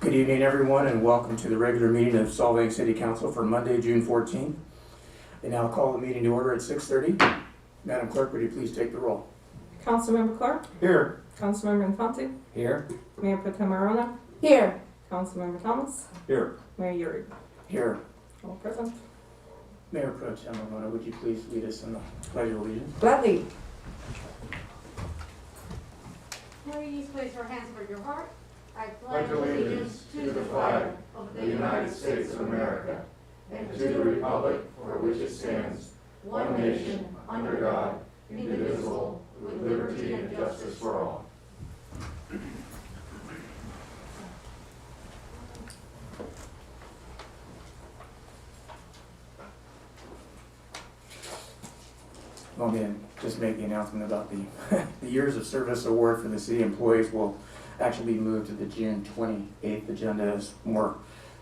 Good evening, everyone, and welcome to the regular meeting of Solvang City Council for Monday, June 14th. I now call the meeting to order at 6:30. Madam Clerk, would you please take the roll? Councilmember Clark, Here. Councilmember Infante, Here. Mayor Pro Tem Arona, Here. Councilmember Thomas, Here. Mayor Yuri, Here. all present. Mayor Pro Tem Arona, would you please lead us in the Pledge of Allegiance? Gladly. Please place your hands over your heart. I pledge allegiance to the flag of the United States of America and to the republic for which it stands, one nation, under God, indivisible, with liberty and justice for all. Well, again, just make the announcement about the Years of Service Award for the city employees will actually be moved to the June 28th agenda as more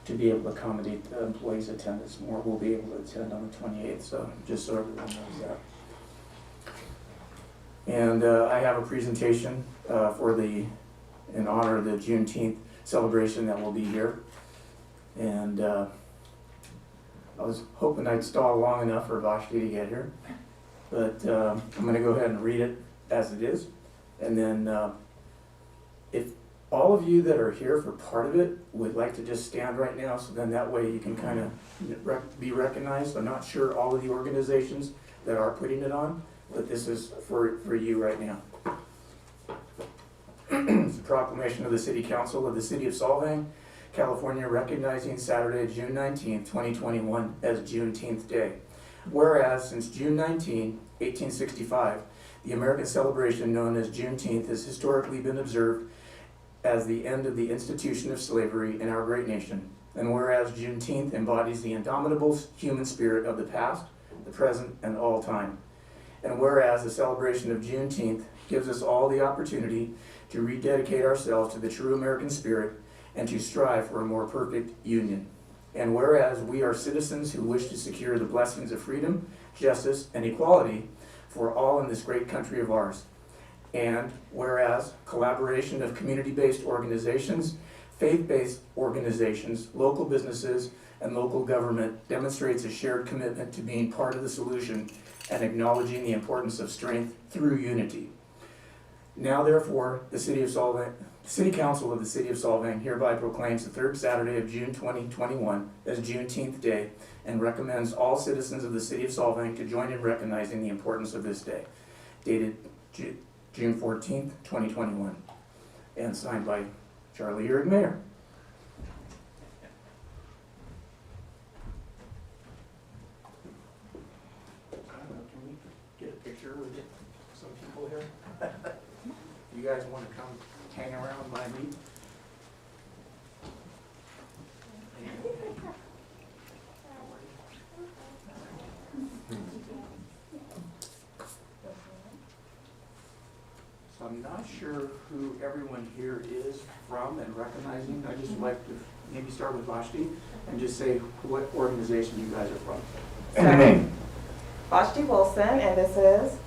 to be able to accommodate the employees' attendance. More will be able to attend on the 28th, so just so everyone knows that. And I have a presentation in honor of the Juneteenth celebration that will be here. And I was hoping I'd stall long enough for Vashti to get here. But I'm going to go ahead and read it as it is. And then if all of you that are here for part of it would like to just stand right now, so then that way you can kind of be recognized. I'm not sure all of the organizations that are putting it on, but this is for you right now. It's a proclamation of the City Council of the City of Solvang, California, recognizing Saturday, June 19th, 2021 as Juneteenth Day. Whereas since June 19, 1865, the American celebration known as Juneteenth has historically been observed as the end of the institution of slavery in our great nation. And whereas Juneteenth embodies the indomitable human spirit of the past, the present, and all time. And whereas the celebration of Juneteenth gives us all the opportunity to rededicate ourselves to the true American spirit and to strive for a more perfect union. And whereas we are citizens who wish to secure the blessings of freedom, justice, and equality for all in this great country of ours. And whereas collaboration of community-based organizations, faith-based organizations, local businesses, and local government demonstrates a shared commitment to being part of the solution and acknowledging the importance of strength through unity. Now therefore, the City Council of the City of Solvang hereby proclaims the third Saturday of June 2021 as Juneteenth Day and recommends all citizens of the City of Solvang to join in recognizing the importance of this day. Dated June 14th, 2021, and signed by Charlie Yurick, Mayor. I don't know, can we get a picture with some people here? You guys want to come hang around by me? So I'm not sure who everyone here is from and recognizing. I'd just like to maybe start with Vashti and just say what organization you guys are from. And the name. Vashti Wilson, and this is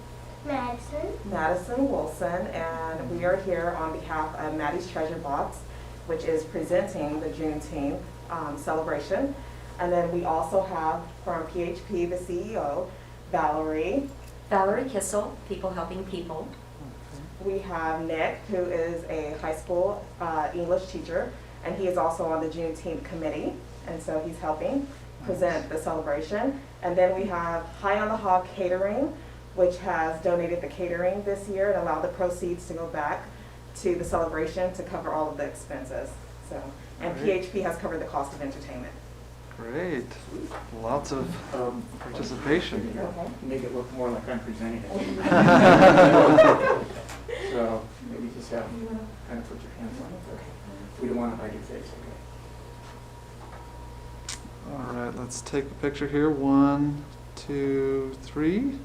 Madison Wilson, and we are here on behalf of Maddie's Treasure Box, which is presenting the Juneteenth celebration. And then we also have from PHP, the CEO, Valerie. Valerie Kissel, People Helping People. We have Nick, who is a high school English teacher, and he is also on the Juneteenth committee, and so he's helping present the celebration. And then we have High on the Hog Catering, which has donated the catering this year and allowed the proceeds to go back to the celebration to cover all of the expenses. So, and PHP has covered the cost of entertainment. Great. Lots of participation. Okay. Make it look more like I'm presenting it. So maybe just have, kind of put your hands on it. Okay. We don't want to hide your face, okay? All right, let's take a picture here. 1, 2, 3.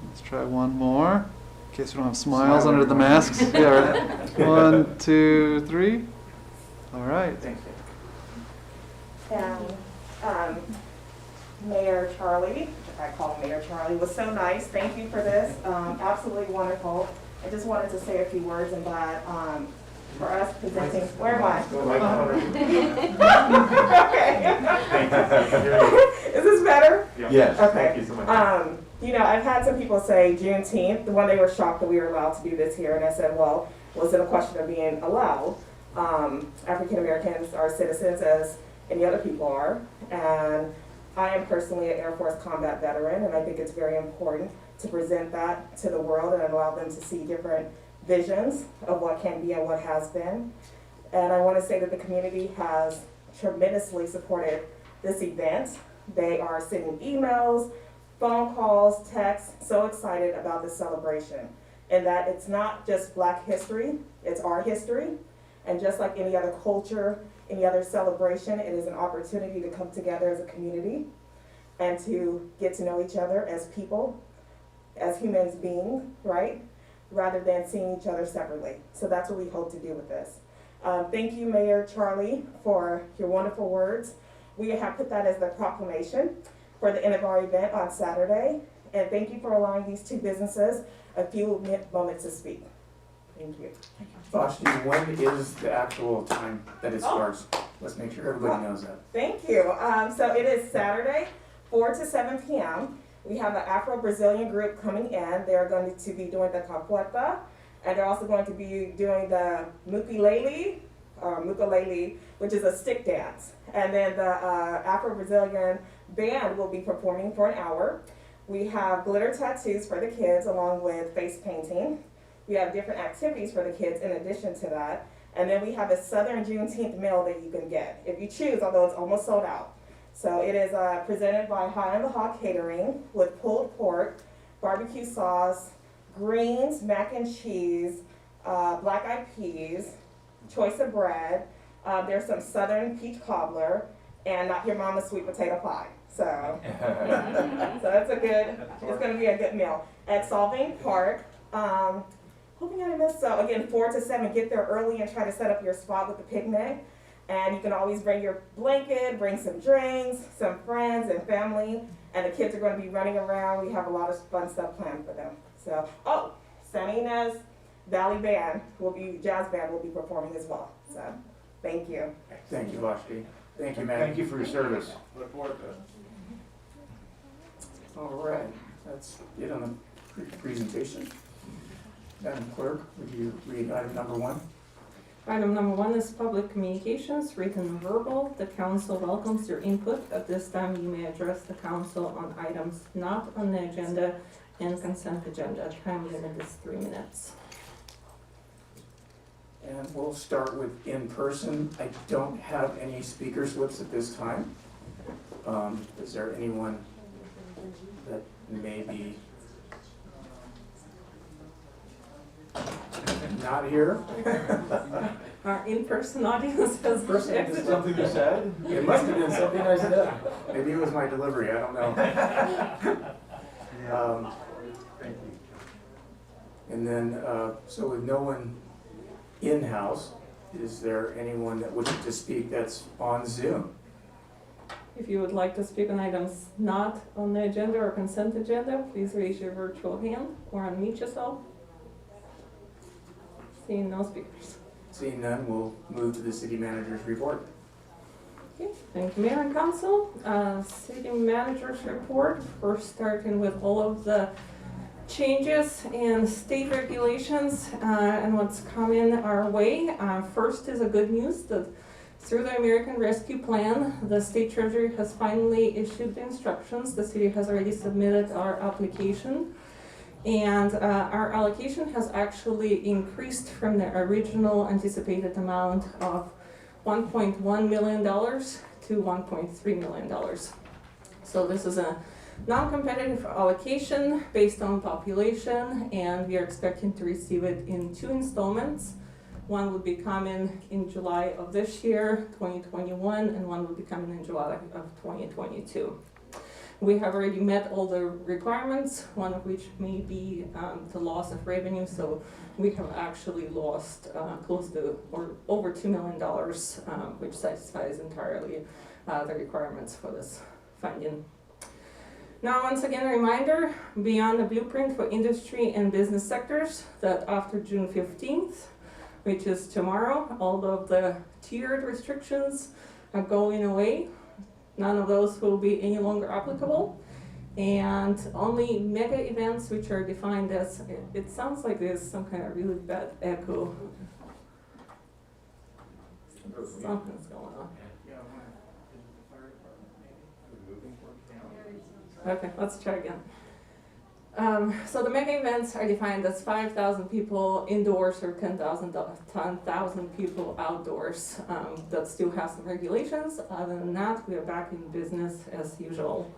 Let's try one more. In case we don't have smiles under the masks. Yeah, right. 1, 2, 3. All right. Thanks, Dave. And Mayor Charlie, I call him Mayor Charlie, was so nice. Thank you for this. Absolutely wonderful. I just wanted to say a few words and that for us presenting, where am I? Go right on. Okay. Is this better? Yes, Okay. thank you so much. You know, I've had some people say Juneteenth, when they were shocked that we were allowed to do this here, and I said, well, was it a question of being allowed? African Americans are citizens as any other people are, and I am personally an Air Force combat veteran, and I think it's very important to present that to the world and allow them to see different visions of what can be and what has been. And I want to say that the community has tremendously supported this event. They are sending emails, phone calls, texts, so excited about this celebration. And that it's not just Black history, it's our history. And just like any other culture, any other celebration, it is an opportunity to come together as a community and to get to know each other as people, as human beings, right? Rather than seeing each other separately. So that's what we hope to do with this. Thank you, Mayor Charlie, for your wonderful words. We have put that as the proclamation for the end of our event on Saturday. And thank you for allowing these two businesses a few moments to speak. Thank you. Vashti, when is the actual time that it starts? Let's make sure everybody knows that. Thank you. So it is Saturday, 4 to 7 p.m. We have an Afro-Brazilian group coming in. They're going to be doing the capoeira, and they're also going to be doing the mukulele, which is a stick dance. And then the Afro-Brazilian band will be performing for an hour. We have glitter tattoos for the kids along with face painting. We have different activities for the kids in addition to that. And then we have a Southern Juneteenth meal that you can get if you choose, although it's almost sold out. So it is presented by High on the Hog Catering with pulled pork, barbecue sauce, greens, mac and cheese, black eyed peas, choice of bread. There's some Southern peach cobbler, and Not Your Mama's sweet potato pie. So, so that's it's going to be a good meal. At Solvang Park, hoping I missed, so again, 4 to 7, get there early and try to set up your spot with the picnic. And you can always bring your blanket, bring some drinks, some friends and family, and the kids are going to be running around. We have a lot of fun stuff planned for them. So, San Ynez Valley Jazz Band will be performing as well. So, thank you. Thank you, Vashti. Thank you, Matt. Thank you for your service. Look forward to it. All right, that's it on the presentation. Madam Clerk, would you read item number 1? Item number 1 is public communications, written and verbal. The council welcomes your input. At this time, you may address the council on items not on the agenda and consent agenda. Time limit is 3 minutes. And we'll start with in-person. I don't have any speaker slips at this time. Is there anyone that may be not here? Our in-person audience has Person, is exited. something you said? It must have been something I said. Maybe it was my delivery, I don't know. Thank you. And then, so with no one in-house, is there anyone that wishes to speak that's on Zoom? If you would like to speak on items not on the agenda or consent agenda, please raise your virtual hand or unmute yourself. Seeing no speakers. Seeing none, we'll move to the city manager's report. Okay, thank you, Mayor and Council. City Manager's report, first starting with all of the changes in state regulations and what's coming our way. First is a good news that through the American Rescue Plan, the State Treasury has finally issued the instructions. The city has already submitted our application. And our allocation has actually increased from the original anticipated amount of $1.1 million to $1.3 million. So this is a non-competitive allocation based on population, and we are expecting to receive it in 2 installments. One would be coming in July of this year, 2021, and one would be coming in July of 2022. We have already met all the requirements, one of which may be the loss of revenue. So we have actually lost close to or over $2 million, which satisfies entirely the requirements for this funding. Now, once again, a reminder, beyond the blueprint for industry and business sectors, that after June 15th, which is tomorrow. All of the tiered restrictions are going away. None of those will be any longer applicable. And only mega events, which are defined as, it sounds like there's some kind of really bad echo. Something's going on. Okay, let's try again. So the mega events are defined as 5,000 people indoors or 10,000 people outdoors. That still has some regulations. Other than that, we are back in business as usual.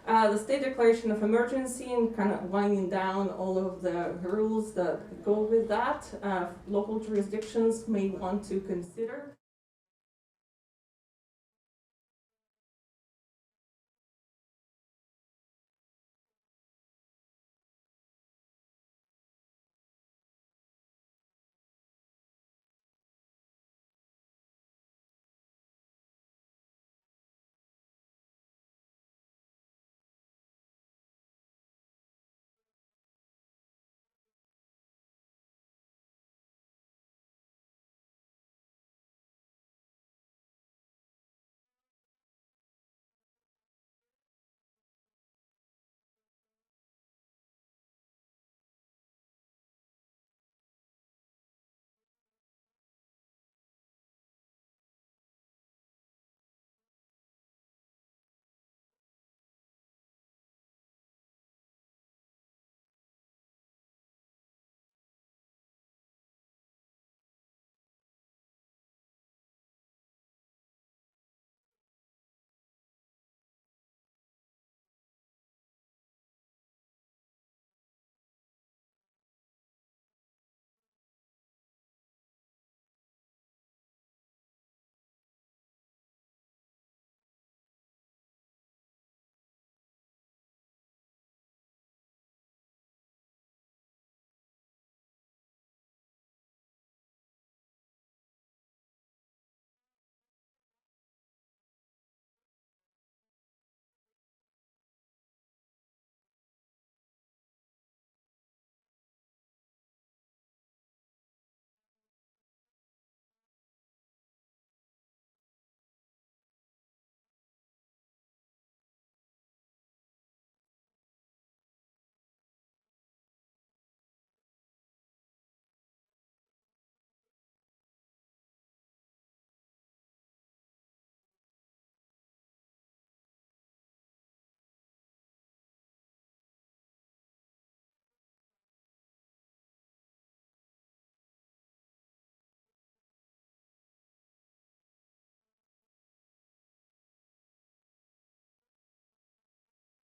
The state declaration of emergency and kind of winding down all of the rules that go with that. Local jurisdictions may want to consider.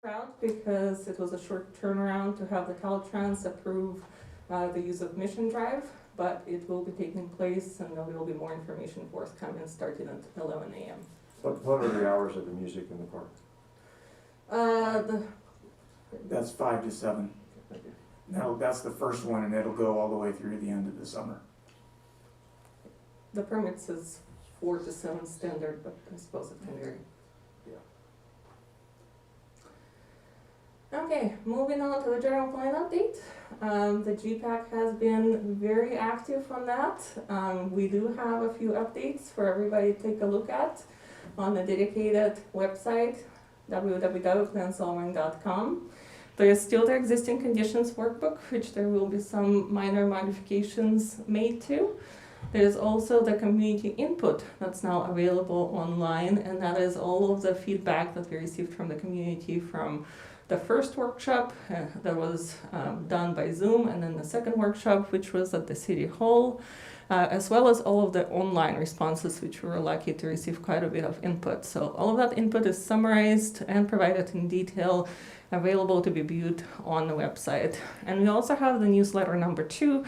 Proud because it was a short turnaround to have the Caltrans approve the use of Mission Drive, but it will be taking place and there will be more information forthcoming starting at 11 a.m. What are the hours of the music in the park? That's 5 to 7. Now, that's the first one, and it'll go all the way through the end of the summer. The permit says 4 to 7 standard, but I suppose it can vary. Okay, moving on to the general plan update. The GPAC has been very active on that. We do have a few updates for everybody to take a look at on the dedicated website, www.plansolving.com. There is still the existing conditions workbook, which there will be some minor modifications made to. There is also the community input that's now available online, and that is all of the feedback that we received from the community from the first workshop that was done by Zoom, and then the second workshop, which was at the City Hall, as well as all of the online responses, which we were lucky to receive quite a bit of input. So all of that input is summarized and provided in detail, available to be viewed on the website. And we also have the newsletter number 2,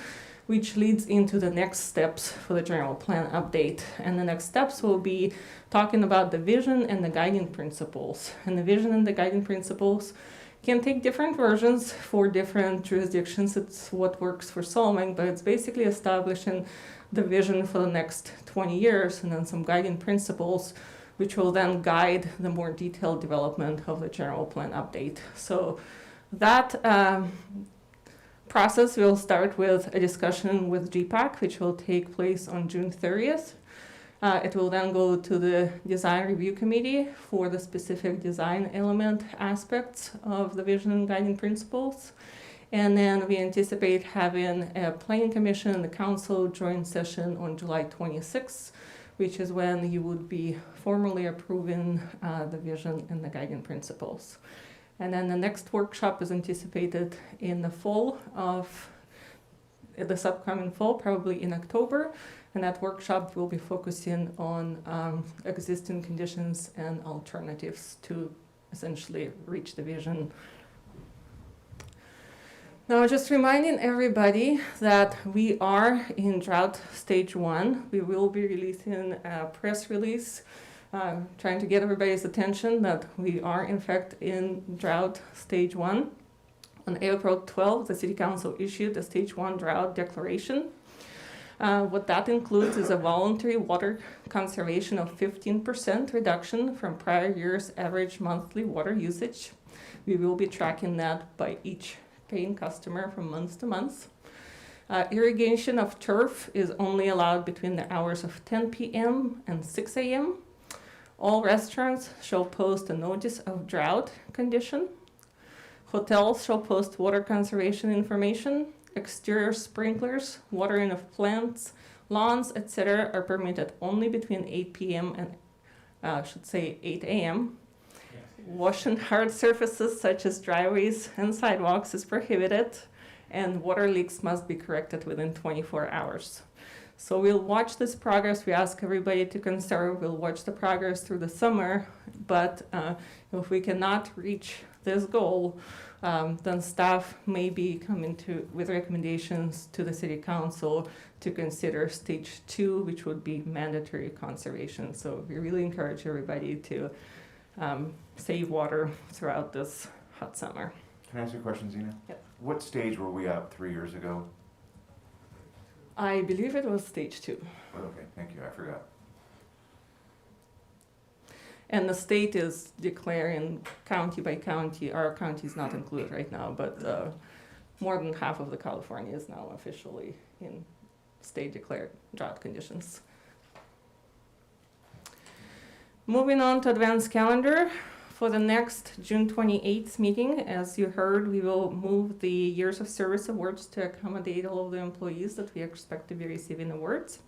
which leads into the next steps for the general plan update. And the next steps will be talking about the vision and the guiding principles. And the vision and the guiding principles can take different versions for different jurisdictions. It's what works for Solvang, but it's basically establishing the vision for the next 20 years and then some guiding principles, which will then guide the more detailed development of the general plan update. So that process will start with a discussion with GPAC, which will take place on June 30th. It will then go to the design review committee for the specific design element aspects of the vision and guiding principles. And then we anticipate having a planning commission and the council joint session on July 26th, which is when you would be formally approving the vision and the guiding principles. And then the next workshop is anticipated in the fall of this upcoming fall, probably in October. And that workshop will be focusing on existing conditions and alternatives to essentially reach the vision. Now, just reminding everybody that we are in drought stage 1. We will be releasing a press release trying to get everybody's attention that we are in fact in drought stage 1. On April 12th, the City Council issued a stage 1 drought declaration. What that includes is a voluntary water conservation of 15% reduction from prior year's average monthly water usage. We will be tracking that by each paying customer from month to month. Irrigation of turf is only allowed between the hours of 10 p.m. and 6 a.m. All restaurants shall post a notice of drought condition. Hotels shall post water conservation information. Exterior sprinklers, watering of plants, lawns, etc. are permitted only between 8 p.m. and, 8 a.m. Washing hard surfaces such as driveways and sidewalks is prohibited, and water leaks must be corrected within 24 hours. So we'll watch this progress. We ask everybody to conserve. We'll watch the progress through the summer, but if we cannot reach this goal, then staff may be coming with recommendations to the City Council to consider stage 2, which would be mandatory conservation. So we really encourage everybody to save water throughout this hot summer. Can I ask you a question, Zena? Yep. What stage were we at 3 years ago? I believe it was stage 2. Oh, okay, thank you, I forgot. And the state is declaring county by county. Our county is not included right now, but more than half of the California is now officially in state declared drought conditions. Moving on to advanced calendar. For the next June 28th meeting, as you heard, we will move the Years of Service Awards to accommodate all of the employees that we expect to be receiving awards.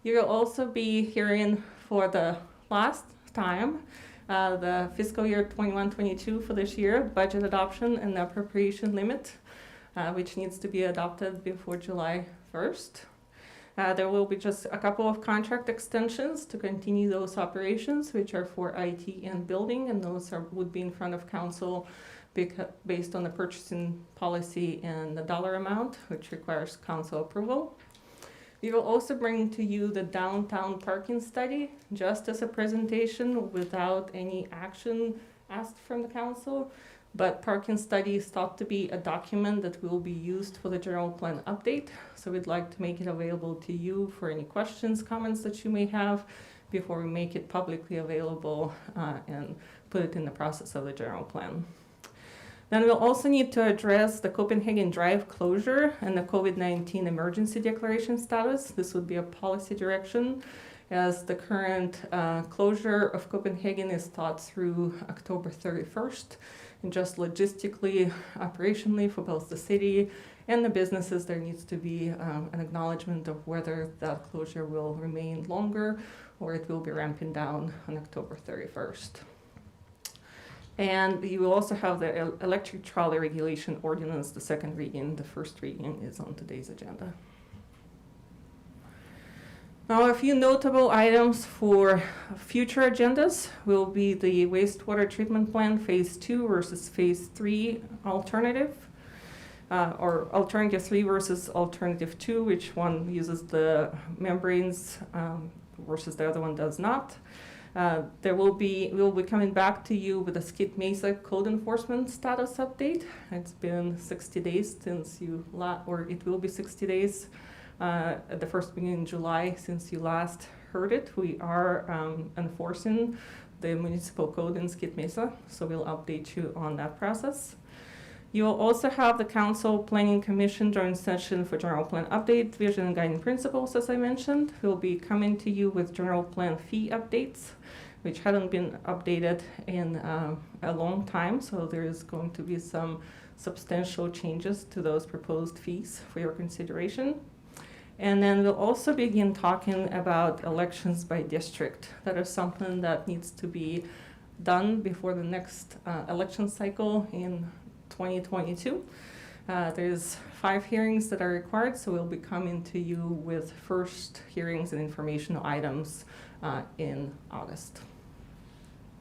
You will also be hearing for the last time the fiscal year 21-22 for this year, budget adoption and the appropriation limit, which needs to be adopted before July 1st. There will be just a couple of contract extensions to continue those operations, which are for IT and building, and those would be in front of council based on the purchasing policy and the dollar amount, which requires council approval. We will also bring to you the downtown parking study, just as a presentation without any action asked from the council. But parking study is thought to be a document that will be used for the general plan update. So we'd like to make it available to you for any questions, comments that you may have before we make it publicly available and put it in the process of the general plan. Then we'll also need to address the Copenhagen Drive closure and the COVID-19 emergency declaration status. This would be a policy direction, as the current closure of Copenhagen is thought through October 31st. And just logistically, operationally for both the city and the businesses, there needs to be an acknowledgement of whether that closure will remain longer or it will be ramping down on October 31st. And you will also have the electric trolley regulation ordinance, the second reading. The first reading is on today's agenda. Now, a few notable items for future agendas will be the wastewater treatment plant phase 2 versus phase 3 alternative, or alternative 3 versus alternative 2, which one uses the membranes versus the other one does not. We'll be coming back to you with a Skid Mesa code enforcement status update. It's been 60 days since it will be 60 days at the first beginning in July since you last heard it. We are enforcing the municipal code in Skid Mesa, so we'll update you on that process. You will also have the Council Planning Commission joint session for general plan update, vision and guiding principles, as I mentioned. We'll be coming to you with general plan fee updates, which hadn't been updated in a long time, so there is going to be some substantial changes to those proposed fees for your consideration. And then we'll also begin talking about elections by district. That is something that needs to be done before the next election cycle in 2022. There's 5 hearings that are required, so we'll be coming to you with first hearings and informational items in August.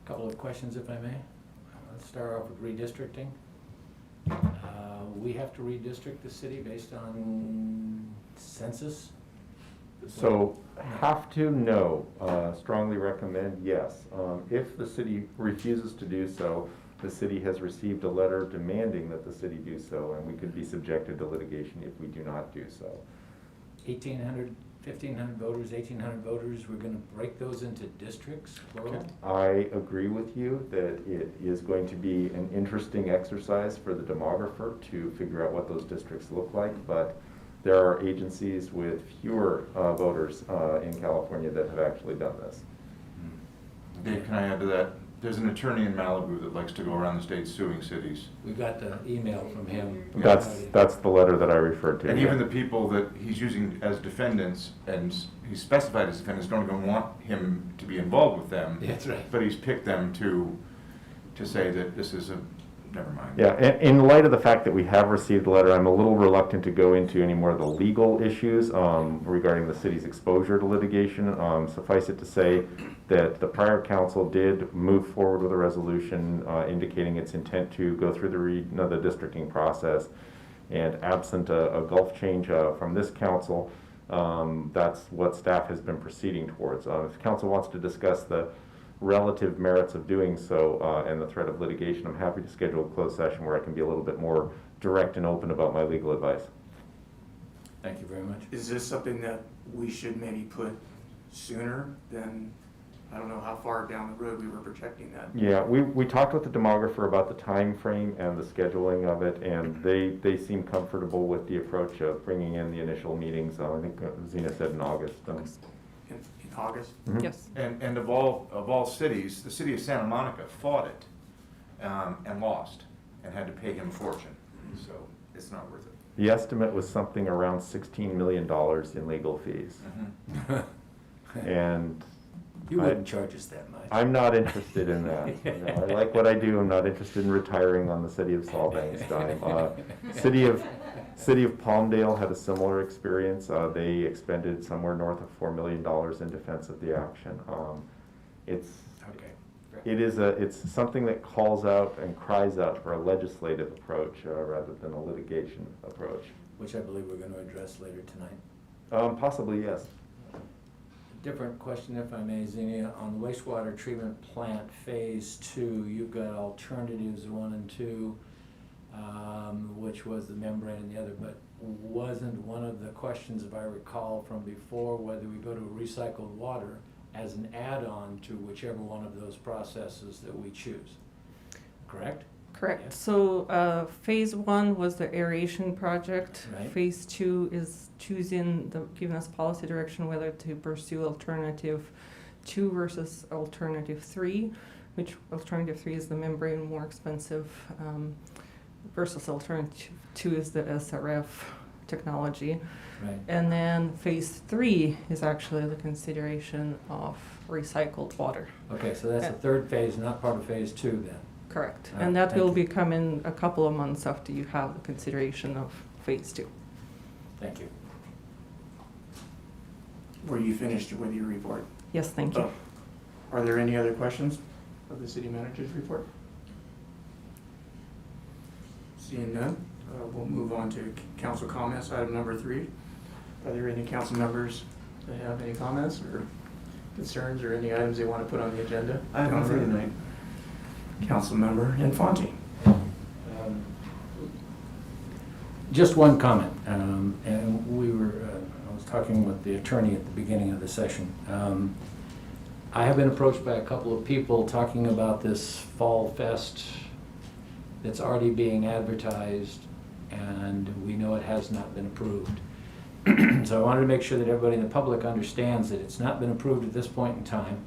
Couple of questions, if I may. Let's start off with redistricting. We have to redistrict the city based on census? So, have to, no. Strongly recommend, yes. If the city refuses to do so, the city has received a letter demanding that the city do so, and we could be subjected to litigation if we do not do so. 1,800, 1,500 voters, 1,800 voters, we're gonna break those into districts, plural? I agree with you that it is going to be an interesting exercise for the demographer to figure out what those districts look like, but there are agencies with fewer voters in California that have actually done this. Dave, can I add to that? There's an attorney in Malibu that likes to go around the state suing cities. We got the email from him. That's the letter that I referred to. And yeah. even the people that he's using as defendants, and he's specified as defendants, don't even want him to be involved with them. That's right. But he's picked them to say that this is a, never mind. Yeah, in light of the fact that we have received a letter, I'm a little reluctant to go into any more of the legal issues regarding the city's exposure to litigation. Suffice it to say that the prior council did move forward with a resolution indicating its intent to go through the districting process. And absent a gulf change from this council, that's what staff has been proceeding towards. If council wants to discuss the relative merits of doing so and the threat of litigation, I'm happy to schedule a closed session where I can be a little bit more direct and open about my legal advice. Thank you very much. Is this something that we should maybe put sooner than, I don't know how far down the road we were projecting that? Yeah, we talked with the demographer about the time frame and the scheduling of it, and they seem comfortable with the approach of bringing in the initial meetings. I think Zena said in August. In August? Mhm. Yes. And of all cities, the city of Santa Monica fought it and lost and had to pay him a fortune. So it's not worth it. The estimate was something around $16 million in legal fees. And You wouldn't charge us that much. I'm not interested in that. You know, I like what I do. I'm not interested in retiring on the city of Solvang's dime. City of Palmdale had a similar experience. They expended somewhere north of $4 million in defense of the action. It's something that calls out and cries out for a legislative approach rather than a litigation approach. Which I believe we're gonna address later tonight. Possibly, yes. Different question, if I may, Xenia. On the wastewater treatment plant phase 2, you've got alternatives 1 and 2, which was the membrane and the other, but wasn't one of the questions, if I recall from before, whether we go to recycled water as an add-on to whichever one of those processes that we choose, correct? Correct. Yeah. So phase 1 was the aeration project. Right. Phase 2 is giving us policy direction whether to pursue alternative 2 versus alternative 3, which alternative 3 is the membrane, more expensive, versus alternative 2 is the SRF technology. Right. And then phase 3 is actually the consideration of recycled water. Okay, so that's the third phase, not part of phase 2 then? Correct. All right, And that thank will you. be coming a couple of months after you have the consideration of phase 2. Thank you. Were you finished with your report? Yes, thank you. Oh. Are there any other questions of the city manager's report? Seeing none, we'll move on to council comments, item number 3. Are there any council members that have any comments or concerns or any items they want to put on the agenda? I have nothing tonight. Councilmember Infante. Just one comment, and I was talking with the attorney at the beginning of the session. I have been approached by a couple of people talking about this Fall Fest that's already being advertised, and we know it has not been approved. So I wanted to make sure that everybody in the public understands that it's not been approved at this point in time,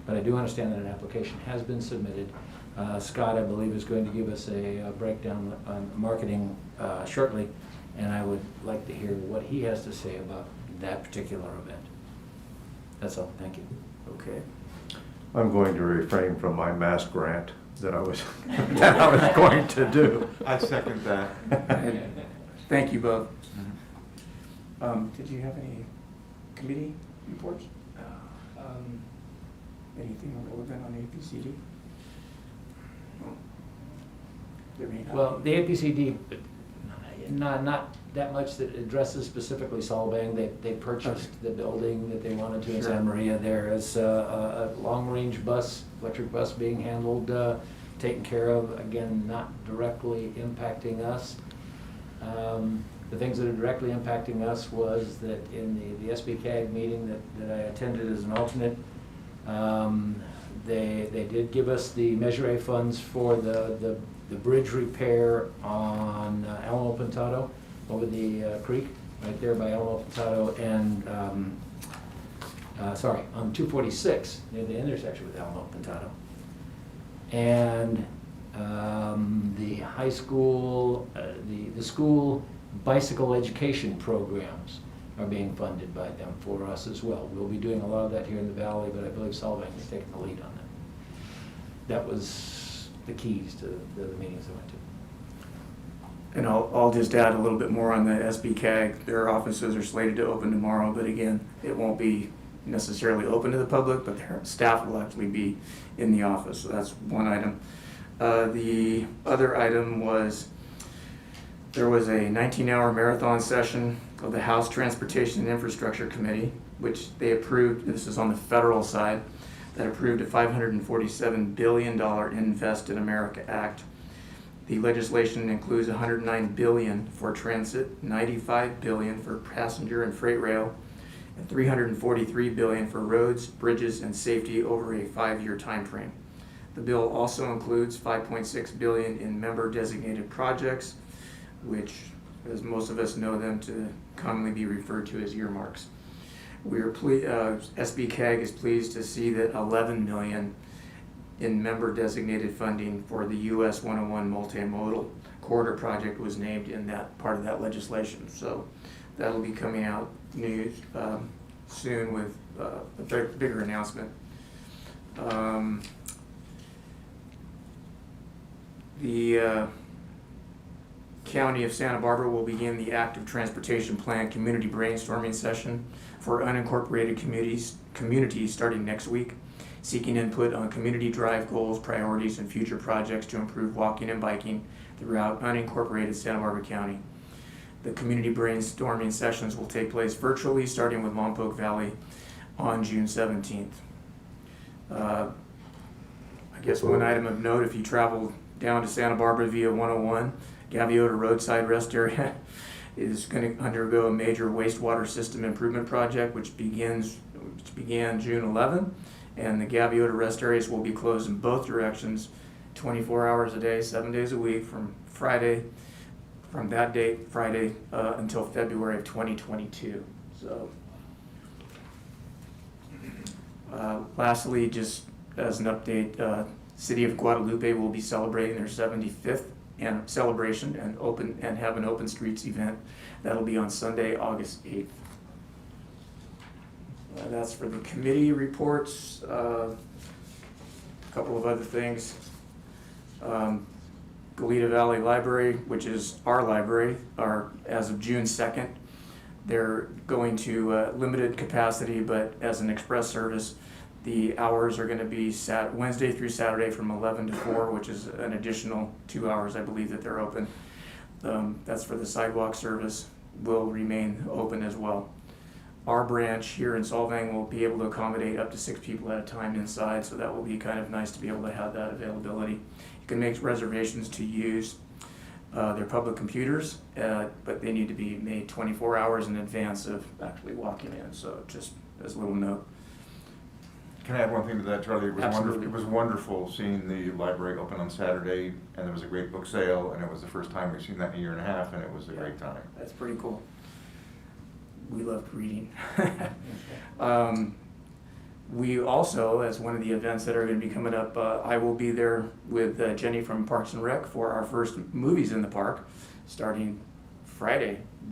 but I do understand that an application has been submitted. Scott, I believe, is going to give us a breakdown on marketing shortly, and I would like to hear what he has to say about that particular event. That's all, thank you. Okay. I'm going to refrain from my mask rant that I was going to do. I second that. Thank you both. Did you have any committee reports? Anything relevant on APCD? There may not Well, be. the APCD, not that much that addresses specifically Solvang. They purchased the building that they wanted to in Santa Maria. There is a long-range bus, electric bus being handled, taken care of, again, not directly impacting us. The things that are directly impacting us was that in the SBCAG meeting that I attended as an alternate, they did give us the Measure A funds for the bridge repair on Alamo Pintado over the creek, right there by Alamo Pintado, and on 246 near the intersection with Alamo Pintado. And the high school, the school bicycle education programs are being funded by them for us as well. We'll be doing a lot of that here in the valley, but I believe Solvang is taking the lead on that. That was the keys to the meetings I went to. And I'll just add a little bit more on the SBCAG. Their offices are slated to open tomorrow, but again, it won't be necessarily open to the public, but their staff will actually be in the office. So that's one item. The other item was there was a 19-hour marathon session of the House Transportation and Infrastructure Committee, which they approved. This is on the federal side, that approved a $547 billion Invest in America Act. The legislation includes $109 billion for transit, $95 billion for passenger and freight rail, and $343 billion for roads, bridges, and safety over a 5-year time frame. The bill also includes $5.6 billion in member-designated projects, which, as most of us know them to commonly be referred to as earmarks. We are SBCAG is pleased to see that $11 million in member-designated funding for the US 101 multimodal corridor project was named in that part of that legislation. So that'll be coming out news soon with a bigger announcement. The County of Santa Barbara will begin the Active Transportation Plan Community Brainstorming Session for unincorporated communities starting next week, seeking input on community drive goals, priorities, and future projects to improve walking and biking throughout unincorporated Santa Barbara County. The community brainstorming sessions will take place virtually, starting with Lompoc Valley on June 17th. I guess one item of note, if you travel down to Santa Barbara via 101, Gaviota Roadside Rest Area is going to undergo a major wastewater system improvement project, which began June 11, and the Gaviota Rest Areas will be closed in both directions, 24 hours a day, 7 days a week, from that date, Friday, until February of 2022. So, lastly, just as an update, City of Guadalupe will be celebrating their 75th celebration and have an open streets event. That'll be on Sunday, August 8th. That's for the committee reports. A couple of other things. Goleta Valley Library, which is our library, as of June 2nd, they're going to limited capacity, but as an express service. The hours are going to be Wednesday through Saturday from 11 to 4, which is an additional 2 hours, I believe, that they're open. That's for the sidewalk service, will remain open as well. Our branch here in Solvang will be able to accommodate up to 6 people at a time inside, so that will be kind of nice to be able to have that availability. You can make reservations to use their public computers, but they need to be made 24 hours in advance of actually walking in, so just as a little note. Can I add one thing to that, Charlie? It was wonderful. Absolutely. It was wonderful seeing the library open on Saturday, and there was a great book sale, and it was the first time we've seen that in a year and a half, and it was a great time. That's pretty cool. We loved reading. We also, as one of the events that are going to be coming up, I will be there with Jenny from Parks and Rec for our first Movies in the Park, starting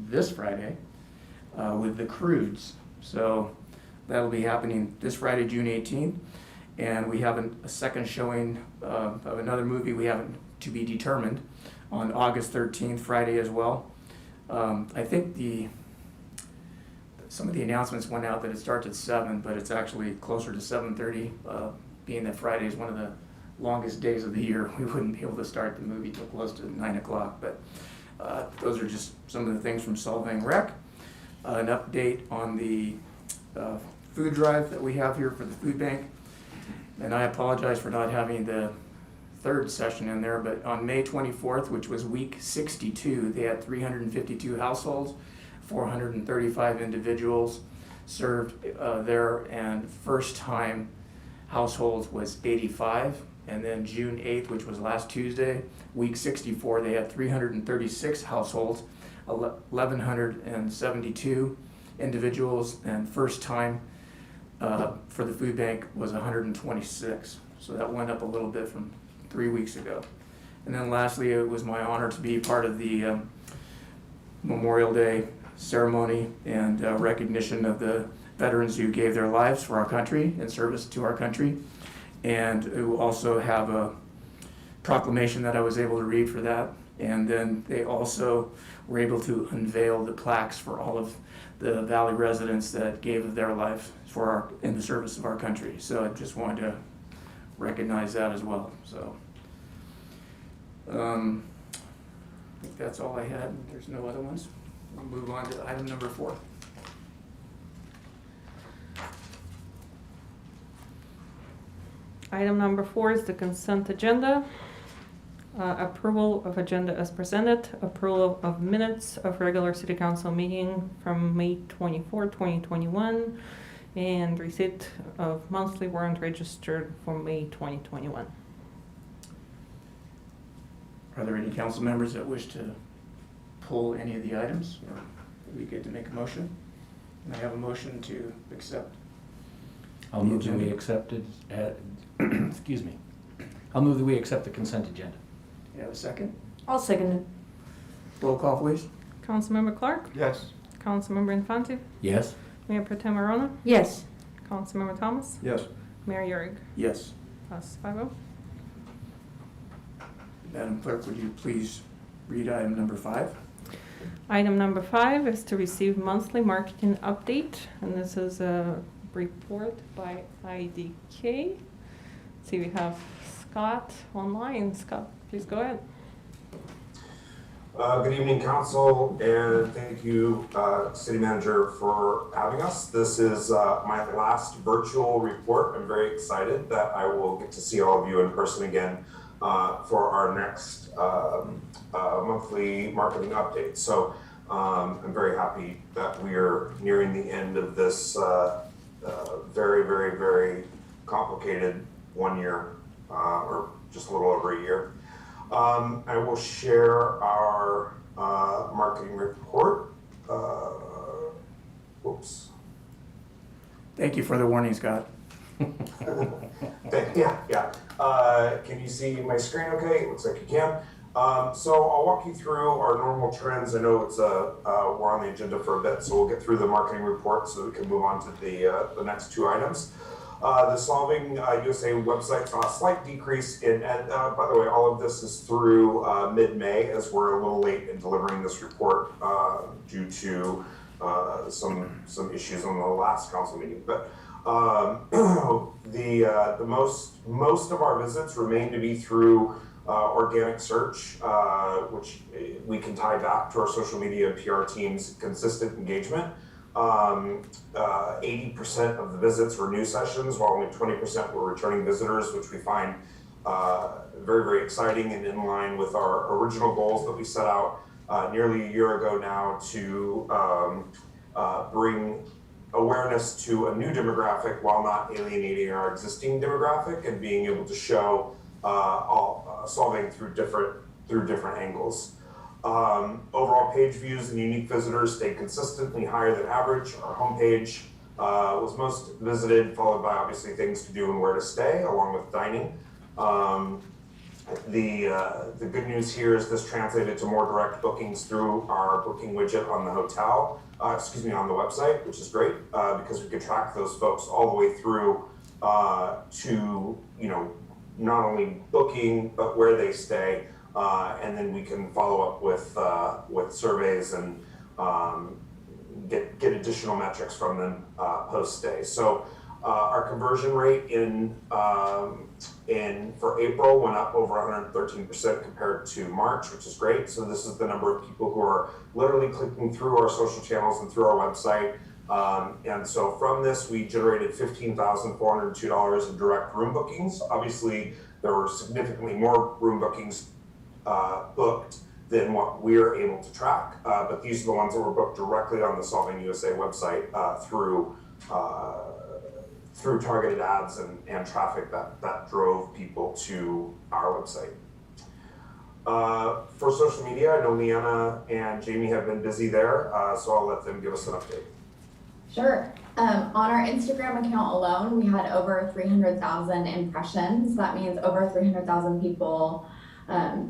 this Friday, with The Croods. So that'll be happening this Friday, June 18th. And we have a second showing of another movie we haven't to be determined on August 13th, Friday as well. I think some of the announcements went out that it starts at 7, but it's actually closer to 7:30, being that Friday is one of the longest days of the year. We wouldn't be able to start the movie till close to 9 o'clock, but those are just some of the things from Solvang Rec. An update on the food drive that we have here for the food bank. And I apologize for not having the third session in there, but on May 24th, which was week 62, they had 352 households, 435 individuals served there, and first-time households was 85. And then June 8th, which was last Tuesday, week 64, they had 336 households, 1,172 individuals, and first-time for the food bank was 126. So that went up a little bit from 3 weeks ago. And then lastly, it was my honor to be part of the Memorial Day ceremony and recognition of the veterans who gave their lives for our country in service to our country, and who also have a proclamation that I was able to read for that. And then they also were able to unveil the plaques for all of the Valley residents that gave their life in the service of our country. So I just wanted to recognize that as well. So I think that's all I had. There's no other ones. We'll move on to item number 4. Item number 4 is the consent agenda. Approval of agenda as presented, approval of minutes of regular city council meeting from May 24, 2021, and receipt of monthly warrant registered for May 2021. Are there any council members that wish to pull any of the items? Or are we good to make a motion? Can I have a motion to accept? I'll move that we accept it, excuse me. I'll move that we accept the consent agenda. You have a second? I'll second it. Roll call, please. Councilmember Clark, Yes. Councilmember Infante, Yes? Mayor Pro Tem Arona, Yes. Councilmember Thomas, Yes. Mayor Yurick. Yes. Passes 5-0. Madam Clerk, would you please read item number 5? Item number 5 is to receive monthly marketing update, and this is a report by IDK. See, we have Scott online. Scott, please go ahead. Good evening, Council, and thank you, City Manager, for having us. This is my last virtual report. I'm very excited that I will get to see all of you in person again for our next monthly marketing update. So I'm very happy that we are nearing the end of this very, very, very complicated 1 year, or just a little over a year. I will share our marketing report. Whoops. Thank you for the warning, Scott. Yeah. Can you see my screen okay? It looks like you can. So I'll walk you through our normal trends. I know it's we're on the agenda for a bit, so we'll get through the marketing report so we can move on to the next 2 items. The Solvang USA website saw a slight decrease in, and by the way, all of this is through mid-May, as we're a little late in delivering this report due to some issues on the last council meeting. But most of our visits remain to be through organic search, which we can tie back to our social media and PR team's consistent engagement. 80% of the visits were new sessions, while only 20% were returning visitors, which we find very, very exciting and in line with our original goals that we set out nearly a year ago now to bring awareness to a new demographic while not alienating our existing demographic, and being able to show solving through different angles. Overall page views and unique visitors stayed consistently higher than average. Our homepage was most visited, followed by obviously things to do and where to stay, along with dining. The good news here is this translated to more direct bookings through our booking widget on the on the website, which is great because we could track those folks all the way through to, not only booking, but where they stay. And then we can follow up with surveys and get additional metrics from them post stay. So our conversion rate for April went up over 113% compared to March, which is great. So this is the number of people who are literally clicking through our social channels and through our website. And so from this, we generated $15,402 in direct room bookings. Obviously, there were significantly more room bookings booked than what we're able to track, but these are the ones that were booked directly on the Solving USA website through targeted ads and traffic that drove people to our website. For social media, I know Leanna and Jamie have been busy there, so I'll let them give us an update. Sure. On our Instagram account alone, we had over 300,000 impressions. That means over 300,000 people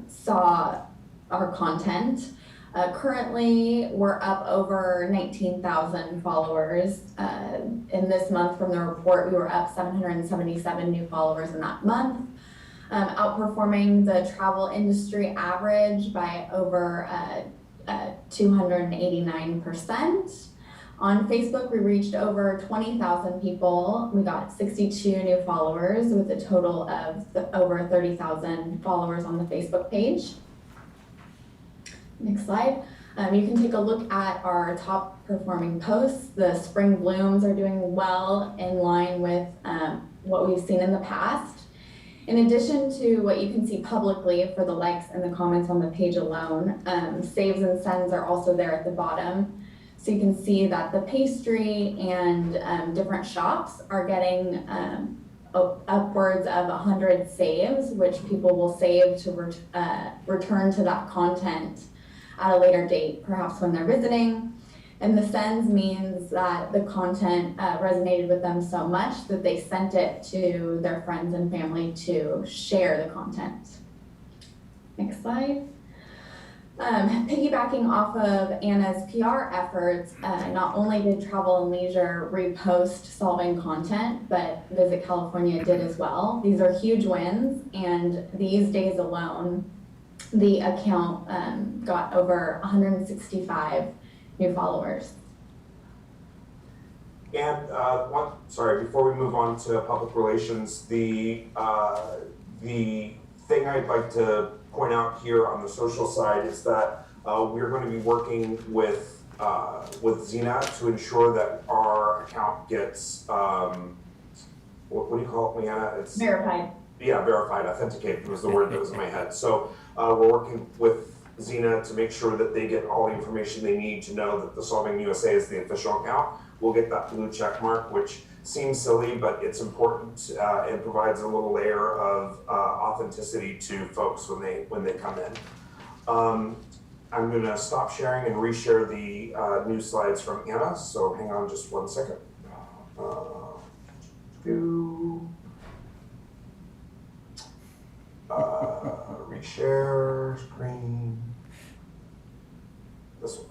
saw our content. Currently, we're up over 19,000 followers. In this month from the report, we were up 777 new followers in that month, outperforming the travel industry average by over 289%. On Facebook, we reached over 20,000 people. We got 62 new followers with a total of over 30,000 followers on the Facebook page. Next slide. You can take a look at our top performing posts. The spring blooms are doing well in line with what we've seen in the past. In addition to what you can see publicly for the likes and the comments on the page alone, saves and sends are also there at the bottom. So you can see that the pastry and different shops are getting upwards of 100 saves, which people will save to return to that content at a later date, perhaps when they're visiting. And the sends means that the content resonated with them so much that they sent it to their friends and family to share the content. Next slide. Piggybacking off of Anna's PR efforts, not only did Travel and Leisure repost Solving content, but Visit California did as well. These are huge wins, and these days alone, the account got over 165 new followers. And before we move on to public relations, the thing I'd like to point out here on the social side is that we're going to be working with Zena to ensure that our account gets what do you call it, Leanna? It's Verified. Yeah, verified, authenticated was the word that was in my head. So we're working with Zena to make sure that they get all the information they need to know that the Solving USA is the official account. We'll get that blue check mark, which seems silly, but it's important and provides a little layer of authenticity to folks when they come in. I'm gonna stop sharing and reshare the new slides from Anna, so hang on just 1 second. Reshare screen. This one.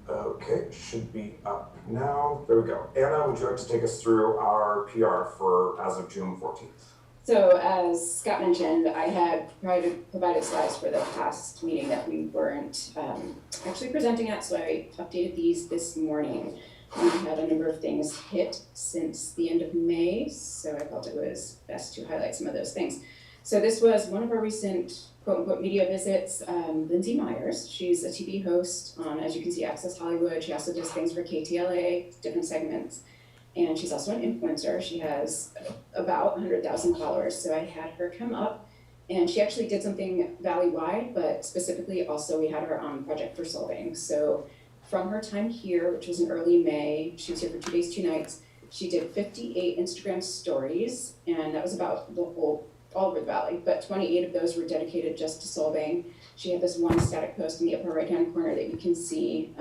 Okay, should be up now. There we go. Anna, would you like to take us through our PR for as of June 14th? So as Scott mentioned, I had provided slides for the past meeting that we weren't actually presenting at, so I updated these this morning. We had a number of things hit since the end of May, so I felt it was best to highlight some of those things. So this was one of our recent quote-unquote media visits, Lindsay Myers. She's a TV host on, as you can see, Access Hollywood. She also does things for KTLA, different segments. And she's also an influencer. She has about 100,000 followers. So I had her come up And she actually did something valley-wide, but specifically also we had her on Project for Solving. So from her time here, which was in early May, she was here for 2 days, 2 nights, she did 58 Instagram stories, and that was about the whole, all over the valley, but 28 of those were dedicated just to Solving. She had this one static post in the upper right-hand corner that you can see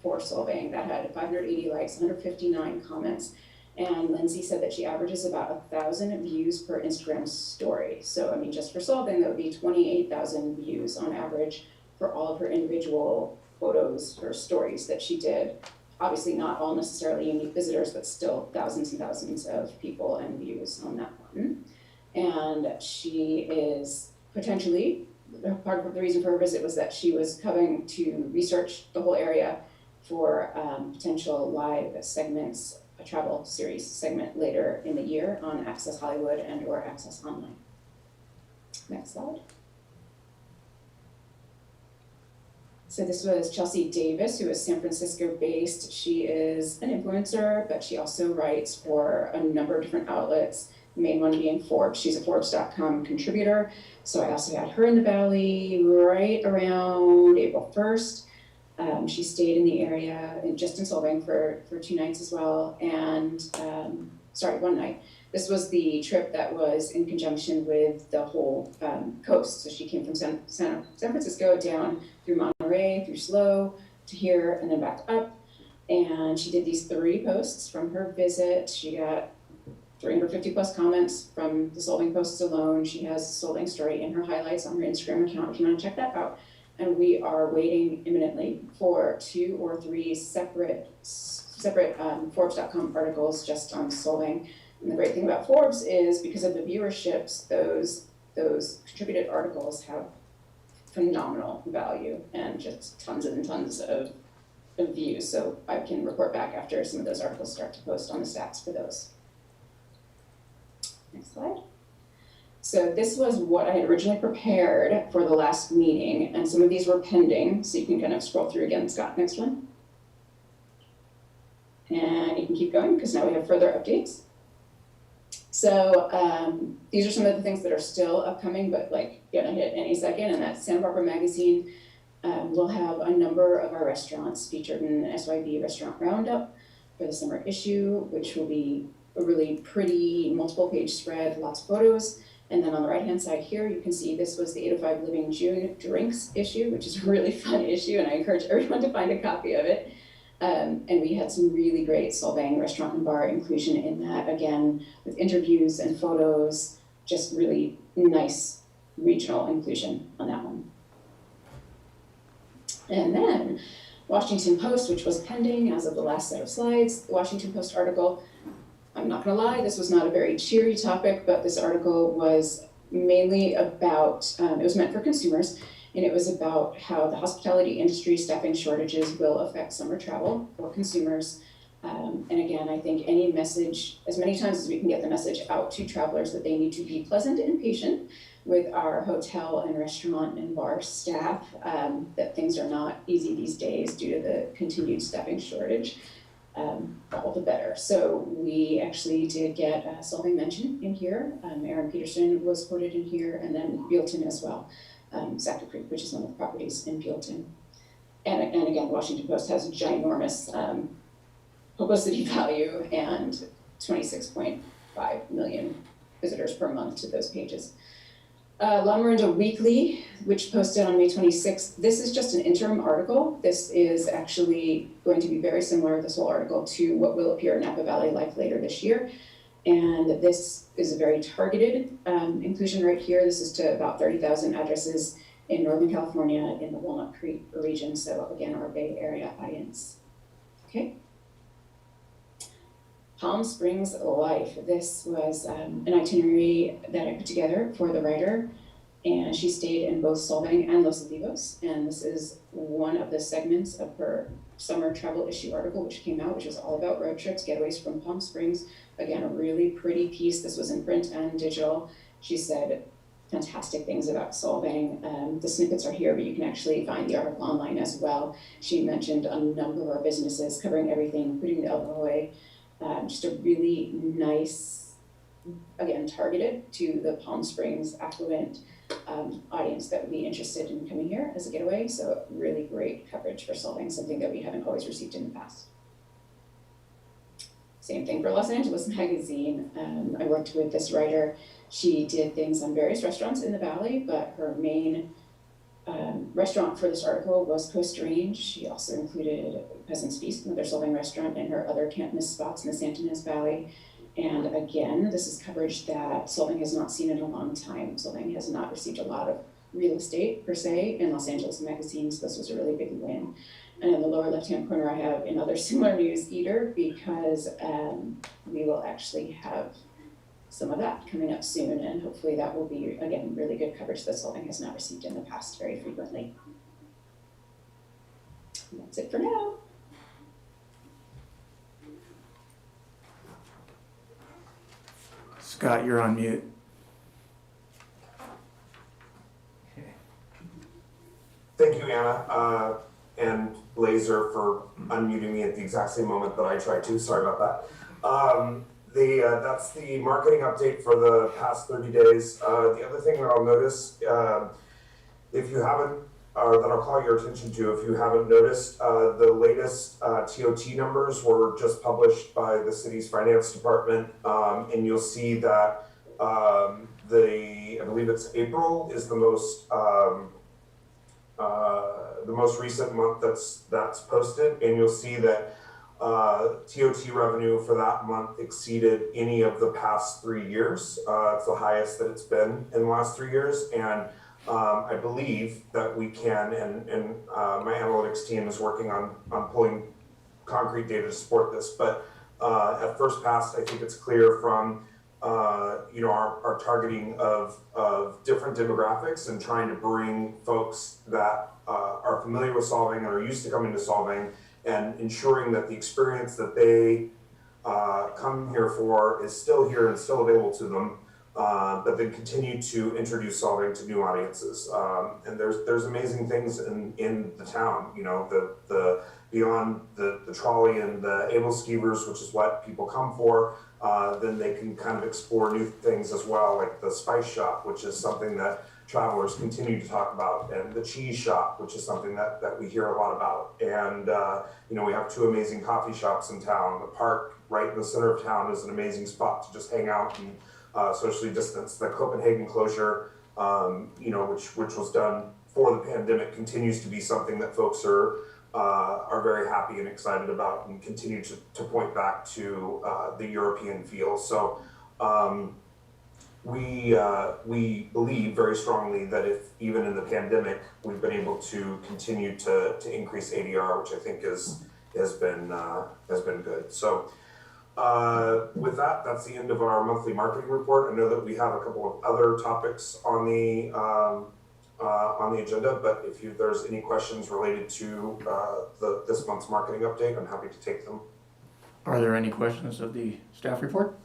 for Solving that had 580 likes, 159 comments. And Lindsay said that she averages about 1,000 views per Instagram story. So, I mean, just for Solving, that would be 28,000 views on average for all of her individual photos or stories that she did. Obviously not all necessarily unique visitors, but still thousands and thousands of people and views on that one. And she is potentially, part of the reason for her visit was that she was coming to research the whole area for potential live segments, a travel series segment later in the year on Access Hollywood and or Access Online. Next slide. So this was Chelsea Davis, who is San Francisco based. She is an influencer, but she also writes for a number of different outlets, the main one being Forbes. She's a Forbes.com contributor. So I also had her in the Valley right around April 1st. She stayed in the area, just in Solving for 2 nights as well, and 1 night. This was the trip that was in conjunction with the whole coast. So she came from San Francisco down through Monterey, through SLO to here, and then back up. And she did these 3 posts from her visit. She got 350 plus comments from the Solving posts alone. She has a Solving story in her highlights on her Instagram account if you want to check that out. And we are waiting imminently for 2 or 3 separate Forbes.com articles just on Solving. And the great thing about Forbes is because of the viewerships, those contributed articles have phenomenal value and just tons and tons of views. So I can report back after some of those articles start to post on the stats for those. Next slide. So this was what I had originally prepared for the last meeting, and some of these were pending, so you can kind of scroll through again. Scott, next one. And you can keep going because now we have further updates. So these are some of the things that are still upcoming, but like gonna hit any second, and that's Santa Barbara Magazine. We'll have a number of our restaurants featured in the SYB Restaurant Roundup for the summer issue, which will be a really pretty multiple page spread, lots of photos. And then on the right-hand side here, you can see this was the 805 Living June drinks issue, which is a really fun issue, and I encourage everyone to find a copy of it. And we had some really great Solvang restaurant and bar inclusion in that, again, with interviews and photos, just really nice regional inclusion on that one. And then Washington Post, which was pending as of the last set of slides, the Washington Post article. I'm not gonna lie, this was not a very cheery topic, but this article was mainly about, it was meant for consumers, and it was about how the hospitality industry staffing shortages will affect summer travel for consumers. And again, I think any message, as many times as we can get the message out to travelers that they need to be pleasant and patient with our hotel and restaurant and bar staff, that things are not easy these days due to the continued staffing shortage. All the better. So we actually did get a Solving mention in here. Aaron Peterson was quoted in here, and then Bealton as well. Sacred Creek, which is one of the properties in Bealton. And again, Washington Post has ginormous publicity value and 26.5 million visitors per month to those pages. La Miranda Weekly, which posted on May 26th. This is just an interim article. This is actually going to be very similar, this whole article, to what will appear in Napa Valley Life later this year. And this is a very targeted inclusion right here. This is to about 30,000 addresses in Northern California in the Walnut Creek region. So again, our Bay Area audience. Okay. Palm Springs Life. This was an itinerary that I put together for the writer, and she stayed in both Solvang and Los Olivos, and this is one of the segments of her summer travel issue article which came out, which was all about road trips, getaways from Palm Springs. Again, a really pretty piece. This was in print and digital. She said fantastic things about Solvang. The snippets are here, but you can actually find the article online as well. She mentioned a number of our businesses covering everything, including the Illinois. Just a really nice, again, targeted to the Palm Springs affluent audience that would be interested in coming here as a getaway. So really great coverage for Solvang, something that we haven't always received in the past. Same thing for Los Angeles Magazine. I worked with this writer. She did things on various restaurants in the Valley, but her main restaurant for this article was Coast Range. She also included Peasant's Feast, another Solvang restaurant, and her other can't miss spots in the Santa Ynez Valley. And again, this is coverage that Solvang has not seen in a long time. Solvang has not received a lot of real estate per se in Los Angeles Magazine, so this was a really big win. And in the lower left-hand corner, I have another similar news, Eater, because we will actually have some of that coming up soon, and hopefully that will be, again, really good coverage that Solvang has not received in the past very frequently. And that's it for now. Scott, you're on mute. Thank you, Anna, and Laser for unmuting me at the exact same moment that I tried to. Sorry about that. That's the marketing update for the past 30 days. The other thing that I'll notice, if you haven't, or that I'll call your attention to, if you haven't noticed, the latest TOT numbers were just published by the city's finance department, and you'll see that I believe it's April is the most recent month that's posted, and you'll see that TOT revenue for that month exceeded any of the past 3 years. It's the highest that it's been in the last 3 years, and I believe that we can, and my analytics team is working on pulling concrete data to support this, but at first pass, I think it's clear from our targeting of different demographics and trying to bring folks that are familiar with Solvang and are used to coming to Solvang, and ensuring that the experience that they come here for is still here and still available to them, but then continue to introduce Solvang to new audiences. And there's amazing things in the town, the beyond the trolley and the able skeevers, which is what people come for. Then they can kind of explore new things as well, like the Spice Shop, which is something that travelers continue to talk about, and the Cheese Shop, which is something that we hear a lot about. And we have 2 amazing coffee shops in town. The park right in the center of town is an amazing spot to just hang out and socially distance. The Copenhagen closure, which was done for the pandemic, continues to be something that folks are very happy and excited about, and continue to point back to the European feel. So we believe very strongly that if even in the pandemic we've been able to continue to increase ADR, which I think has been good. So with that, that's the end of our monthly marketing report. I know that we have a couple of other topics on the agenda, but if there's any questions related to this month's marketing update, I'm happy to take them. Are there any questions of the staff report?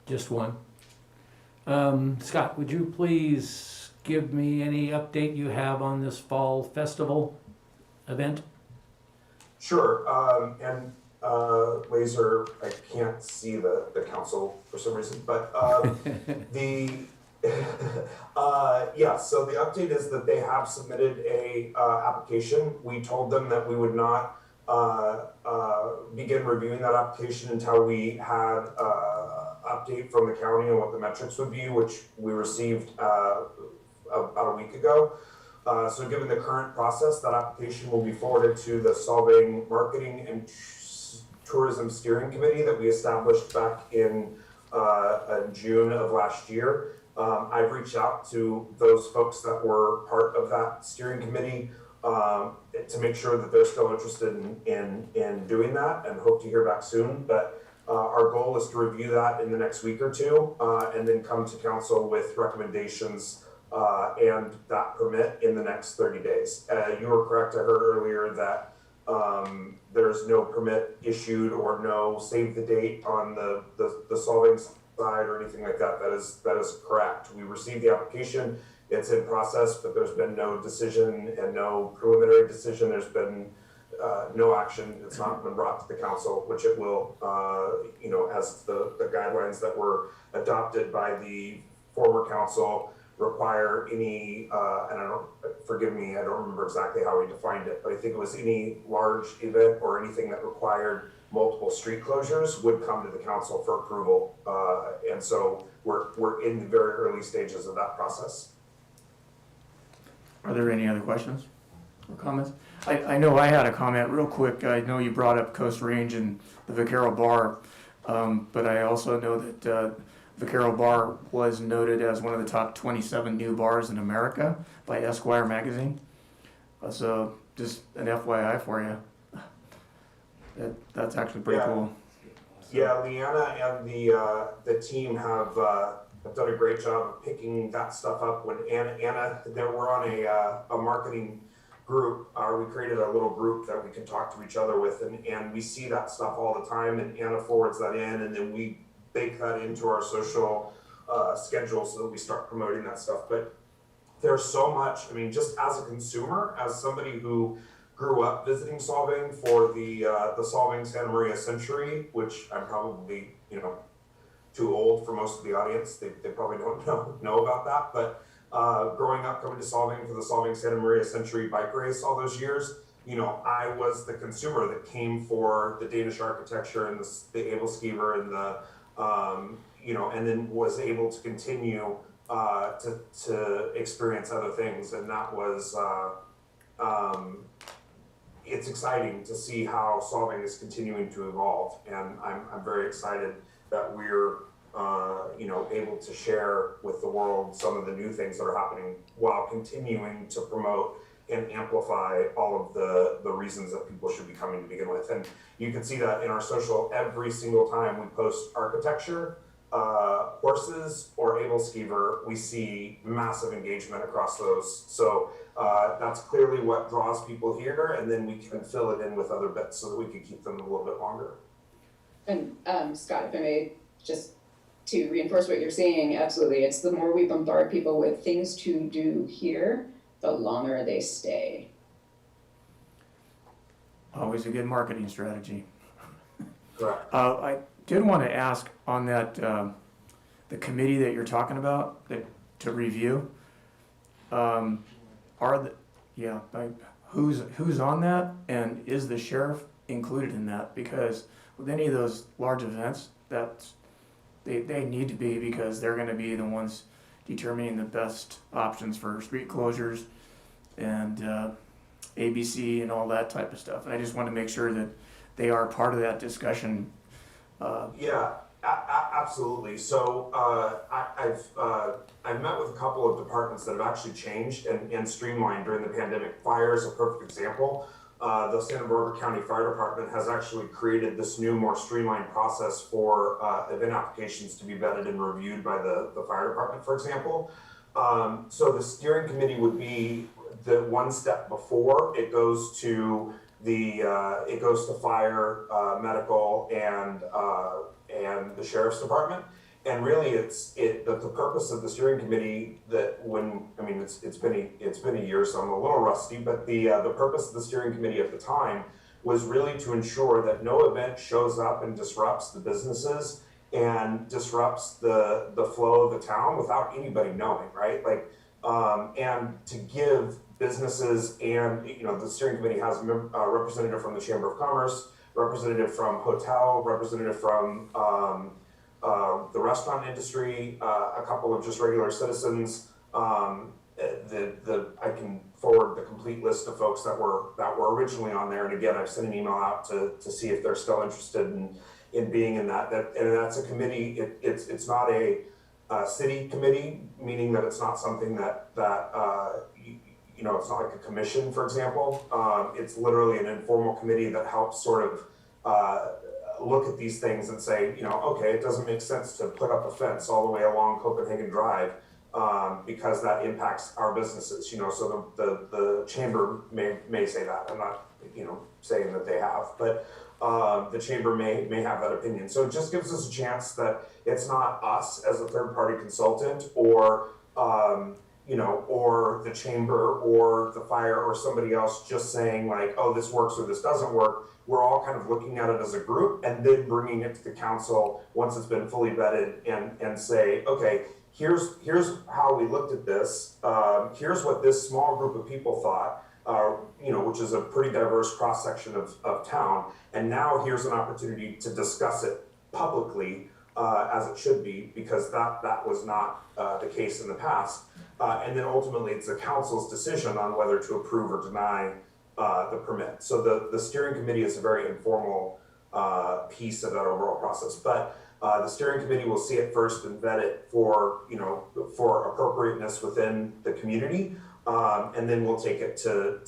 Just one. Scott, would you please give me any update you have on this fall festival event? Sure, and Laser, I can't see the council for some reason, but so the update is that they have submitted a application. We told them that we would not begin reviewing that application until we had update from the county on what the metrics would be, which we received about a week ago. So given the current process, that application will be forwarded to the Solvang Marketing and Tourism Steering Committee that we established back in June of last year. I've reached out to those folks that were part of that steering committee to make sure that they're still interested in doing that, and hope to hear back soon. But our goal is to review that in the next week or two, and then come to council with recommendations and that permit in the next 30 days. You were correct, I heard earlier that there's no permit issued or no save the date on the Solvang side or anything like that. That is correct. We received the application, it's in process, but there's been no decision and no preliminary decision. There's been no action. It's not been brought to the council, which it will, as the guidelines that were adopted by the former council require any, and forgive me, I don't remember exactly how we defined it, but I think it was any large event or anything that required multiple street closures would come to the council for approval. And so we're in the very early stages of that process. Are there any other questions or comments? I know I had a comment real quick. I know you brought up Coast Range and the Vaquero Bar, but I also know that Vaquero Bar was noted as one of the top 27 new bars in America by Esquire magazine. So just an FYI for you. That's actually pretty cool. Yeah, Leanna and the team have done a great job of picking that stuff up. When Anna, we're on a marketing group. We created a little group that we can talk to each other with, and we see that stuff all the time. And Anna forwards that in, and then we bake that into our social schedule so that we start promoting that stuff. But there's so much. I mean, just as a consumer, as somebody who grew up visiting Solvang for the Solvang Santa Maria Century, which I'm probably, too old for most of the audience. They probably don't know about that. But growing up, coming to Solvang for the Solvang Santa Maria Century bike race all those years, I was the consumer that came for the Danish architecture and the Abelskiver and the, and then was able to continue to experience other things. And that was, it's exciting to see how Solvang is continuing to evolve, and I'm very excited that we're able to share with the world some of the new things that are happening while continuing to promote and amplify all of the reasons that people should be coming to begin with. And you can see that in our social every single time we post architecture, horses, or Abelskiver, we see massive engagement across those. So that's clearly what draws people here, and then we can fill it in with other bits so that we can keep them a little bit longer. And Scott, if I may, just to reinforce what you're saying, absolutely, it's the more we bombard people with things to do here, the longer they stay. Always a good marketing strategy. Correct. I did want to ask on that, the committee that you're talking about to review. Who's on that, and is the sheriff included in that? Because with any of those large events, they need to be, because they're going to be the ones determining the best options for street closures and ABC and all that type of stuff. And I just want to make sure that they are part of that discussion. Absolutely. So I've met with a couple of departments that have actually changed and streamlined during the pandemic. Fire is a perfect example. The Santa Barbara County Fire Department has actually created this new, more streamlined process for event applications to be vetted and reviewed by the fire department, for example. So the steering committee would be the one step before it goes to fire, medical, and the sheriff's department. And really, the purpose of the steering committee it's been a year, so I'm a little rusty. But the purpose of the steering committee at the time was really to ensure that no event shows up and disrupts the businesses and disrupts the flow of the town without anybody knowing, right? And to give businesses, and the steering committee has a representative from the Chamber of Commerce, representative from hotel, representative from the restaurant industry, a couple of just regular citizens. I can forward the complete list of folks that were originally on there. And again, I've sent an email out to see if they're still interested in being in that. And that's a committee. It's not a city committee, meaning that it's not something that it's not like a commission, for example. It's literally an informal committee that helps sort of look at these things and say, okay, it doesn't make sense to put up a fence all the way along Copenhagen Drive because that impacts our businesses. So the chamber may say that. I'm not saying that they have, but the chamber may have that opinion. So it just gives us a chance that it's not us as a third-party consultant or or the chamber or the fire or somebody else just saying like, oh, this works or this doesn't work. We're all kind of looking at it as a group and then bringing it to the council once it's been fully vetted and say, okay, here's how we looked at this. Here's what this small group of people thought, which is a pretty diverse cross-section of town. And now here's an opportunity to discuss it publicly, as it should be, because that was not the case in the past. And then ultimately it's the council's decision on whether to approve or deny the permit. So the steering committee is a very informal piece of that overall process. But the steering committee will see it first and vet it for appropriateness within the community, and then we'll take it to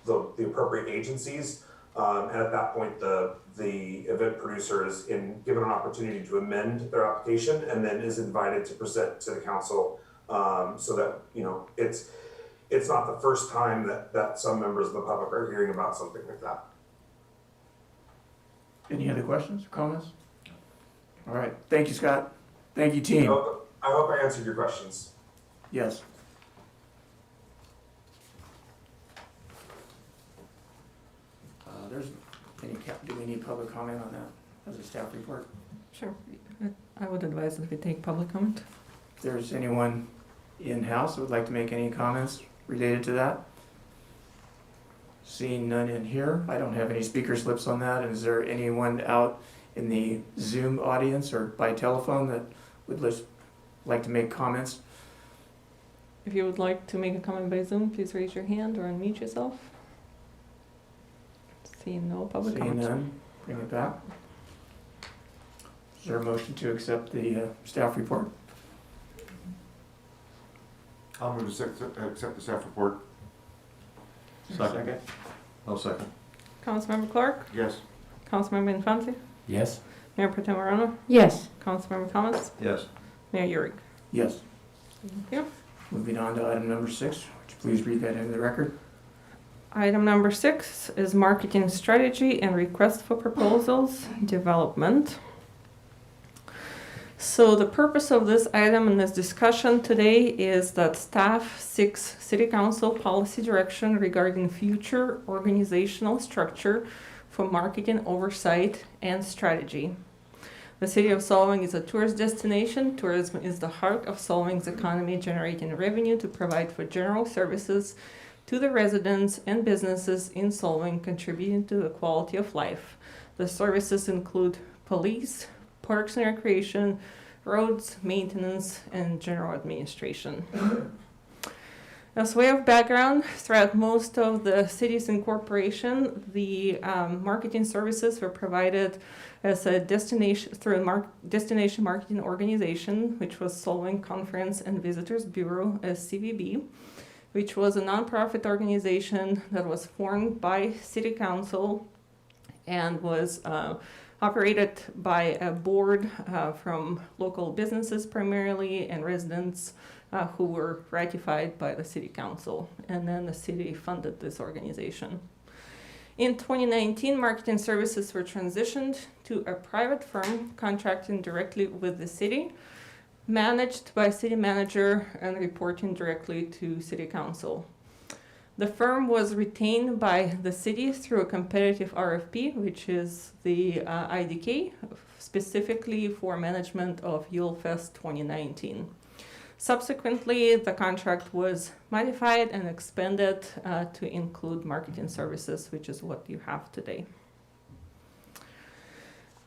the appropriate agencies. And at that point, the event producer is given an opportunity to amend their application, and then is invited to present to the council, so that it's not the first time that some members of the public are hearing about something like that. Any other questions or comments? All right, thank you, Scott. Thank you, team. I hope I answered your questions. Yes. Do we need public comment on that as a staff report? Sure. I would advise that we take public comment. If there's anyone in-house that would like to make any comments related to that? Seeing none in here, I don't have any speaker slips on that. And is there anyone out in the Zoom audience or by telephone that would like to make comments? If you would like to make a comment by Zoom, please raise your hand or unmute yourself. Seeing no public Seeing comment. none, bring it back. Is there a motion to accept the staff report? I'll move to accept the staff report. Second. I'll second. Councilmember Clark, Yes. Councilmember Infante, Yes? Mayor Pro Tem Morano, Yes. Councilmember Thomas, Yes. Mayor Urick. Yes. Thank you. Moving on to item number 6. Would you please read that into the record? Item number 6 is marketing strategy and request for proposals development. So the purpose of this item and this discussion today is that staff seeks City Council policy direction regarding future organizational structure for marketing oversight and strategy. The City of Solvang is a tourist destination. Tourism is the heart of Solvang's economy, generating revenue to provide for general services to the residents and businesses in Solvang, contributing to the quality of life. The services include police, parks and recreation, roads, maintenance, and general administration. As way of background, throughout most of the city's incorporation, the marketing services were provided as a destination through a destination marketing organization, which was Solvang Conference and Visitors Bureau, SCVB, which was a nonprofit organization that was formed by City Council and was operated by a board from local businesses primarily and residents who were ratified by the City Council. And then the city funded this organization. In 2019, marketing services were transitioned to a private firm contracting directly with the city, managed by city manager and reporting directly to City Council. The firm was retained by the city through a competitive RFP, which is the IDK, specifically for management of Yule Fest 2019. Subsequently, the contract was modified and expanded to include marketing services, which is what you have today.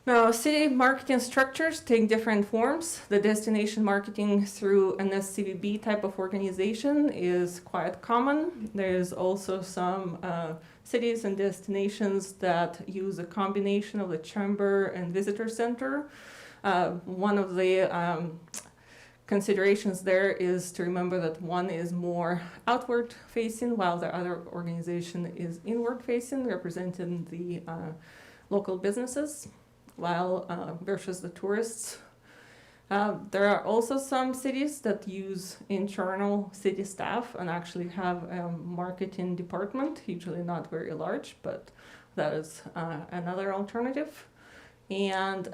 Now, city marketing structures take different forms. The destination marketing through an SCVB type of organization is quite common. There's also some cities and destinations that use a combination of the chamber and visitor center. One of the considerations there is to remember that one is more outward facing while the other organization is inward facing, representing the local businesses, while versus the tourists. There are also some cities that use internal city staff and actually have a marketing department, usually not very large, but that is another alternative. And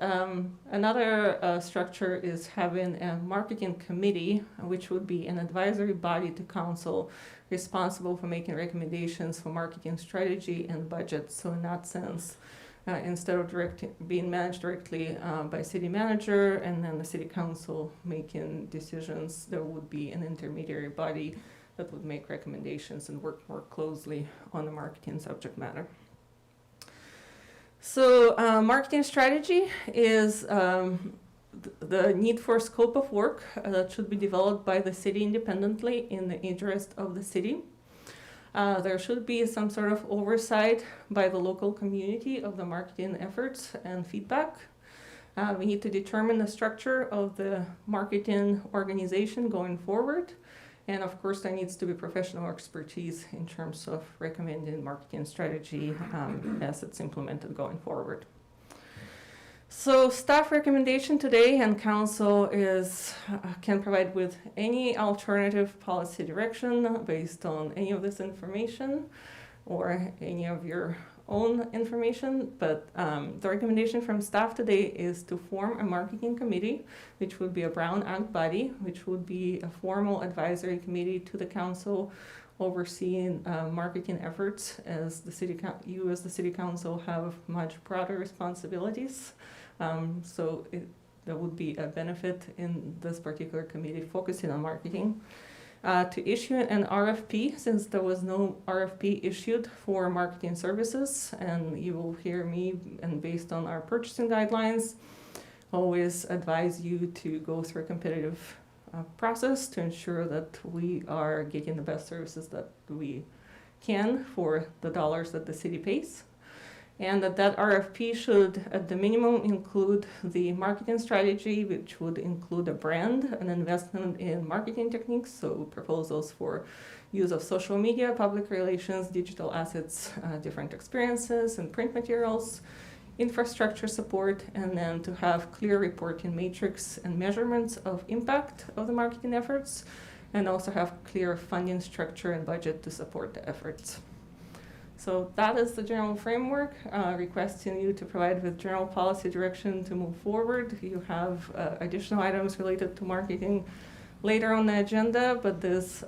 another structure is having a marketing committee, which would be an advisory body to council responsible for making recommendations for marketing strategy and budget. So in that sense, instead of being managed directly by city manager and then the city council making decisions. There would be an intermediary body that would make recommendations and work more closely on the marketing subject matter. So marketing strategy is the need for scope of work that should be developed by the city independently in the interest of the city. There should be some sort of oversight by the local community of the marketing efforts and feedback. We need to determine the structure of the marketing organization going forward. And of course, there needs to be professional expertise in terms of recommending marketing strategy as it's implemented going forward. So staff recommendation today and council is can provide with any alternative policy direction based on any of this information or any of your own information, but the recommendation from staff today is to form a marketing committee, which would be a Brown Act body, which would be a formal advisory committee to the council overseeing marketing efforts, as the you as the city council have much broader responsibilities. So there would be a benefit in this particular committee focusing on marketing. To issue an RFP, since there was no RFP issued for marketing services, and you will hear me, and based on our purchasing guidelines, always advise you to go through a competitive process to ensure that we are getting the best services that we can for the dollars that the city pays. And that RFP should, at the minimum, include the marketing strategy, which would include a brand, an investment in marketing techniques, so proposals for use of social media, public relations, digital assets, different experiences, and print materials, infrastructure support, and then to have clear reporting matrix and measurements of impact of the marketing efforts, and also have clear funding structure and budget to support the efforts. So that is the general framework, requesting you to provide with general policy direction to move forward. You have additional items related to marketing later on the agenda, but this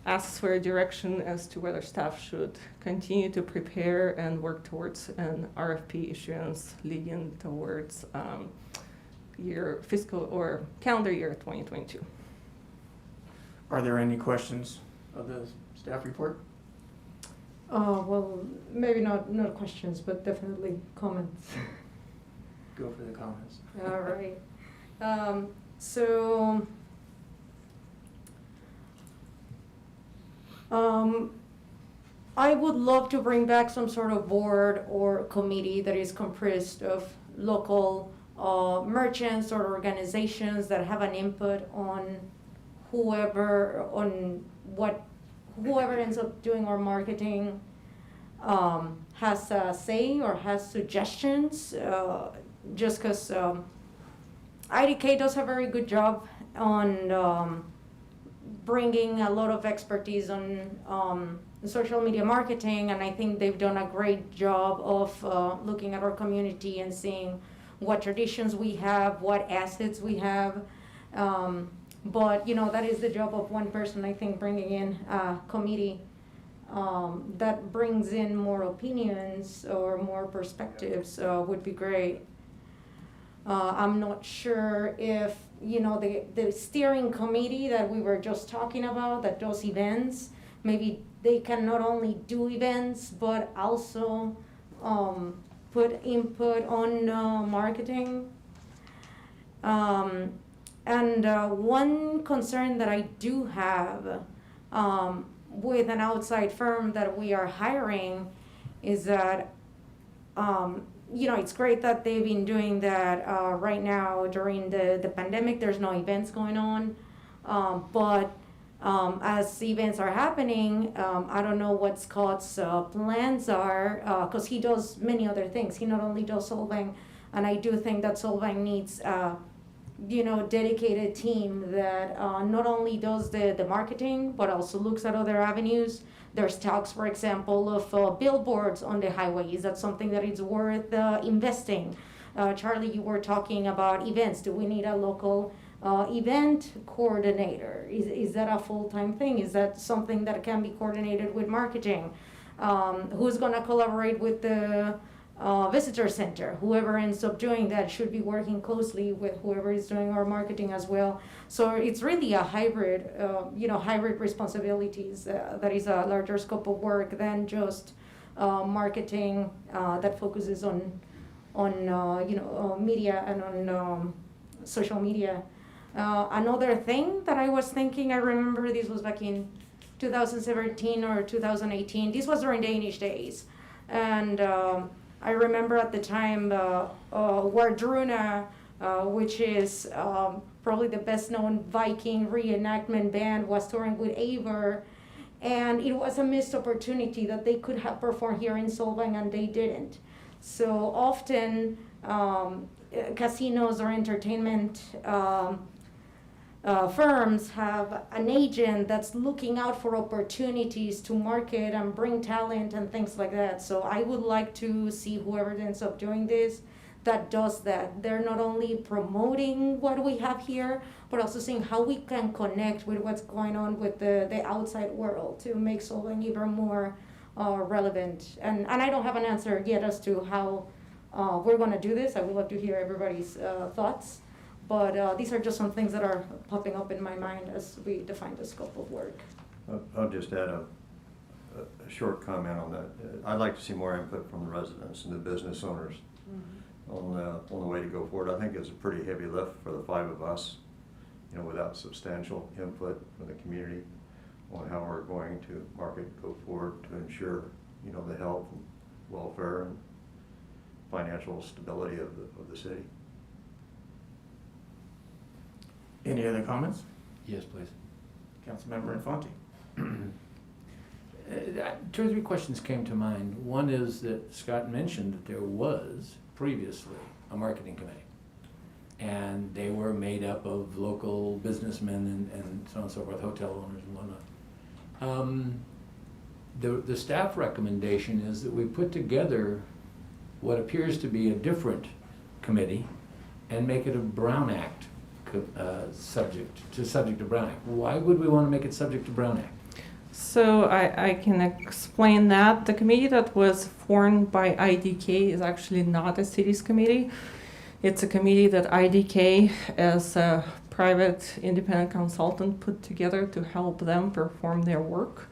asks for a direction as to whether staff should continue to prepare and work towards an RFP issuance leading towards fiscal or calendar year 2022. Are there any questions of the staff report? Well, maybe not questions, but definitely comments. Go for the comments. All right. I would love to bring back some sort of board or committee that is comprised of local merchants or organizations that have an input on whoever ends up doing our marketing has a say or has suggestions, just because IDK does a very good job on bringing a lot of expertise on social media marketing, and I think they've done a great job of looking at our community and seeing what traditions we have, what assets we have. But that is the job of one person. I think bringing in a committee that brings in more opinions or more perspectives would be great. I'm not sure if the steering committee that we were just talking about that does events, maybe they can not only do events but also put input on marketing. And one concern that I do have with an outside firm that we are hiring is that, it's great that they've been doing that right now during the pandemic. There's no events going on. But as events are happening, I don't know what Scott's plans are, because he does many other things. He not only does Solvang, and I do think that Solvang needs dedicated team that not only does the marketing, but also looks at other avenues. There's talks, for example, of billboards on the highway. Is that something that is worth investing? Charlie, you were talking about events. Do we need a local event coordinator? Is that a full-time thing? Is that something that can be coordinated with marketing? Who's gonna collaborate with the visitor center? Whoever ends up doing that should be working closely with whoever is doing our marketing as well. So it's really a hybrid, hybrid responsibilities. That is a larger scope of work than just marketing that focuses on media and on social media. Another thing that I was thinking, I remember this was back in 2017 or 2018. This was during Danish days, and I remember at the time Wardruna, which is probably the best known Viking reenactment band, was touring with Eivør, and it was a missed opportunity that they could have performed here in Solvang and they didn't. So often casinos or entertainment firms have an agent that's looking out for opportunities to market and bring talent and things like that. So I would like to see whoever ends up doing this that does that. They're not only promoting what we have here, but also seeing how we can connect with what's going on with the outside world to make Solvang even more relevant. And I don't have an answer yet as to how we're gonna do this. I would love to hear everybody's thoughts. But these are just some things that are popping up in my mind as we define the scope of work. I'll just add a short comment on that. I'd like to see more input from the residents and the business owners on the way to go forward. I think it's a pretty heavy lift for the 5 of us, without substantial input from the community on how we're going to market, go forward to ensure, the health and welfare and financial stability of the city. Any other comments? Yes, please. Councilmember Infante. 2 or 3 questions came to mind. One is that Scott mentioned that there was previously a marketing committee, and they were made up of local businessmen and so on and so forth, hotel owners and whatnot. The staff recommendation is that we put together what appears to be a different committee and make it a Brown Act subject to Brown Act. Why would we want to make it subject to Brown Act? So I can explain that. The committee that was formed by IDK is actually not a city's committee. It's a committee that IDK, as a private independent consultant, put together to help them perform their work.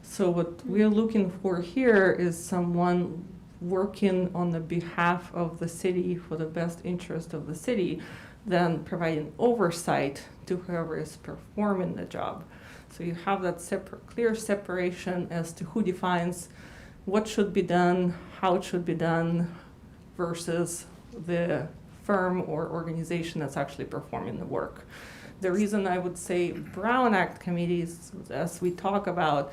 So what we're looking for here is someone working on the behalf of the city for the best interest of the city, then providing oversight to whoever is performing the job. So you have that clear separation as to who defines what should be done, how it should be done, versus the firm or organization that's actually performing the work. The reason I would say Brown Act committees, as we talk about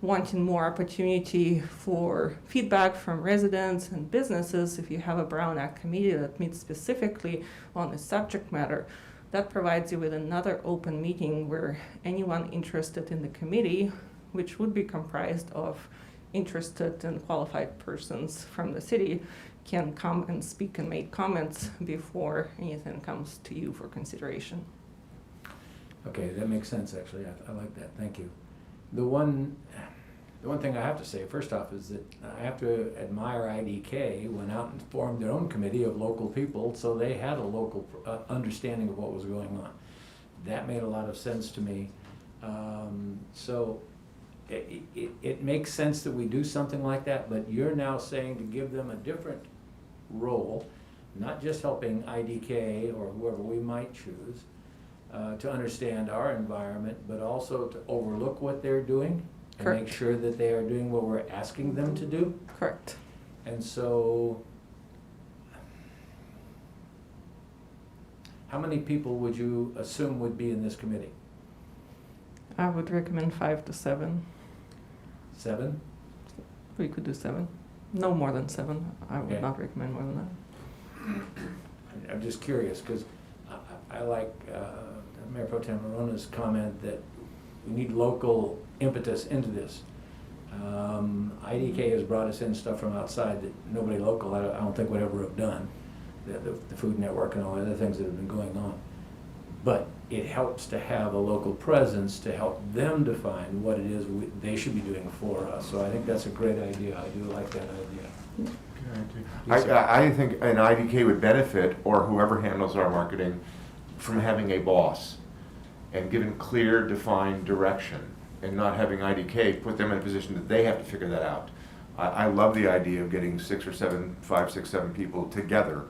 wanting more opportunity for feedback from residents and businesses, if you have a Brown Act committee that meets specifically on the subject matter, that provides you with another open meeting where anyone interested in the committee, which would be comprised of interested and qualified persons from the city, can come and speak and make comments before anything comes to you for consideration. Okay, that makes sense, actually. I like that. Thank you. The one thing I have to say, first off, is that I have to admire IDK went out and formed their own committee of local people, so they had a local understanding of what was going on. That made a lot of sense to me. So it makes sense that we do something like that, but you're now saying to give them a different role, not just helping IDK or whoever we might choose to understand our environment, but also to overlook what they're doing and Correct. make sure that they are doing what we're asking them to do. Correct. And so, how many people would you assume would be in this committee? I would recommend 5 to 7. 7? We could do 7. No more than 7. I would Okay. not recommend more than that. I'm just curious, because I like Mayor Pro Tem Morona's comment that we need local impetus into this. IDK has brought us in stuff from outside that nobody local, I don't think would ever have done. The Food Network and all the other things that have been going on. But it helps to have a local presence to help them define what it is they should be doing for us. So I think that's a great idea. I do like that idea. I think an IDK would benefit, or whoever handles our marketing, from having a boss and giving clear, defined direction, and not having IDK put them in a position that they have to figure that out. I love the idea of getting 6 or 7, 5, 6, 7 people together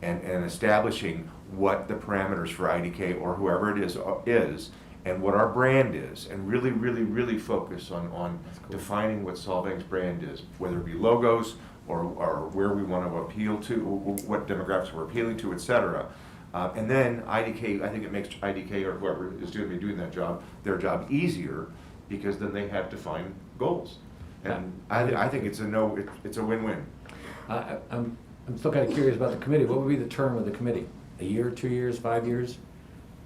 and establishing what the parameters for IDK or whoever it is, and what our brand is, and really, really, really focus on defining what Solvang's brand is, whether it be logos or where we want to appeal to, what demographics we're appealing to, etc. And then IDK, I think it makes IDK or whoever is going to be doing that job, their job easier, because then they have defined goals. And I think it's a win-win. I'm still kind of curious about the committee. What would be the term of the committee? A year, 2 years, 5 years?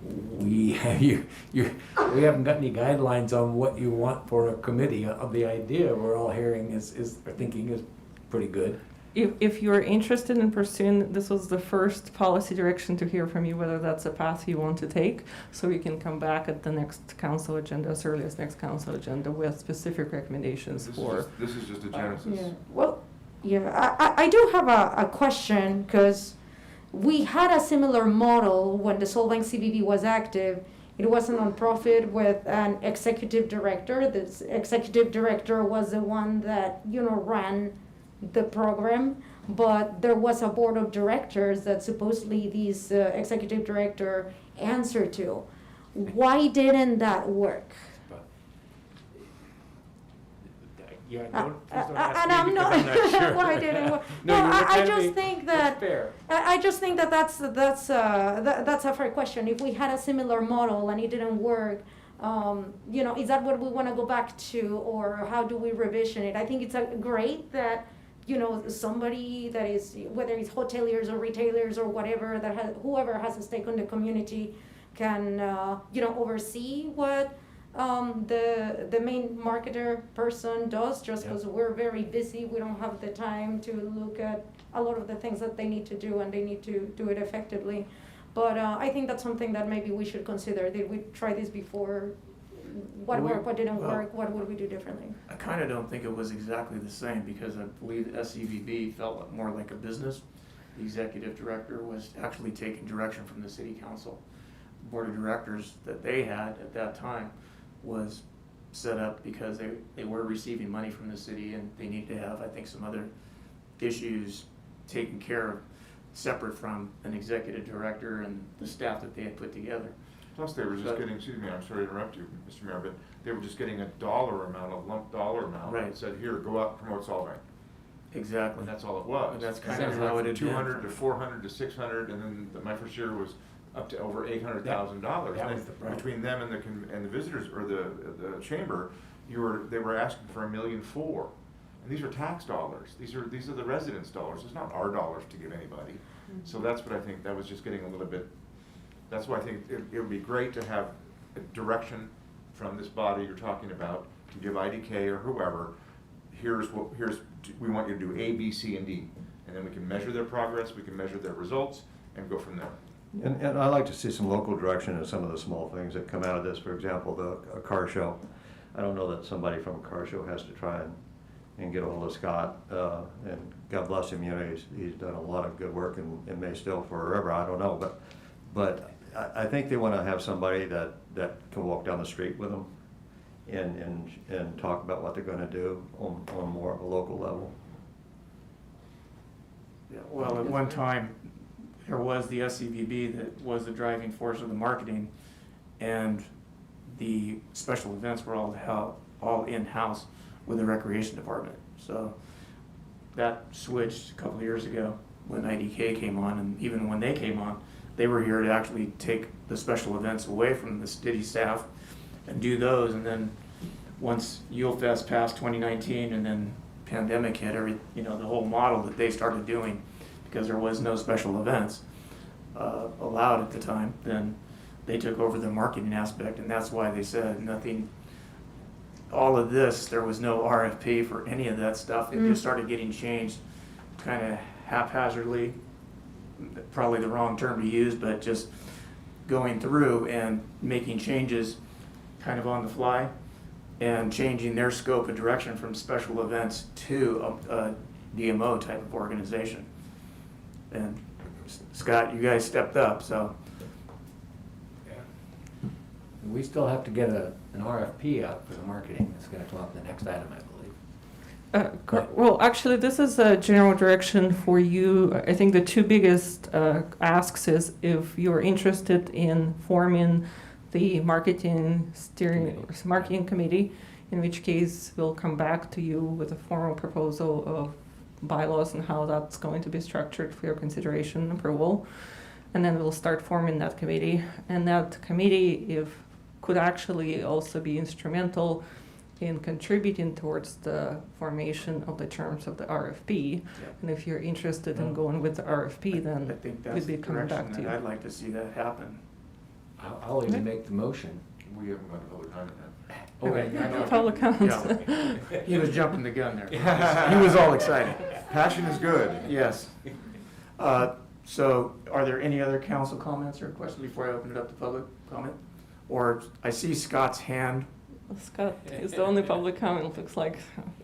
We haven't got any guidelines on what you want for a committee. Of the idea we're all hearing is thinking is pretty good. If you're interested in pursuing, this was the first policy direction to hear from you, whether that's a path you want to take, so we can come back at the next council agenda, as early as next council agenda, with specific recommendations This is just a genesis. Yeah. Well, yeah, I do have a question, because we had a similar model when the Solvang CVB was active. It was a nonprofit with an executive director. This executive director was the one that, ran the program, but there was a board of directors that supposedly these executive director answered to. Why didn't that work? Yeah, And I'm not sure. why didn't work. No, I just think that fair. I just think that that's a fair question. If we had a similar model and it didn't work, is that what we want to go back to, or how do we revision it? I think it's great that somebody that is, whether it's hoteliers or retailers or whatever, whoever has a stake in the community can oversee what the main marketer person does, just because we're very busy. We don't have the time to look at a lot of the things that they need to do, and they need to do it effectively. But I think that's something that maybe we should consider. Did we try this before? What worked, what didn't work, what would we do differently? I kind of don't think it was exactly the same, because I believe SEVB felt more like a business. The executive director was actually taking direction from the city council. The board of directors that they had at that time was set up because they were receiving money from the city, and they need to have, I think, some other issues taken care of separate from an executive director and the staff that they had put together. Plus, they were just getting, excuse me, I'm sorry to interrupt you, Mr. Mayor, but they were just getting a lump dollar amount. Right. And said, here, go out and promote Solvang. Exactly. And that's all it was. And that's And kind it of was how like it had from been. 200 to 400 to 600, and then my first year was up to over $800,000. That And was the problem. between them and the visitors, or the chamber, they were asking for $1.4 million. And these are tax dollars. These are the residents' dollars. It's not our dollars to give anybody. Mm-hmm. So that's what I think, that was just getting a little bit, that's why I think it would be great to have a direction from this body you're talking about, to give IDK or whoever, we want you to do A, B, C, and D. And then we can measure their progress, we can measure their results, and go from there. And I'd like to see some local direction in some of the small things that come out of this. For example, a car show. I don't know that somebody from a car show has to try and get a hold of Scott. And God bless him, he's done a lot of good work and may still forever, I don't know. But I think they want to have somebody that can walk down the street with them and talk about what they're going to do on more of a local level. Yeah, well, at one time, there was the SCVB that was the driving force of the marketing, and the special events were all in-house with the recreation department. So that switched a couple of years ago when IDK came on, and even when they came on, they were here to actually take the special events away from the city staff and do those. And then once YuleFest passed 2019, and then pandemic hit, the whole model that they started doing, because there was no special events allowed at the time, then they took over the marketing aspect, and that's why they said nothing. All of this, there was no RFP for any of that stuff. It just started getting changed kind of haphazardly. Probably the wrong term to use, but just going through and making changes kind of on the fly and changing their scope and direction from special events to a DMO type of organization. And Scott, you guys stepped up, so. We still have to get an RFP out for the marketing. It's gonna come up in the next item, I believe. Well, actually, this is a general direction for you. I think the two biggest asks is if you're interested in forming the marketing committee, in which case we'll come back to you with a formal proposal of bylaws and how that's going to be structured for your consideration and approval. And then we'll start forming that committee. And that committee could actually also be instrumental in contributing towards the formation of the terms of the RFP. And if you're interested in going with the RFP, then I think that's we'd be the coming back direction to that you. I'd like to see that happen. I'll even make the motion. We haven't gone to public comment yet. Okay. I know. Public comments. Yeah. He was jumping the gun there. He was all excited. Passion is good. Yes. So are there any other council comments or questions before I open it up to public comment? Or I see Scott's hand. Scott is the only public comment, looks like.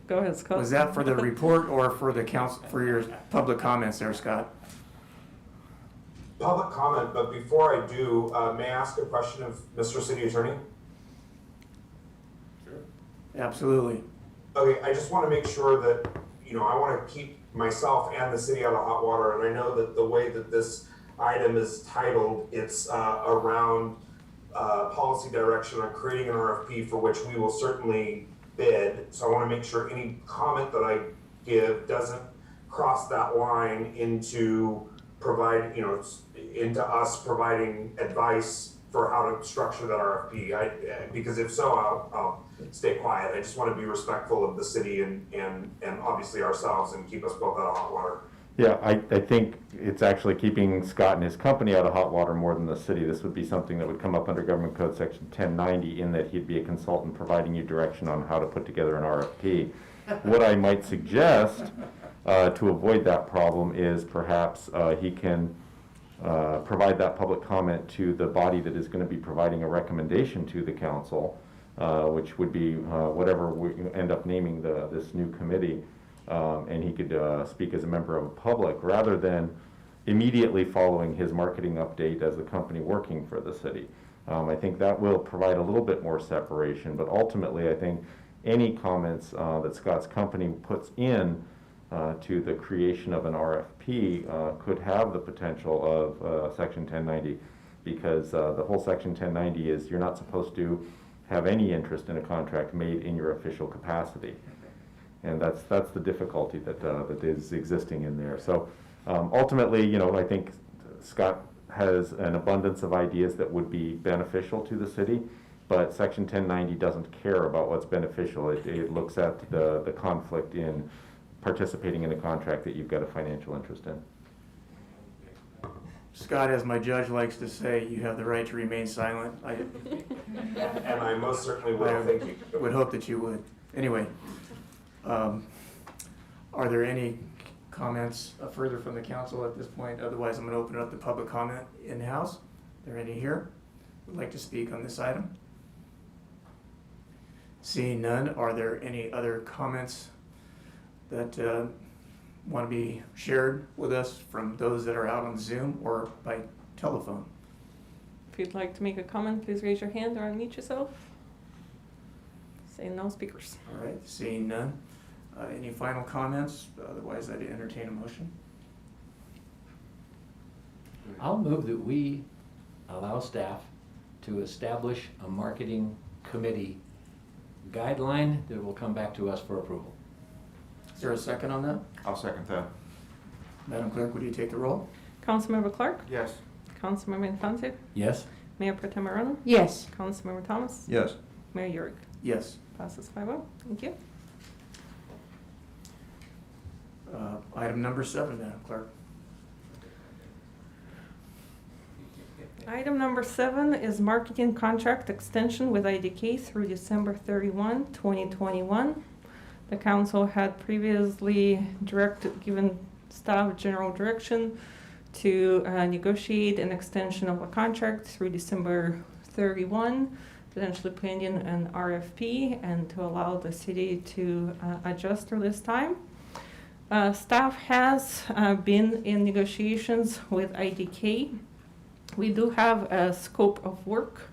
Go ahead, Scott. Was that for the report or for the council, for your public comments there, Scott? Public comment, but before I do, may I ask a question of Mr. City Attorney? Absolutely. Okay, I just want to make sure that, I want to keep myself and the city out of hot water, and I know that the way that this item is titled, it's around policy direction on creating an RFP for which we will certainly bid. So I want to make sure any comment that I give doesn't cross that line into into us providing advice for how to structure that RFP. Because if so, I'll stay quiet. I just want to be respectful of the city and obviously ourselves and keep us both out of hot water. Yeah, I think it's actually keeping Scott and his company out of hot water more than the city. This would be something that would come up under Government Code Section 1090 in that he'd be a consultant providing you direction on how to put together an RFP. What I might suggest to avoid that problem is perhaps he can provide that public comment to the body that is going to be providing a recommendation to the council, which would be whatever we end up naming this new committee. And he could speak as a member of the public rather than immediately following his marketing update as a company working for the city. I think that will provide a little bit more separation, but ultimately I think any comments that Scott's company puts in to the creation of an RFP could have the potential of Section 1090, because the whole Section 1090 is you're not supposed to have any interest in a contract made in your official capacity. And that's the difficulty that is existing in there. So ultimately, I think Scott has an abundance of ideas that would be beneficial to the city, but Section 1090 doesn't care about what's beneficial. It looks at the conflict in participating in a contract that you've got a financial interest in. Scott, as my judge likes to say, you have the right to remain silent. And I most certainly will. Thank you. Would hope that you would. Anyway. Are there any comments further from the council at this point? Otherwise, I'm going to open it up to public comment in-house. Are there any here who would like to speak on this item? Seeing none, are there any other comments that want to be shared with us from those that are out on Zoom or by telephone? If you'd like to make a comment, please raise your hand or unmute yourself. Saying no speakers. All right, seeing none. Any final comments? Otherwise, I'd entertain a motion. I'll move that we allow staff to establish a marketing committee guideline that will come back to us for approval. Is there a second on that? I'll second that. Madam Clerk, would you take the roll? Councilmember Clark? Yes. Councilmember Infante? Yes? Mayor Pro Tem Moreno? Yes. Councilmember Thomas? Yes. Mayor Yurick? Yes. Passes 5-0. Thank you. Item number 7, Madam Clerk. Item number 7 is marketing contract extension with IDK through December 31, 2021. The council had previously given staff general direction to negotiate an extension of a contract through December 31, potentially pending an RFP, and to allow the city to adjust through this time. Staff has been in negotiations with IDK. We do have a scope of work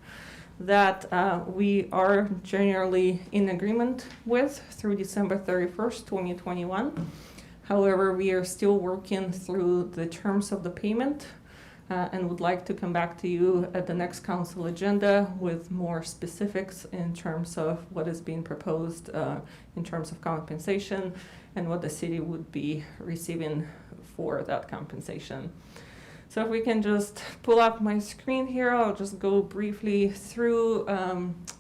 that we are generally in agreement with through December 31st, 2021. However, we are still working through the terms of the payment and would like to come back to you at the next council agenda with more specifics in terms of what is being proposed in terms of compensation and what the city would be receiving for that compensation. So if we can just pull up my screen here, I'll just go briefly through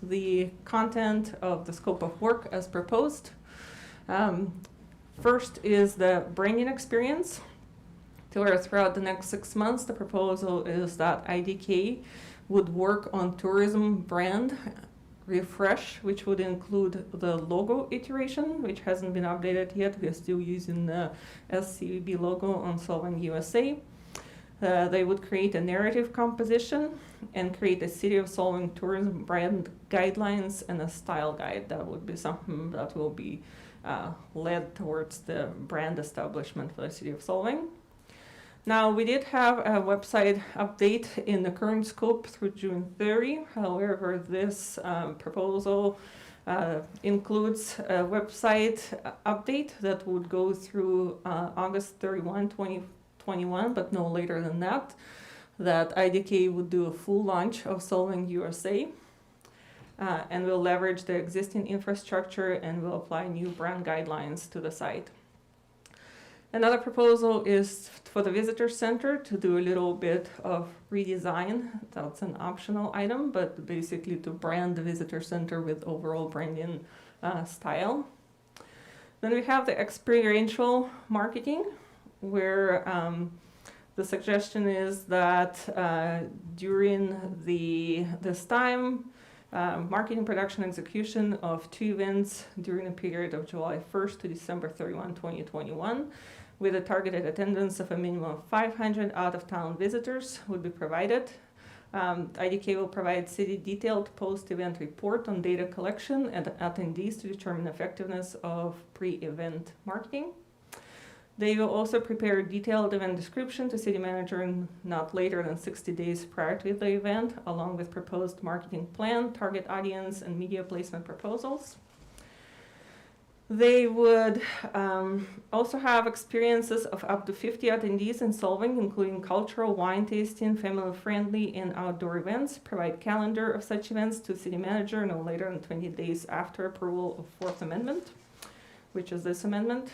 the content of the scope of work as proposed. First is the branding experience. Throughout the next 6 months, the proposal is that IDK would work on tourism brand refresh, which would include the logo iteration, which hasn't been updated yet. We are still using the SCB logo on Solvang USA. They would create a narrative composition and create a City of Solvang tourism brand guidelines and a style guide. That would be something that will be led towards the brand establishment for the City of Solvang. Now, we did have a website update in the current scope through June 30. However, this proposal includes a website update that would go through August 31, 2021, but no later than that, that IDK would do a full launch of Solvang USA and will leverage the existing infrastructure and will apply new brand guidelines to the site. Another proposal is for the visitor center to do a little bit of redesign. That's an optional item, but basically to brand the visitor center with overall branding style. Then we have the experiential marketing, where the suggestion is that during this time, marketing, production, execution of 2 events during a period of July 1st to December 31, 2021, with a targeted attendance of a minimum of 500 out-of-town visitors would be provided. IDK will provide city detailed post-event report on data collection and attendees to determine effectiveness of pre-event marketing. They will also prepare a detailed event description to city manager not later than 60 days prior to the event, along with proposed marketing plan, target audience, and media placement proposals. They would also have experiences of up to 50 attendees in Solvang, including cultural, wine tasting, family-friendly, and outdoor events. Provide calendar of such events to city manager no later than 20 days after approval of Fourth Amendment, which is this amendment.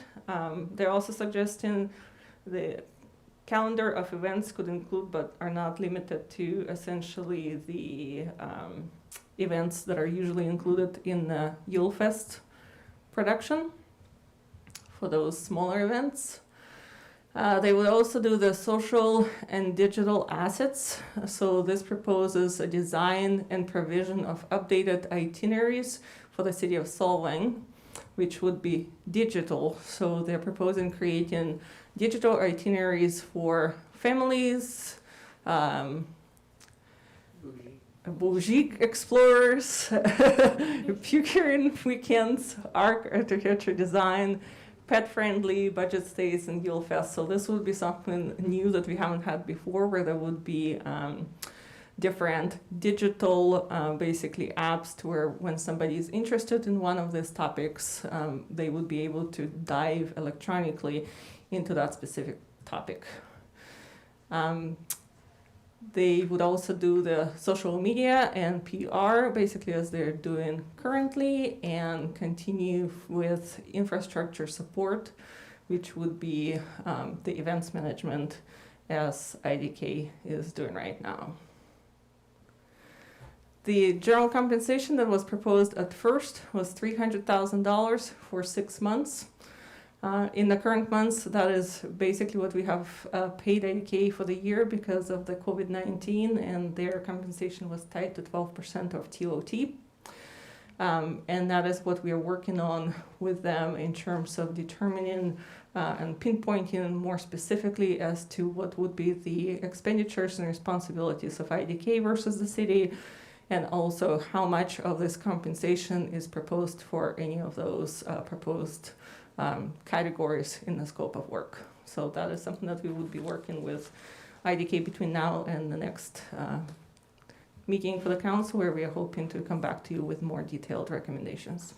They're also suggesting the calendar of events could include, but are not limited to, essentially the events that are usually included in the Yule Fest production for those smaller events. They would also do the social and digital assets. So this proposes a design and provision of updated itineraries for the city of Solvang, which would be digital. So they're proposing creating digital itineraries for families, bougie explorers, Epicurean weekends, architecture design, pet-friendly budget stays, and Yule Fest. So this would be something new that we haven't had before, where there would be different digital, basically apps to where when somebody is interested in one of these topics, they would be able to dive electronically into that specific topic. They would also do the social media and PR, basically as they're doing currently, and continue with infrastructure support, which would be the events management as IDK is doing right now. The general compensation that was proposed at first was $300,000 for 6 months. In the current months, that is basically what we have paid IDK for the year because of the COVID-19, and their compensation was tied to 12% of TOT. And that is what we are working on with them in terms of determining and pinpointing more specifically as to what would be the expenditures and responsibilities of IDK versus the city, and also how much of this compensation is proposed for any of those proposed categories in the scope of work. So that is something that we would be working with IDK between now and the next meeting for the council, where we are hoping to come back to you with more detailed recommendations.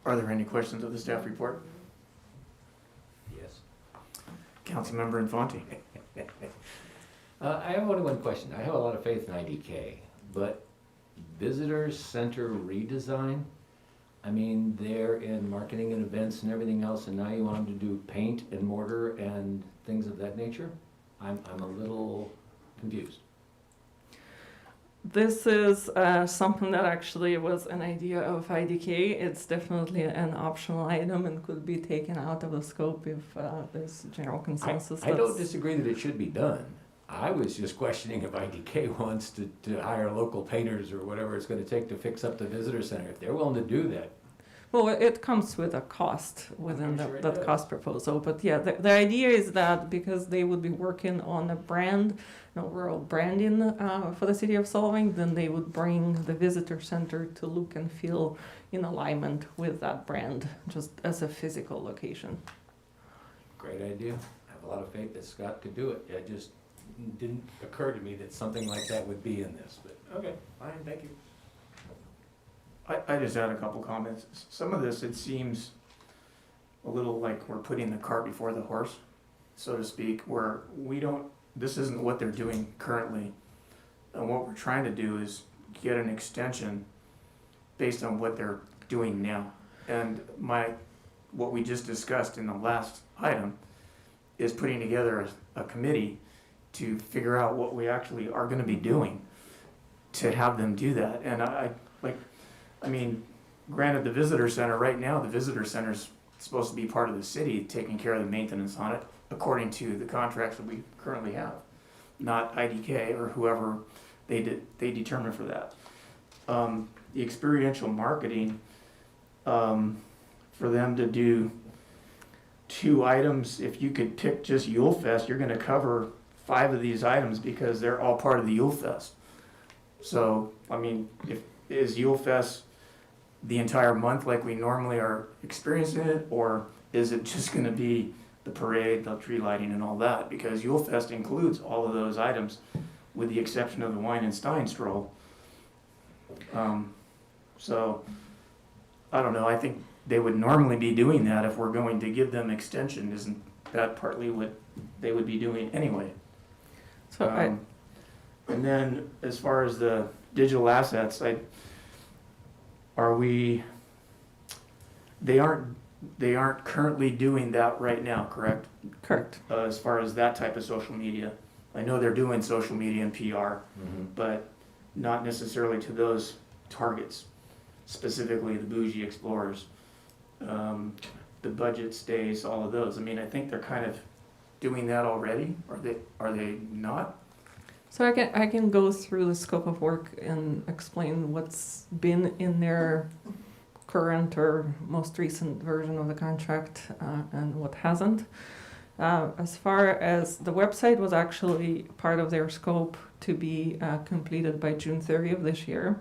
Are there any questions of the staff report? Yes. Councilmember Infante. I have only one question. I have a lot of faith in IDK, but visitor center redesign, I mean, they're in marketing and events and everything else, and now you want them to do paint and mortar and things of that nature? I'm a little confused. This is something that actually was an idea of IDK. It's definitely an optional item and could be taken out of the scope if there's general consensus. I don't disagree that it should be done. I was just questioning if IDK wants to hire local painters or whatever it's going to take to fix up the visitor center. If they're willing to do that. Well, it comes with a cost within I'm sure it that does. cost proposal. But yeah, the idea is that because they would be working on a brand, overall branding for the city of Solvang, then they would bring the visitor center to look and feel in alignment with that brand, just as a physical location. Great idea. I have a lot of faith that Scott could do it. It just didn't occur to me that something like that would be in this, but okay, fine, thank you. I just had a couple comments. Some of this, it seems a little like we're putting the cart before the horse, so to speak, where this isn't what they're doing currently. And what we're trying to do is get an extension based on what they're doing now. And what we just discussed in the last item is putting together a committee to figure out what we actually are gonna be doing to have them do that. And I mean, granted, the visitor center, right now, the visitor center's supposed to be part of the city, taking care of the maintenance on it, according to the contracts that we currently have, not IDK or whoever they determine for that. The experiential marketing, for them to do 2 items, if you could pick just Yule Fest, you're gonna cover 5 of these items because they're all part of the Yule Fest. So, I mean, is Yule Fest the entire month like we normally are experiencing it, or is it just gonna be the parade, the tree lighting and all that? Because Yule Fest includes all of those items with the exception of the Wine and Stein stroll. So, I don't know, I think they would normally be doing that if we're going to give them extension. Isn't that partly what they would be doing anyway? So And then as far as the digital assets, they aren't currently doing that right now, correct? Correct. As far as that type of social media. I know they're doing social media and PR, but not necessarily to those targets, specifically the bougie explorers, the budget stays, all of those. I mean, I think they're kind of doing that already. Are they not? So I can go through the scope of work and explain what's been in their current or most recent version of the contract and what hasn't. As far as the website was actually part of their scope to be completed by June 30th of this year.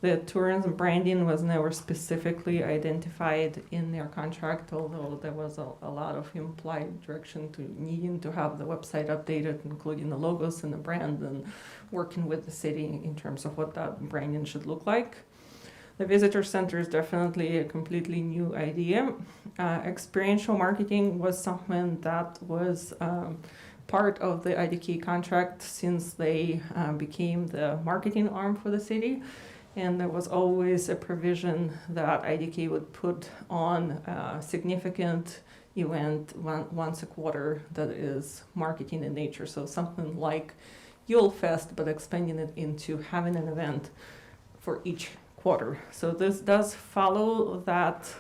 The tourism branding was never specifically identified in their contract, although there was a lot of implied direction to needing to have the website updated, including the logos and the brand, and working with the city in terms of what that branding should look like. The visitor center is definitely a completely new idea. Experiential marketing was something that was part of the IDK contract since they became the marketing arm for the city. And there was always a provision that IDK would put on a significant event once a quarter that is marketing in nature. So something like Yule Fest, but expanding it into having an event for each quarter. So this does follow that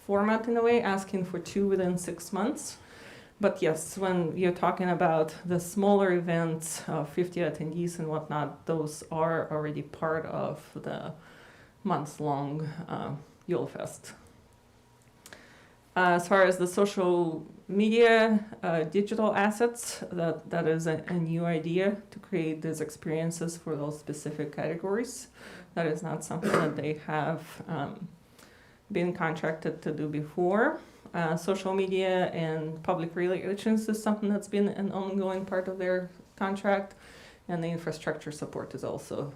format in a way, asking for 2 within 6 months. But yes, when you're talking about the smaller events, 50 attendees and whatnot, those are already part of the months-long Yule Fest. As far as the social media, digital assets, that is a new idea to create these experiences for those specific categories. That is not something that they have been contracted to do before. Social media and public relations is something that's been an ongoing part of their contract, and the infrastructure support is also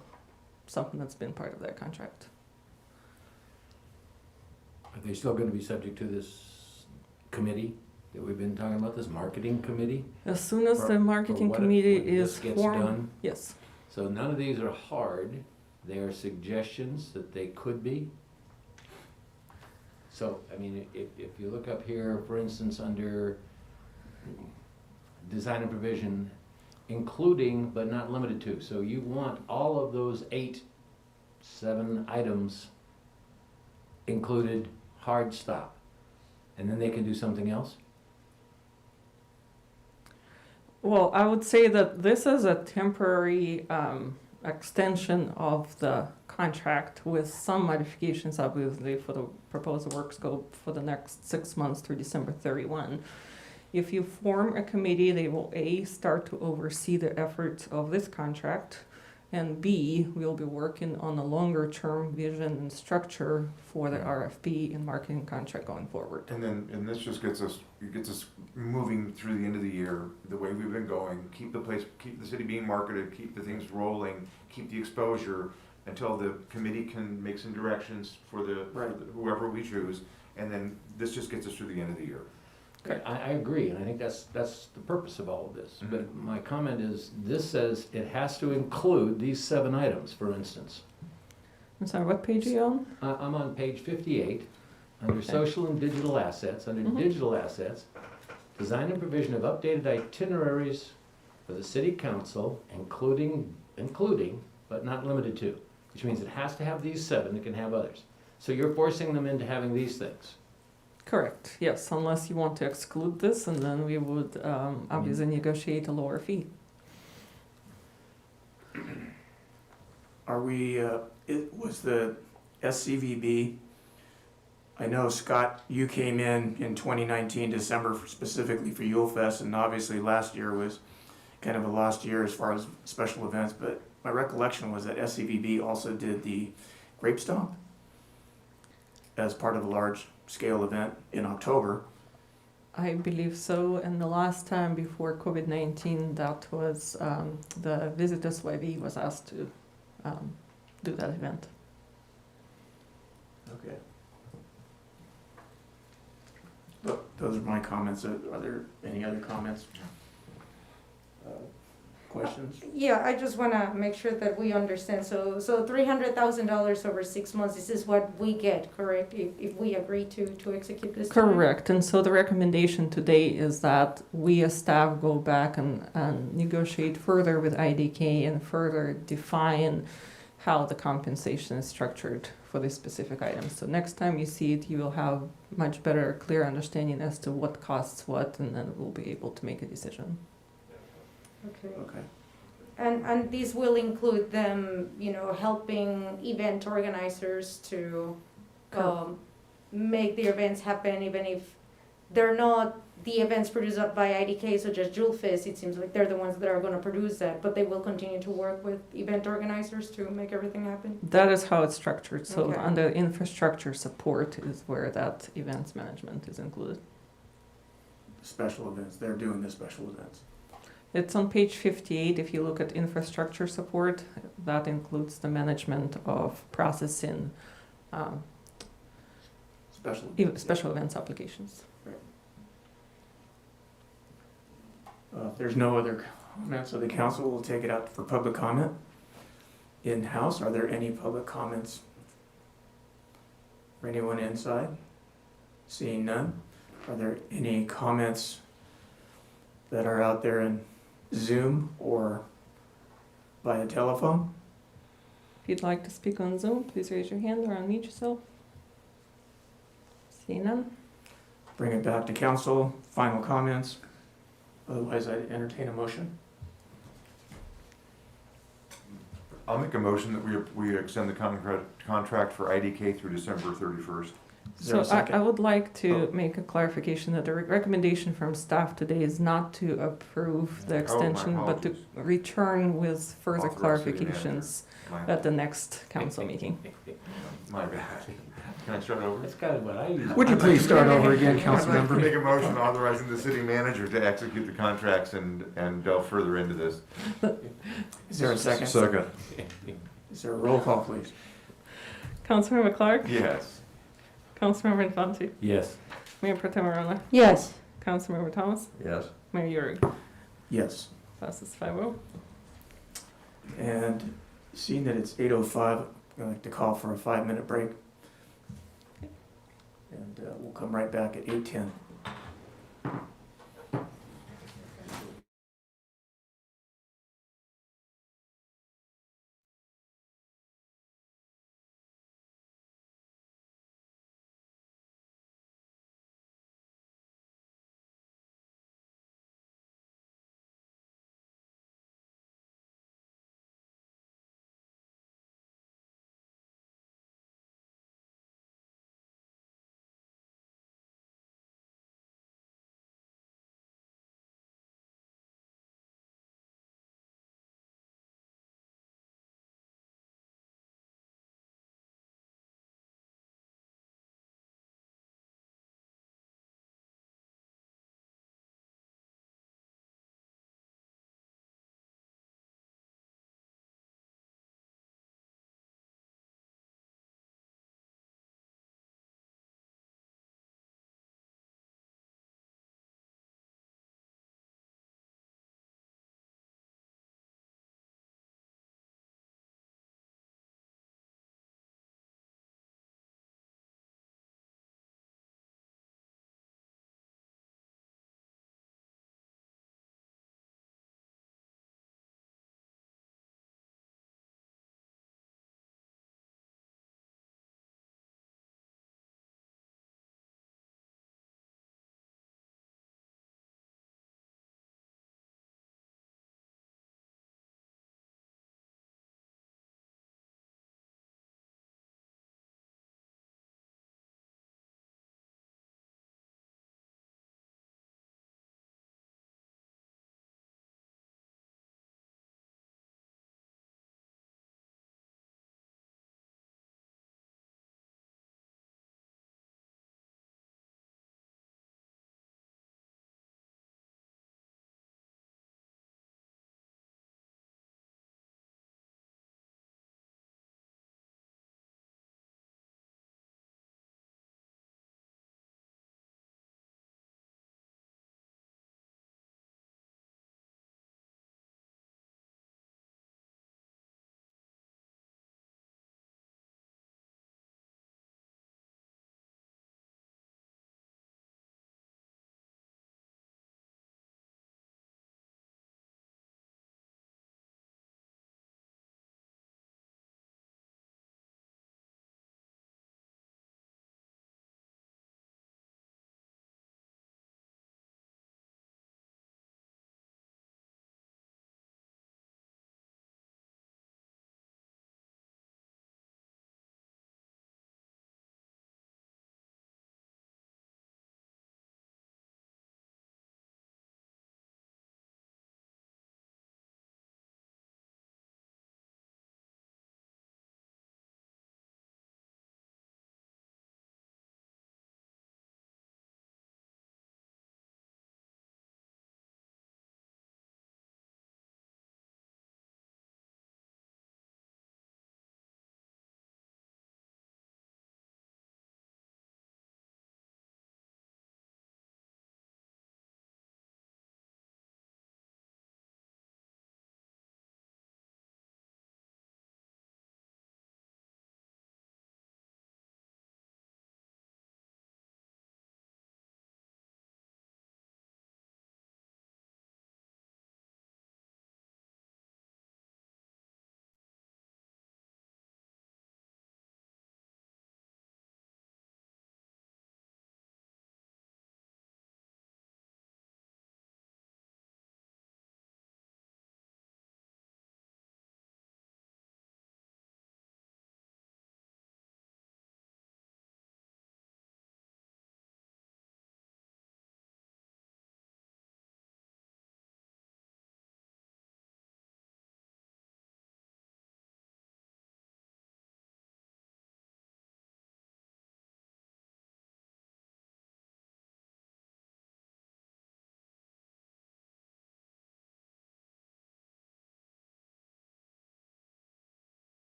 something that's been part of their contract. Are they still going to be subject to this committee that we've been talking about, this marketing committee? As soon as For- the marketing for what- committee when is this gets formed, done? yes. So none of these are hard, they are suggestions that they could be. So, I mean, if you look up here, for instance, under design and provision, including but not limited to, so you want all of those 7 items included, hard stop, and then they can do something else? Well, I would say that this is a temporary extension of the contract with some modifications, obviously, for the proposed work scope for the next 6 months through December 31. If you form a committee, they will A, start to oversee the efforts of this contract, and B, we'll be working on a longer-term vision and structure for the RFP and marketing contract going forward. And this just gets us moving through the end of the year, the way we've been going, keep the city being marketed, keep the things rolling, keep the exposure until the committee can make some directions for whoever we choose, and then this just gets us through the end of the year. I agree, and I think that's the purpose of all of this. Mhm. But my comment is, this says it has to include these 7 items, for instance. I'm sorry, what page are you on? I'm on page 58, under Okay. social and digital assets, under Mhm. digital assets, design and provision of updated itineraries for the city council, including, but not limited to, which means it has to have these 7, it can have others. So you're forcing them into having these things. Correct, yes, unless you want to exclude this, and then we would obviously negotiate a lower fee. Are we, it was the SCVB, I know Scott, you came in 2019, December specifically for Yule Fest, and obviously last year was kind of a lost year as far as special events, but my recollection was that SCVB also did the Grape Stomp as part of a large scale event in October. I believe so, and the last time before COVID-19, that was the Visitors Levy was asked to do that event. Okay. Those are my comments. Are there any other comments? Questions? Yeah, I just wanna make sure that we understand, so $300,000 over 6 months, this is what we get, correct? If we agree to execute this? Correct, and so the recommendation today is that we as staff go back and negotiate further with IDK and further define how the compensation is structured for these specific items. So next time you see it, you will have much better, clear understanding as to what costs what, and then we'll be able to make a decision. Okay. Okay. And this will include them, helping event organizers to make the events happen, even if they're not the events produced by IDK, such as Jewel Fest. It seems like they're the ones that are going to produce that, but they will continue to work with event organizers to make everything happen. That is how it's structured. So Okay. under infrastructure support is where that events management is included. Special events, they're doing the special events. It's on page 58. If you look at infrastructure support, that includes the management of processing special events applications. If there's no other comments, so the council will take it out for public comment. In-house, are there any public comments for anyone inside? Seeing none. Are there any comments that are out there in Zoom or via telephone? If you'd like to speak on Zoom, please raise your hand or unmute yourself. Seeing none. Bring it back to council. Final comments. Otherwise, I'd entertain a motion. I'll make a motion that we extend the contract for IDK through December 31st. Is there a So I second? would like to Oh. make a clarification that the recommendation from staff today is not to approve the Oh, my extension, but to apologies. return with further Authorize city manager. clarifications My, at the next council meeting. my bad. Can I start over? That's kind of what I use. Would you please start over again, I'd like to Councilmember? make a motion authorizing the city manager to execute the contracts and delve further into this. Is there a second? Second. Is there a roll call, please? Councilmember Clark, Yes. Councilmember Infante, Yes. Mayor Pro Tem Arona, Yes. Councilmember Thomas, Yes. Mayor Euring. Yes. Passes 5-0. And seeing that it's 8:05, I'd like to call for a 5-minute break. And we'll come right back at 8:10.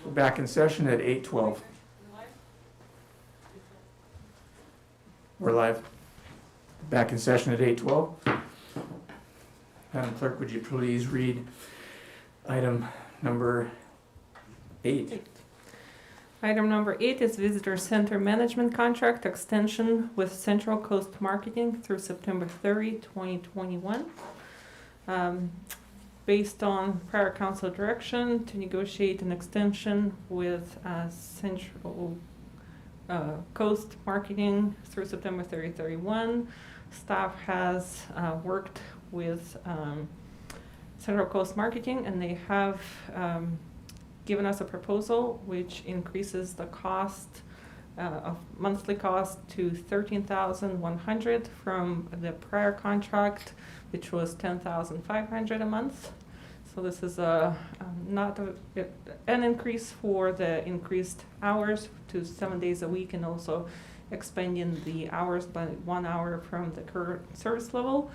We're back in session at 8:12. We're live. Back in session at 8:12. Madam Clerk, would you please read item number 8? Item number 8 is Visitor Center Management Contract Extension with Central Coast Marketing through September 30, 2021. Based on prior council direction to negotiate an extension with Central Coast Marketing through September 30, 31. Staff has worked with Central Coast Marketing, and they have given us a proposal which increases the cost of monthly cost to $13,100 from the prior contract, which was $10,500 a month. So this is an increase for the increased hours to 7 days a week, and also expanding the hours by 1 hour from the current service level.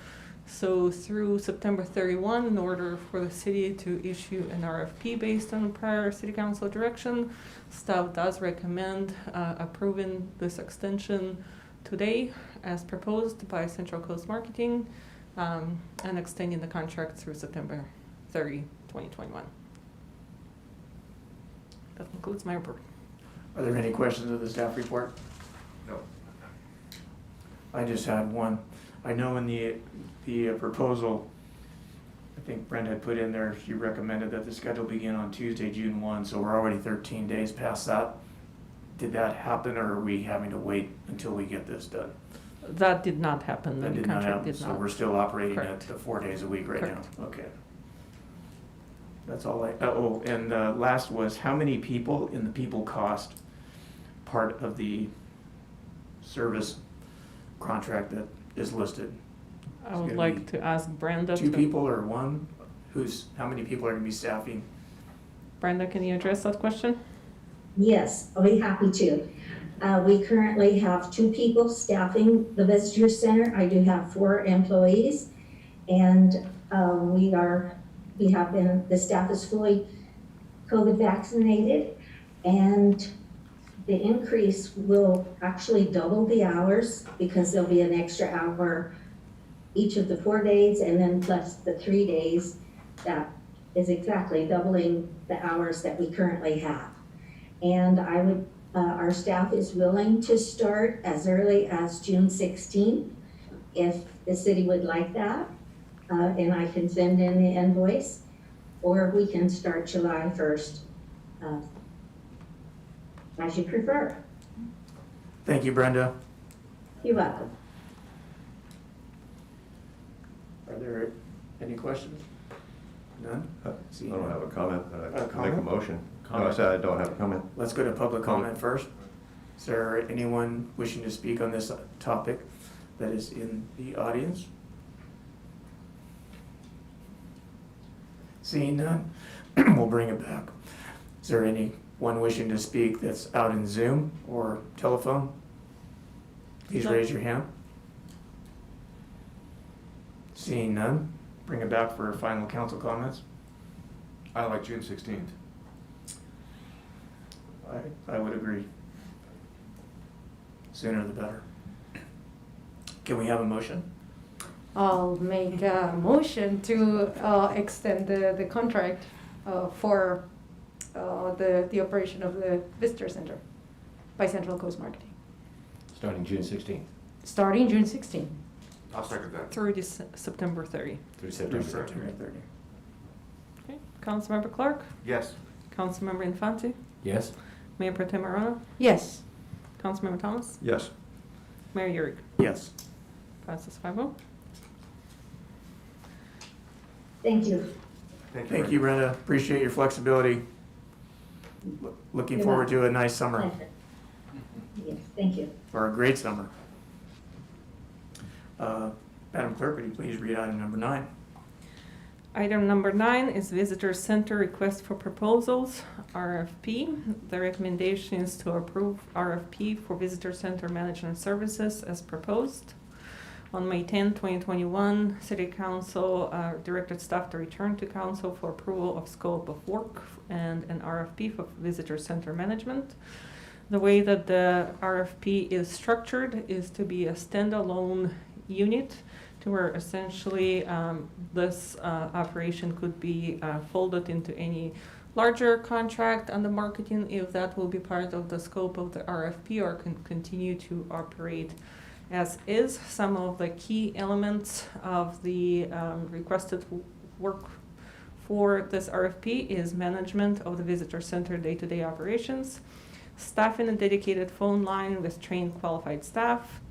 So through September 31, in order for the city to issue an RFP based on prior city council direction, staff does recommend approving this extension today as proposed by Central Coast Marketing, and extending the contract through September 30, 2021. That concludes my report. Are there any questions of the staff report? No. I just had one. I know in the proposal, I think Brenda had put in there, she recommended that the schedule begin on Tuesday, June 1, so we're already 13 days past that. Did that happen, or are we having to wait until we get this done? That did not happen. That The did not contract happen, did so not. we're still operating at Correct. the 4 days a week right Correct. now? Okay. That's all and last was, how many people in the people cost part of the service contract that is listed? I It's would gonna like be to ask Brenda. 2 people or 1? How many people are gonna be staffing? Brenda, can you address that question? Yes, I'll be happy to. We currently have 2 people staffing the visitor center. I do have 4 employees, and the staff is fully COVID vaccinated, and the increase will actually double the hours because there'll be an extra hour each of the 4 days, and then plus the 3 days. That is exactly doubling the hours that we currently have. And our staff is willing to start as early as June 16th, if the city would like that. And I can send in the invoice, or we can start July 1st, as you prefer. Thank you, Brenda. You're welcome. Are there any questions? None? I don't have a comment, but I can make a comment? motion. No, I said I don't have a comment. Let's go to public comment first. Is there anyone wishing to speak on this topic that is in the audience? Seeing none, we'll bring it back. Is there anyone wishing to speak that's out in Zoom or telephone? Please No. raise your hand. Seeing none, bring it back for final council comments. I like June 16th. I would agree. Sooner the better. Can we have a motion? I'll make a motion to extend the contract for the operation of the visitor center by Central Coast Marketing, Starting June 16th starting June 16. I'll second that. Through September 30. through Through September. September 30. Okay. Councilmember Clark, Yes. Councilmember Infante, Yes? Mayor Pro Tem Morano, Yes. Councilmember Thomas, Yes. Mayor Yurick. Yes. Passes 5-0. Thank you. Thank you, Brenda. Appreciate your flexibility. Looking You're forward to a nice summer, Yes, thank you. or a great summer. Madam Clerk, would you please read item number 9? Item number 9 is Visitor Center Request for Proposals, RFP. The recommendation is to approve RFP for Visitor Center Management Services as proposed. On May 10, 2021, City Council directed staff to return to Council for approval of scope of work and an RFP for visitor center management. The way that the RFP is structured is to be a standalone unit to where essentially this operation could be folded into any larger contract on the marketing if that will be part of the scope of the RFP, or can continue to operate as is. Some of the key elements of the requested work for this RFP is management of the visitor center day-to-day operations, staffing a dedicated phone line with trained qualified staff,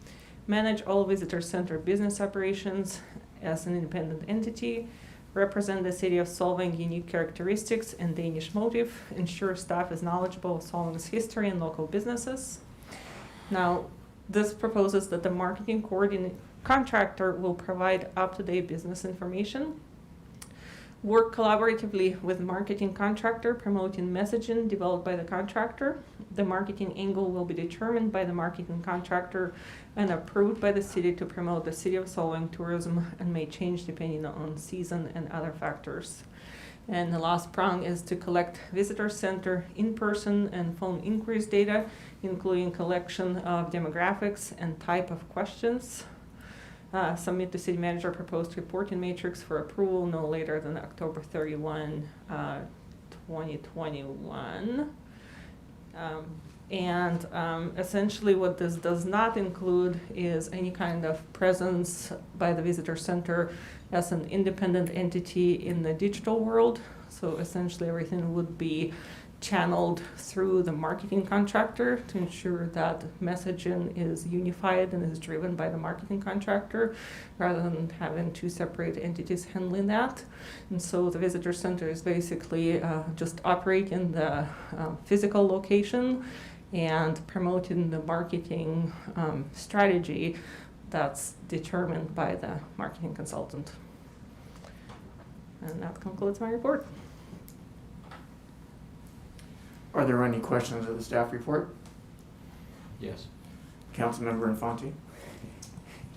manage all visitor center business operations as an independent entity, represent the city of Solvang unique characteristics and Danish motive, ensure staff is knowledgeable of Solvang's history and local businesses. Now, this proposes that the marketing contractor will provide up-to-date business information, work collaboratively with marketing contractor, promoting messaging developed by the contractor. The marketing angle will be determined by the marketing contractor and approved by the city to promote the city of Solvang tourism, and may change depending on season and other factors. And the last prong is to collect visitor center in-person and phone inquiries data, including collection of demographics and type of questions. Submit to city manager proposed reporting matrix for approval no later than October 31, 2021. Essentially what this does not include is any kind of presence by the visitor center as an independent entity in the digital world. So essentially everything would be channeled through the marketing contractor to ensure that messaging is unified and is driven by the marketing contractor rather than having two separate entities handling that. And so the visitor center is basically just operating the physical location and promoting the marketing strategy that's determined by the marketing consultant. And that concludes my report. Are there any questions of the staff report? Yes. Councilmember Infante?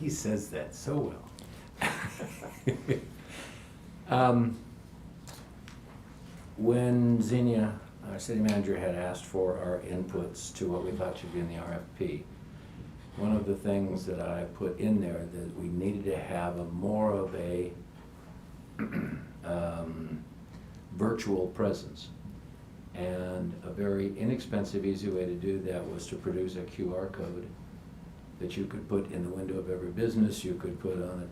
He says that so well. When Xenia, our city manager, had asked for our inputs to what we thought should be in the RFP, one of the things that I put in there that we needed to have more of a virtual presence. And a very inexpensive, easy way to do that was to produce a QR code that you could put in the window of every business, you could put on a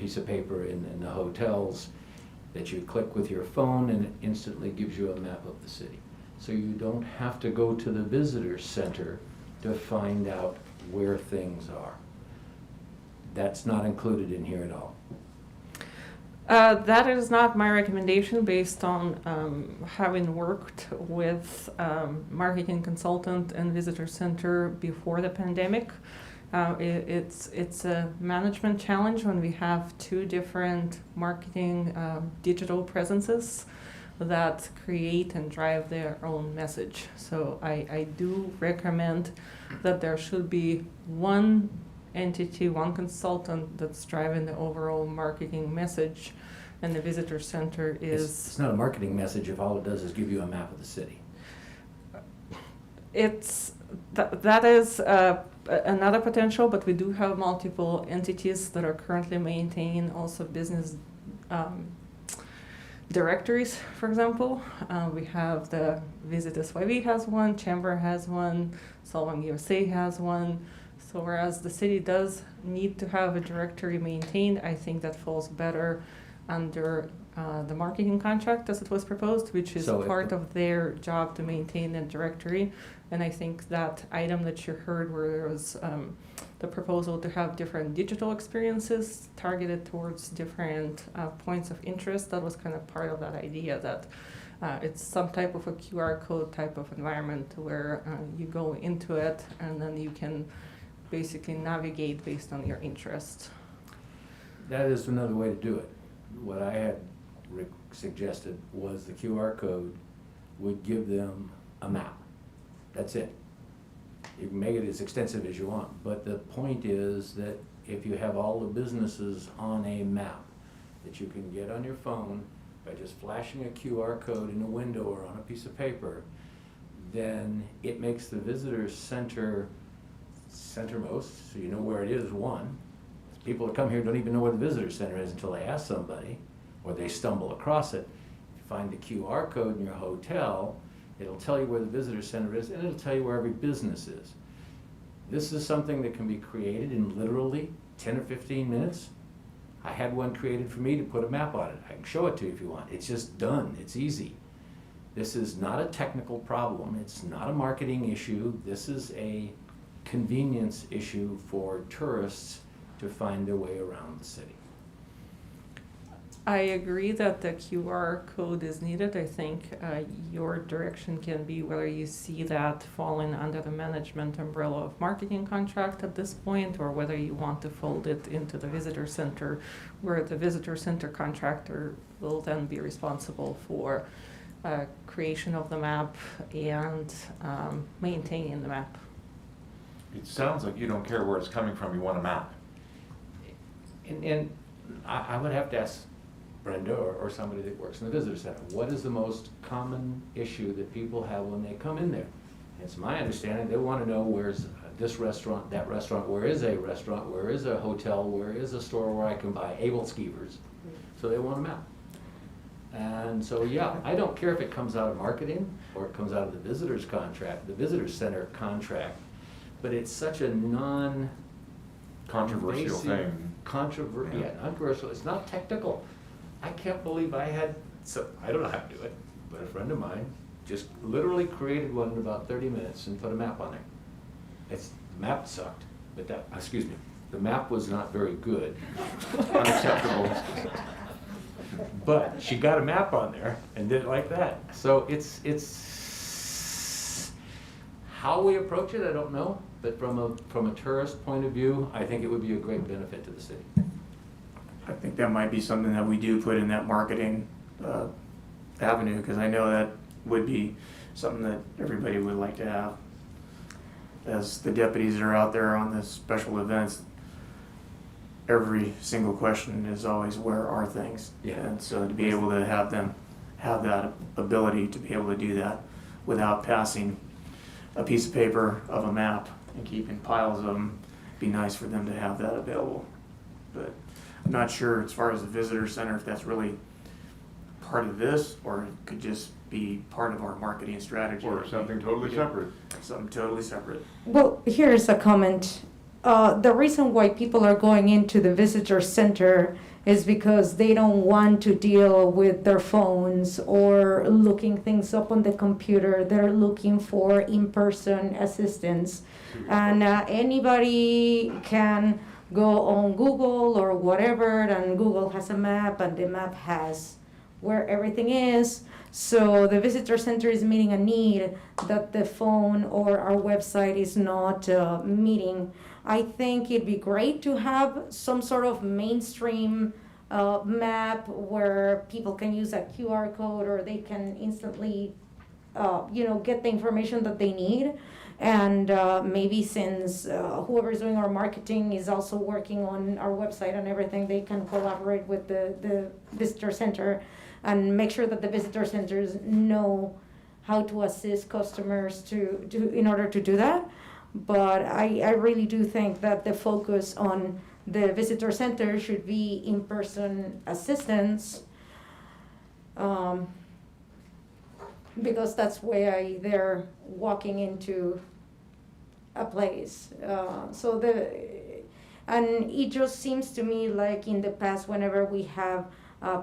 piece of paper in the hotels, that you click with your phone and it instantly gives you a map of the city. So you don't have to go to the visitor center to find out where things are. That's not included in here at all. That is not my recommendation based on having worked with marketing consultant and visitor center before the pandemic. It's a management challenge when we have two different marketing digital presences that create and drive their own message. So I do recommend that there should be one entity, one consultant that's driving the overall marketing message, and the visitor center is... It's not a marketing message if all it does is give you a map of the city. That is another potential, but we do have multiple entities that are currently maintaining also business directories, for example. We have the Visit SYV has one, Chamber has one, Solvang USA has one. So whereas the city does need to have a directory maintained, I think that falls better under the marketing contract as it was proposed, which is part of their job to maintain the directory. And I think that item that you heard where there was the proposal to have different digital experiences targeted towards different points of interest, that was kind of part of that idea that it's some type of a QR code type of environment where you go into it and then you can basically navigate based on your interest. That is another way to do it. What I had suggested was the QR code would give them a map. That's it. You can make it as extensive as you want, but the point is that if you have all the businesses on a map that you can get on your phone by just flashing a QR code in a window or on a piece of paper, then it makes the visitor center centermost, so you know where it is, one. People that come here don't even know where the visitor center is until they ask somebody, or they stumble across it. If you find the QR code in your hotel, it'll tell you where the visitor center is, and it'll tell you where every business is. This is something that can be created in literally 10 or 15 minutes. I had one created for me to put a map on it. I can show it to you if you want. It's just done. It's easy. This is not a technical problem. It's not a marketing issue. This is a convenience issue for tourists to find their way around the city. I agree that the QR code is needed. I think your direction can be whether you see that falling under the management umbrella of marketing contract at this point, or whether you want to fold it into the visitor center, where the visitor center contractor will then be responsible for creation of the map and maintaining the map. It sounds like you don't care where it's coming from, you want a map. And I would have to ask Brenda or somebody that works in the visitor center, what is the most common issue that people have when they come in there? It's my understanding they want to know where's this restaurant, that restaurant, where is a restaurant, where is a hotel, where is a store where I can buy able skeevers. So they want a map. And so, yeah, I don't care if it comes out of marketing or it comes out of the visitor's contract, the visitor center contract, but it's such a Controversial thing. Controversial. It's not technical. I can't believe I don't know how to do it, but a friend of mine just literally created one in about 30 minutes and put a map on there. The map sucked, but the map was not very good. Unacceptable. But she got a map on there and did it like that. So it's how we approach it, I don't know. But from a tourist point of view, I think it would be a great benefit to the city. I think that might be something that we do put in that marketing avenue, because I know that would be something that everybody would like to have. As the deputies are out there on the special events, every single question is always, where are things? Yeah. And so to be able to have them have that ability to be able to do that without passing a piece of paper of a map and keeping piles of them, be nice for them to have that available. But I'm not sure as far as the visitor center, if that's really part of this, or it could just be part of our marketing strategy. Or something totally separate. Something totally separate. Well, here's a comment. The reason why people are going into the visitor center is because they don't want to deal with their phones or looking things up on the computer. They're looking for in-person assistance. And anybody can go on Google or whatever, and Google has a map, and the map has where everything is. So the visitor center is meeting a need that the phone or our website is not meeting. I think it'd be great to have some sort of mainstream map where people can use a QR code, or they can instantly, get the information that they need. And maybe since whoever's doing our marketing is also working on our website and everything, they can collaborate with the visitor center and make sure that the visitor centers know how to assist customers in order to do that. But I really do think that the focus on the visitor center should be in-person assistance, because that's where they're walking into a place. And it just seems to me like in the past, whenever we have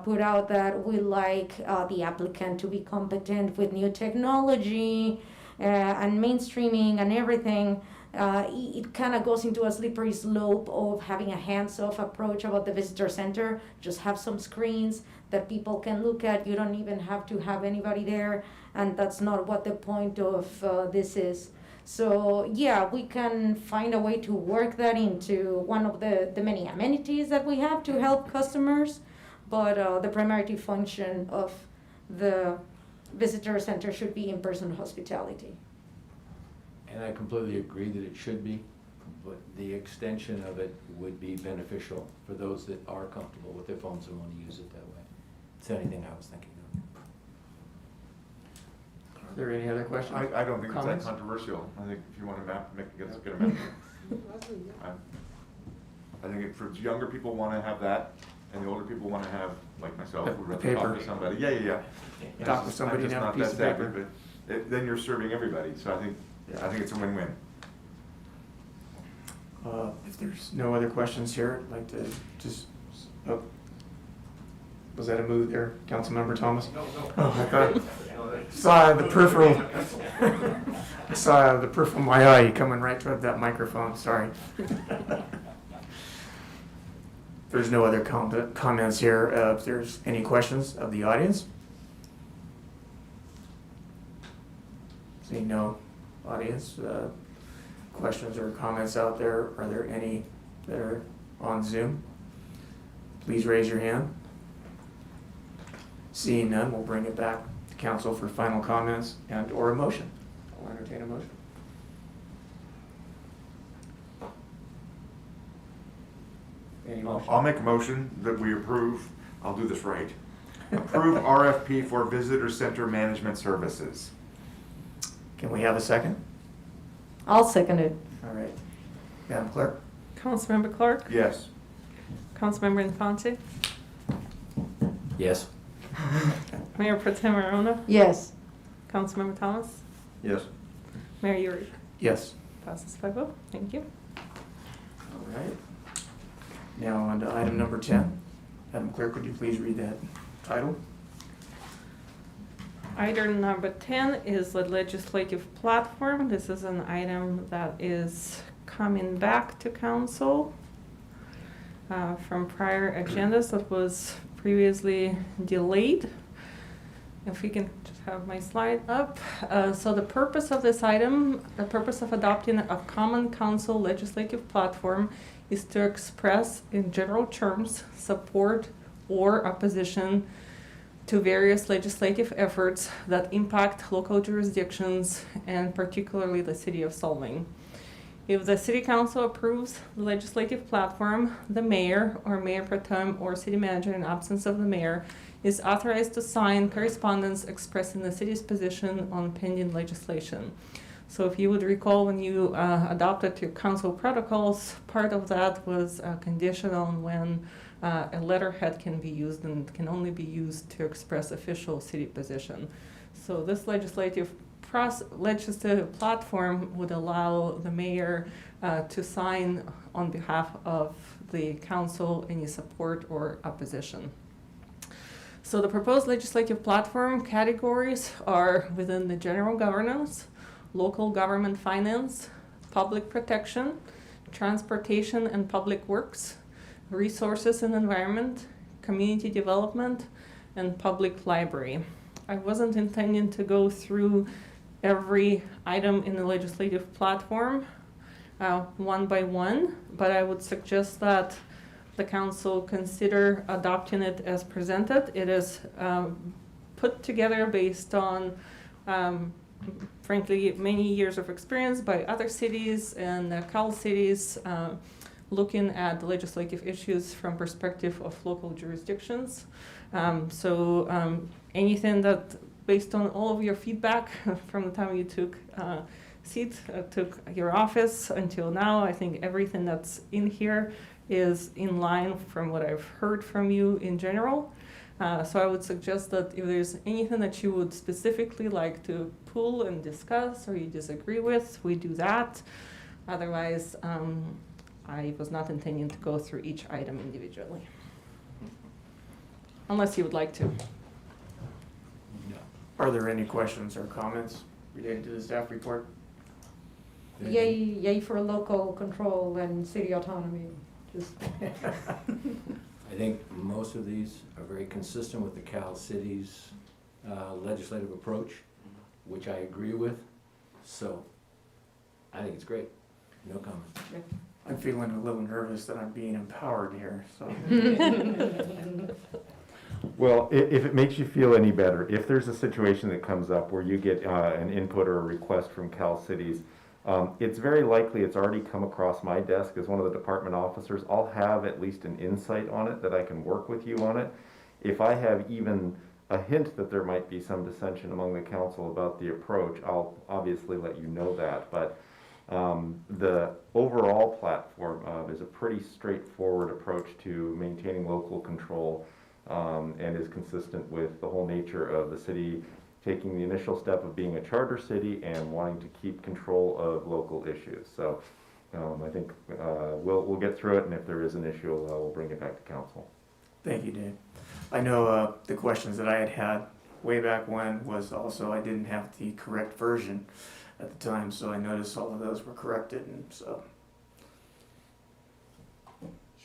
put out that we like the applicant to be competent with new technology and mainstreaming and everything, it kind of goes into a slippery slope of having a hands-off approach about the visitor center. Just have some screens that people can look at. You don't even have to have anybody there, and that's not what the point of this is. So yeah, we can find a way to work that into one of the many amenities that we have to help customers, but the primary function of the visitor center should be in-person hospitality. And I completely agree that it should be. but the extension of it would be beneficial for those that are comfortable with their phones and want to use it that way. It's the only thing I was thinking of. Are there any other questions? I don't think Comments? it's that controversial. I think if you want to get a amendment. I think for younger people want to have that, and the older people want to have, like myself, who'd rather talk Paper. to somebody. Yeah. Talk to somebody I'm and just have a not piece that of savvy, paper. but then you're serving everybody, so I think it's a win-win. If there's no other questions here, I'd like to just, oh. Was that a move there, Councilmember Thomas? No. Oh, I thought, saw the peripheral, I saw the peripheral of my eye coming right toward that microphone, sorry. There's no other comments here. If there's any questions of the audience? Seeing no audience, questions or comments out there, are there any that are on Zoom? Please raise your hand. Seeing none, we'll bring it back to council for final comments and or a motion. I'll entertain a motion. Any motion? I'll make a motion that we approve, I'll do this right, approve RFP for Visitor Center Management Services. Can we have a second? I'll second it. All right. Madam Clerk? Councilmember Clark, Yes. Councilmember Infante, Yes. Mayor Pro Tem Arona, Yes. Councilmember Thomas, Yes. Mayor Yuri. Yes. Passes 5-0. Thank you. All right. Now on to item number 10. Madam Clerk, would you please read that title? Item number 10 is the legislative platform. This is an item that is coming back to council from prior agendas that was previously delayed. If we can just have my slide up. So the purpose of this item, the purpose of adopting a common council legislative platform is to express in general terms support or opposition to various legislative efforts that impact local jurisdictions and particularly the city of Solvang. If the city council approves the legislative platform, the mayor or mayor pro tem or city manager in absence of the mayor is authorized to sign correspondence expressing the city's position on pending legislation. So if you would recall when you adopted your council protocols, part of that was conditional on when a letterhead can be used and can only be used to express official city position. So this legislative platform would allow the mayor to sign on behalf of the council any support or opposition. So the proposed legislative platform categories are within the general governance, local government finance, public protection, transportation and public works, resources and environment, community development, and public library. I wasn't intending to go through every item in the legislative platform one by one, but I would suggest that the council consider adopting it as presented. It is put together based on, frankly, many years of experience by other cities and CAL cities looking at the legislative issues from perspective of local jurisdictions. Anything that, based on all of your feedback from the time you took took your office until now, I think everything that's in here is in line from what I've heard from you in general. So I would suggest that if there's anything that you would specifically like to pull and discuss or you disagree with, we do that. Otherwise, I was not intending to go through each item individually. Unless you would like to. No. Are there any questions or comments related to the staff report? Yay for local control and city autonomy. Just I think most of these are very consistent with the Cal City's legislative approach, which I agree with. So I think it's great. No comments. I'm feeling a little nervous that I'm being empowered here, so. Well, if it makes you feel any better, if there's a situation that comes up where you get an input or a request from Cal Cities, It's very likely it's already come across my desk as one of the department officers. I'll have at least an insight on it that I can work with you on it. If I have even a hint that there might be some dissension among the council about the approach, I'll obviously let you know that. But the overall platform is a pretty straightforward approach to maintaining local control and is consistent with the whole nature of the city taking the initial step of being a charter city and wanting to keep control of local issues. So I think we'll get through it, and if there is an issue, we'll bring it back to council. Thank you, Dave. I know the questions that I had way back when was also I didn't have the correct version at the time, so I noticed all of those were corrected, and so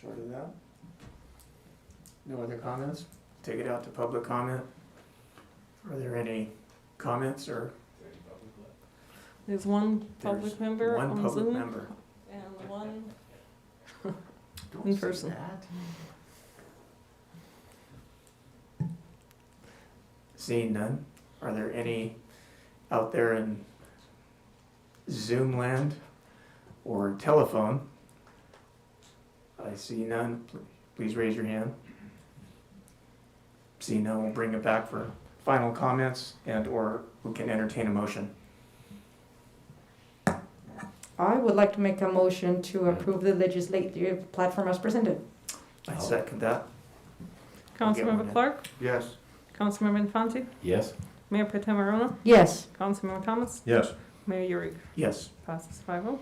short of that. No other comments? Take it out to public comment. Are there any comments or? There's one public member One on public Zoom member. and one Don't in say person. that. Seeing none, are there any out there in Zoom land or telephone? I see none. Please raise your hand. See none, we'll bring it back for final comments and or we can entertain a motion. I would like to make a motion to approve the legislative platform as presented. I second that. Councilmember Clark, Yes. Councilmember Infante, Yes? Mayor Pro Tem Arona, Yes. Councilmember Thomas, Yes. Mayor Urick. Yes. Passes 5-0. All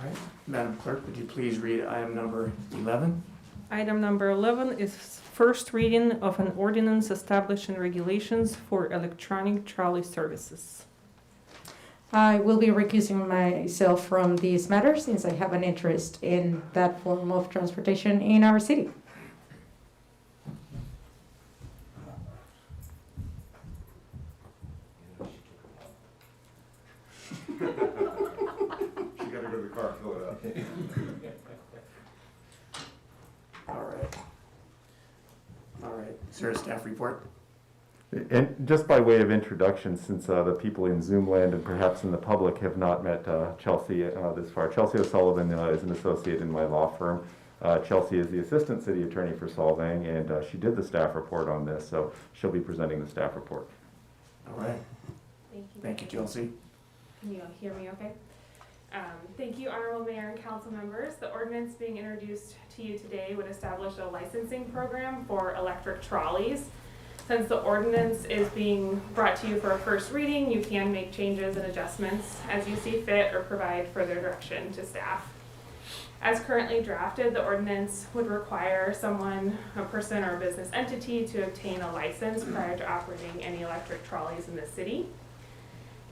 right. Madam Clerk, would you please read item number 11? Item number 11 is first reading of an ordinance establishing regulations for electronic trolley services. I will be recusing myself from these matters since I have an interest in that form of transportation in our city. She gotta go to the car, fill it up. All right. All right. Is there a staff report? And just by way of introduction, since the people in Zoom land and perhaps in the public have not met Chelsea this far, Chelsea O'Sullivan is an associate in my law firm. Chelsea is the assistant city attorney for Solvang, and she did the staff report on this, so she'll be presenting the staff report. All right. Thank you. Thank you, Chelsea. Can you hear me okay? Thank you, Honorable Mayor and Council members. The ordinance being introduced to you today would establish a licensing program for electric trolleys. Since the ordinance is being brought to you for a first reading, you can make changes and adjustments as you see fit or provide further direction to staff. As currently drafted, the ordinance would require someone, a person or a business entity, to obtain a license prior to operating any electric trolleys in the city.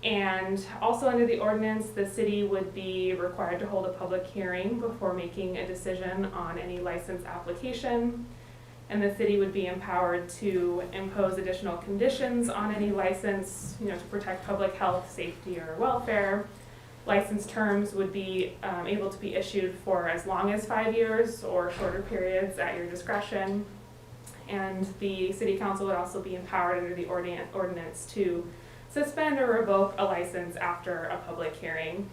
And also under the ordinance, the city would be required to hold a public hearing before making a decision on any license application. And the city would be empowered to impose additional conditions on any license, to protect public health, safety, or welfare. License terms would be able to be issued for as long as 5 years or shorter periods at your discretion. And the city council would also be empowered under the ordinance to suspend or revoke a license after a public hearing.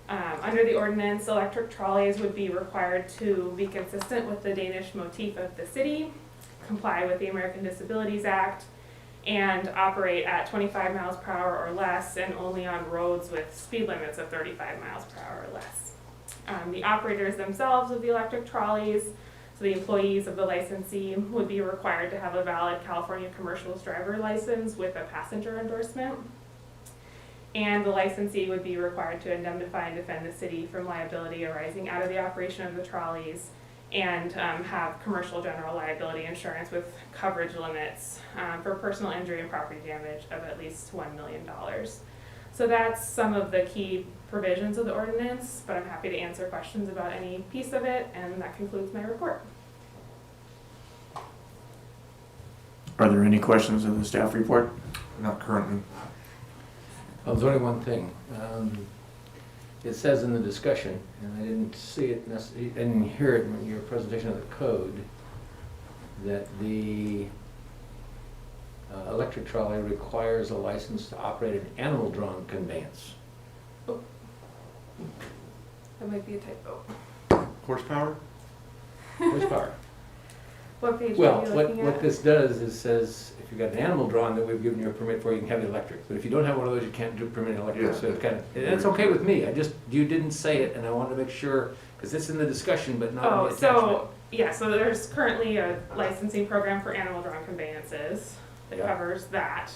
Under the ordinance, electric trolleys would be required to be consistent with the Danish motif of the city, comply with the American Disabilities Act, and operate at 25 miles per hour or less and only on roads with speed limits of 35 miles per hour or less. The operators themselves of the electric trolleys, so the employees of the licensee, would be required to have a valid California commercial driver license with a passenger endorsement. And the licensee would be required to indemnify and defend the city from liability arising out of the operation of the trolleys and have commercial general liability insurance with coverage limits for personal injury and property damage of at least $1 million. So that's some of the key provisions of the ordinance, but I'm happy to answer questions about any piece of it, and that concludes my report. Are there any questions of the staff report? Not currently. Well, there's only one thing. It says in the discussion, and I didn't see it necessarily, didn't hear it in your presentation of the code, that the electric trolley requires a license to operate an animal-drawn conveyance. That might be a typo. Horsepower? Horsepower. What page Well, are you what, looking what at? this does is says, if you've got an animal drawn that we've given you a permit for, you can have the electric. But if you don't have one of those, you can't do permit electric. Yeah. So it's kind of, and it's okay with me. You didn't say it, and I wanted to make sure, because it's in the discussion, but not in the Oh, attachment. so, yeah, so there's currently a licensing program for animal drawn conveyances that Yeah. covers that.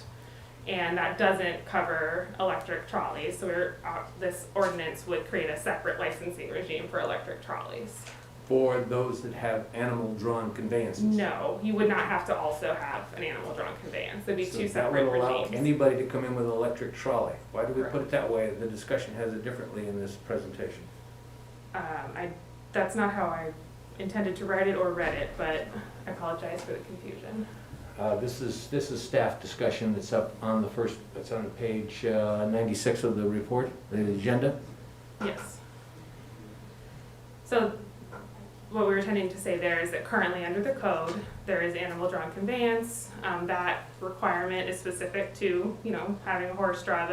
And that doesn't cover electric trolleys, so this ordinance would create a separate licensing regime for electric trolleys. For those that have animal-drawn conveyances. No, you would not have to also have an animal drawn conveyance, there'd be So two that separate would allow regimes. anybody to come in with an electric trolley. Why do we put Correct. it that way? The discussion has it differently in this presentation. That's not how I intended to write it or read it, but I apologize for the confusion. This is staff discussion that's up on that's on page 96 of the report, the agenda. Yes. So what we were intending to say there is that currently under the code, there is animal drawn conveyance. That requirement is specific to, having a horse draw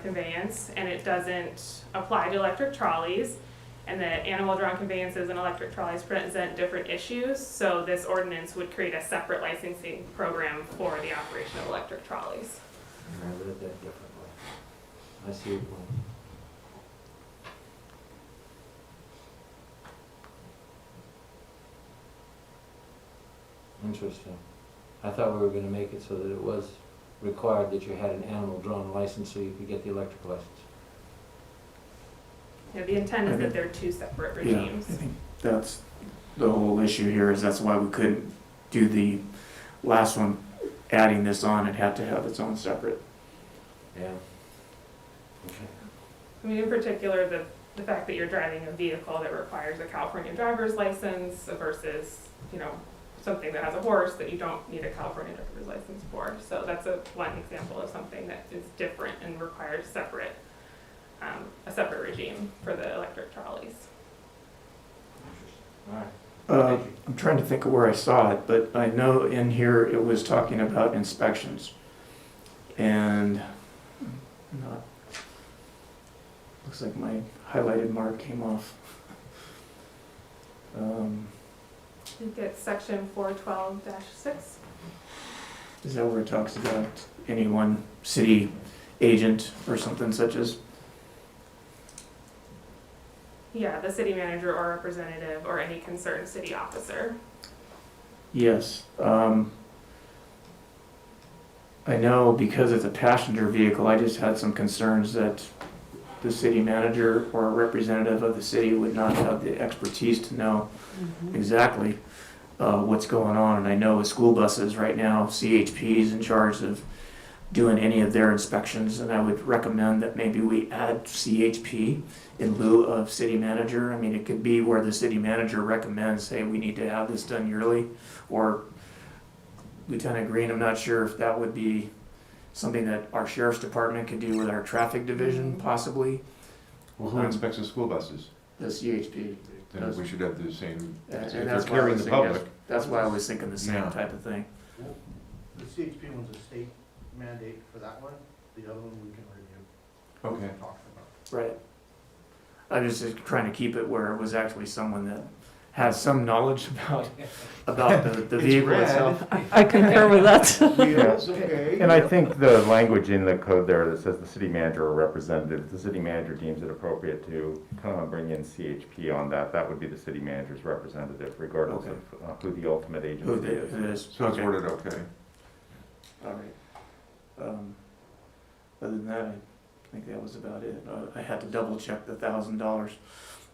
conveyance, and it doesn't apply to electric trolleys. And that animal drawn conveyances and electric trolleys present different issues, so this ordinance would create a separate licensing program for the operation of electric trolleys. I read that differently. I see your point. Interesting. I thought we were gonna make it so that it was required that you had an animal-drawn license so you could get the electric license. The intent is that they're two separate regimes. Yeah, I think that's the whole issue here, is that's why we couldn't do the last one, adding this on, it'd have to have its own separate. Yeah. Okay. I mean, in particular, the fact that you're driving a vehicle that requires a California driver's license versus, something that has a horse that you don't need a California driver's license for. So that's one example of something that is different and requires a separate regime for the electric trolleys. All right. I'm trying to think of where I saw it, but I know in here it was talking about inspections. And looks like my highlighted mark came off. I think it's section 412-6. Is that where it talks about any one city agent or something such as? Yeah, the city manager or representative or any concerned city officer. Yes. I know because it's a passenger vehicle, I just had some concerns that the city manager or a representative of the city would not have the expertise to know exactly what's going on. And I know with school buses right now, CHP is in charge of doing any of their inspections, and I would recommend that maybe we add CHP in lieu of city manager. I mean, it could be where the city manager recommends, hey, we need to have this done yearly, or Lieutenant Green, I'm not sure if that would be something that our sheriff's department could do with our traffic division, possibly. Well, who inspects the school buses? The CHP. Then we should have the same, And if they're that's why I carrying was the thinking, public. that's why I was thinking the same Yeah. type of thing. The CHP one's a state mandate for that one, the other one we can review. Okay. Talk about. Right. I was just trying to keep it where it was actually someone that has some knowledge about the It's vehicle red. itself. I concur with that. Wheels, okay. And I think the language in the code there that says the city manager or representative, if the city manager deems it appropriate to come and bring in CHP on that, that would be the city manager's representative, regardless Okay. of who the ultimate Who agency it is. is. So it's Okay. worded okay. All right. Other than that, I think that was about it. I had to double check the $1,000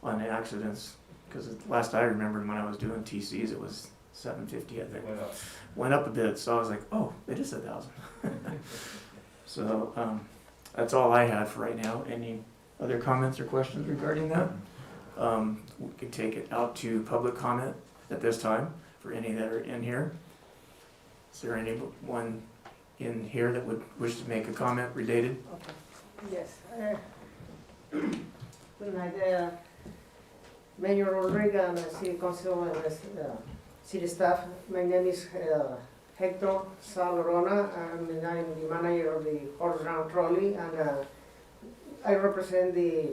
on the accidents, because last I remembered when I was doing TCs, it was $750, I think. Went up a bit, so I was like, oh, it is $1,000. So, that's all I had for right now. Any other comments or questions regarding that? We could take it out to public comment at this time for any that are in here. Is there anyone in here that would wish to make a comment related? Yes. Good night. Mayor Ortega and City Council city staff. My name is Hector Salorona, and I'm the manager of the Horse Round Trolley, and I represent the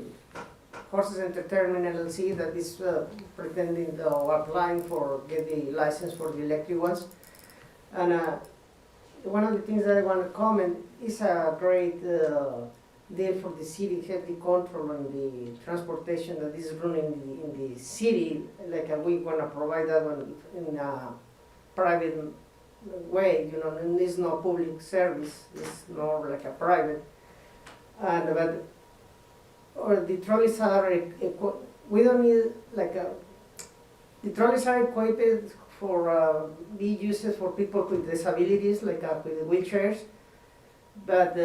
Horses Entertainment LLC that is pretending to applying for get the license for the electric ones. And one of the things that I want to comment is a great deal for the city to have the control on the transportation that is running in the city. Like we want to provide that one in a private way, you know, and it's no public service, it's more like a private. And but or the trolleys are we don't need like the trolleys are equipped for be used for people with disabilities, like with wheelchairs, but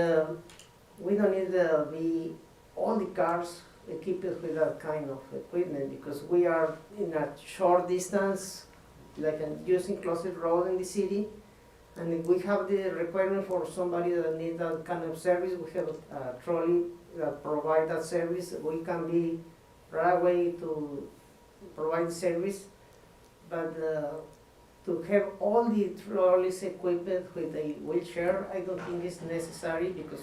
we don't need be all the cars equipped with that kind of equipment, because we are in a short distance, like using closed road in the city, and if we have the requirement for somebody that needs that kind of service, we have a trolley that provide that service. We can be right away to provide service, but to have all the trolleys equipped with a wheelchair, I don't think it's necessary, because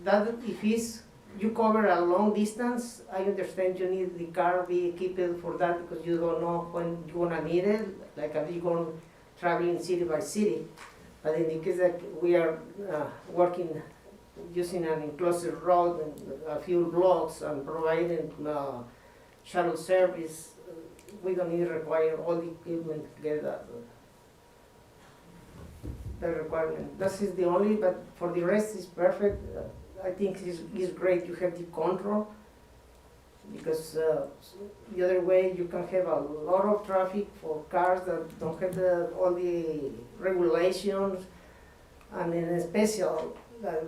that if it's you cover a long distance, I understand you need the car be equipped for that, because you don't know when you're gonna need it, like if you're going traveling city by city. But in the case that we are working using an enclosed road and a few blocks and providing shuttle service, we don't need to require all the equipment to get that. The requirement. This is the only, but for the rest is perfect. I think it's great. You have the control, because the other way you can have a lot of traffic for cars that don't have all the regulations, and in special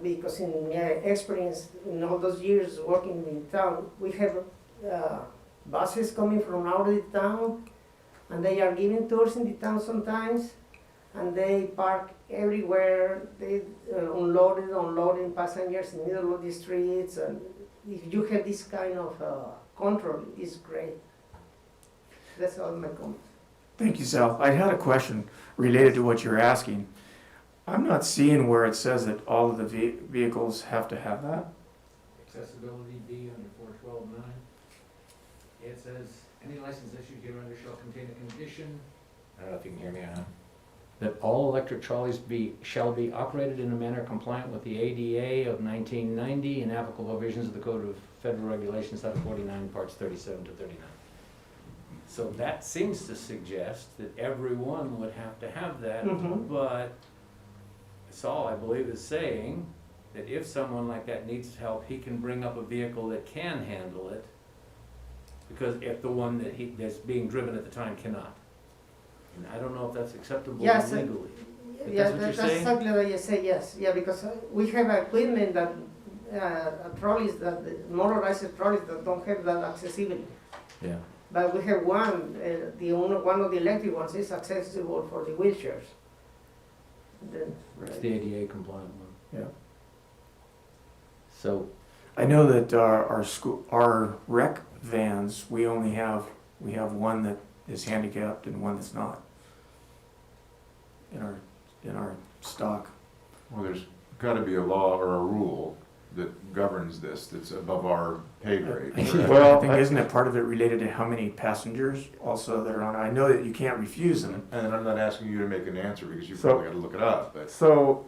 because in my experience in all those years working in town, we have buses coming from out of the town, and they are giving tours in the town sometimes, and they park everywhere. They unloading passengers in the middle of the streets, and if you have this kind of control, it's great. That's all my comments. Thank you, Sal. I had a question related to what you're asking. I'm not seeing where it says that all of the vehicles have to have that. Accessibility B under 412.9. It says, any license issued hereunder shall contain a condition, I don't know if you can hear me, that all electric trolleys shall be operated in a manner compliant with the ADA of 1990 and applicable provisions of the Code of Federal Regulations, Title 49, Parts 37 to 39. So that seems to suggest that everyone would have to have that, but Saul, I believe, is saying that if someone like that needs help, he can bring up a vehicle that can handle it, because if the one that's being driven at the time cannot. And I don't know if that's acceptable Yes, legally. Yeah, That's what you're that's saying? exactly what you say, yes. Yeah, because we have equipment that, trolleys, that motorized trolleys that don't have that accessibility. Yeah. But we have one, one of the electric ones is accessible for the wheelchairs. It's the ADA compliant one. Yeah. So, I know that our rec vans, we have one that is handicapped and one that's not in our stock. Well, there's got to be a law or a rule that governs this, that's above our pay grade. Well, I think isn't it part of it related to how many passengers also that are on? I know that you can't refuse them. And I'm not asking you to make an answer because you've probably got to look it up, but. So,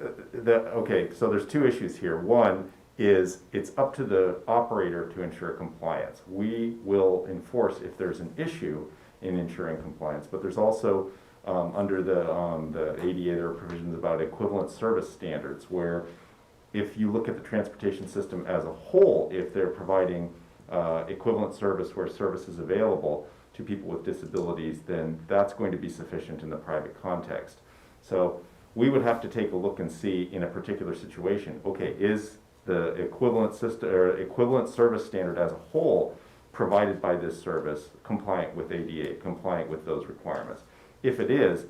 so there's two issues here. One is it's up to the operator to ensure compliance. We will enforce if there's an issue in ensuring compliance, but there's also under the ADA, there are provisions about equivalent service standards, where if you look at the transportation system as a whole, if they're providing equivalent service where service is available to people with disabilities, then that's going to be sufficient in the private context. So we would have to take a look and see in a particular situation, okay, is the equivalent system or equivalent service standard as a whole provided by this service compliant with ADA, compliant with those requirements? If it is,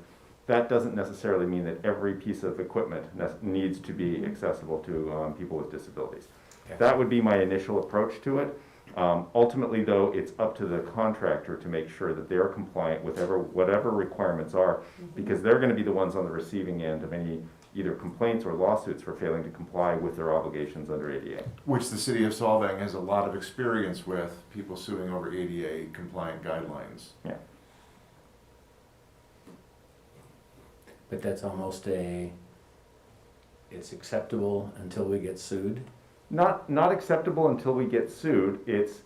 that doesn't necessarily mean that every piece of equipment needs to be accessible to people with disabilities. Okay. That would be my initial approach to it. Ultimately, though, it's up to the contractor to make sure that they're compliant with whatever requirements are, because they're gonna be the ones on the receiving end of any either complaints or lawsuits for failing to comply with their obligations under ADA. Which the city of Solvang has a lot of experience with, people suing over ADA compliant guidelines. Yeah. But that's almost it's acceptable until we get sued? Not acceptable until we get sued. It's,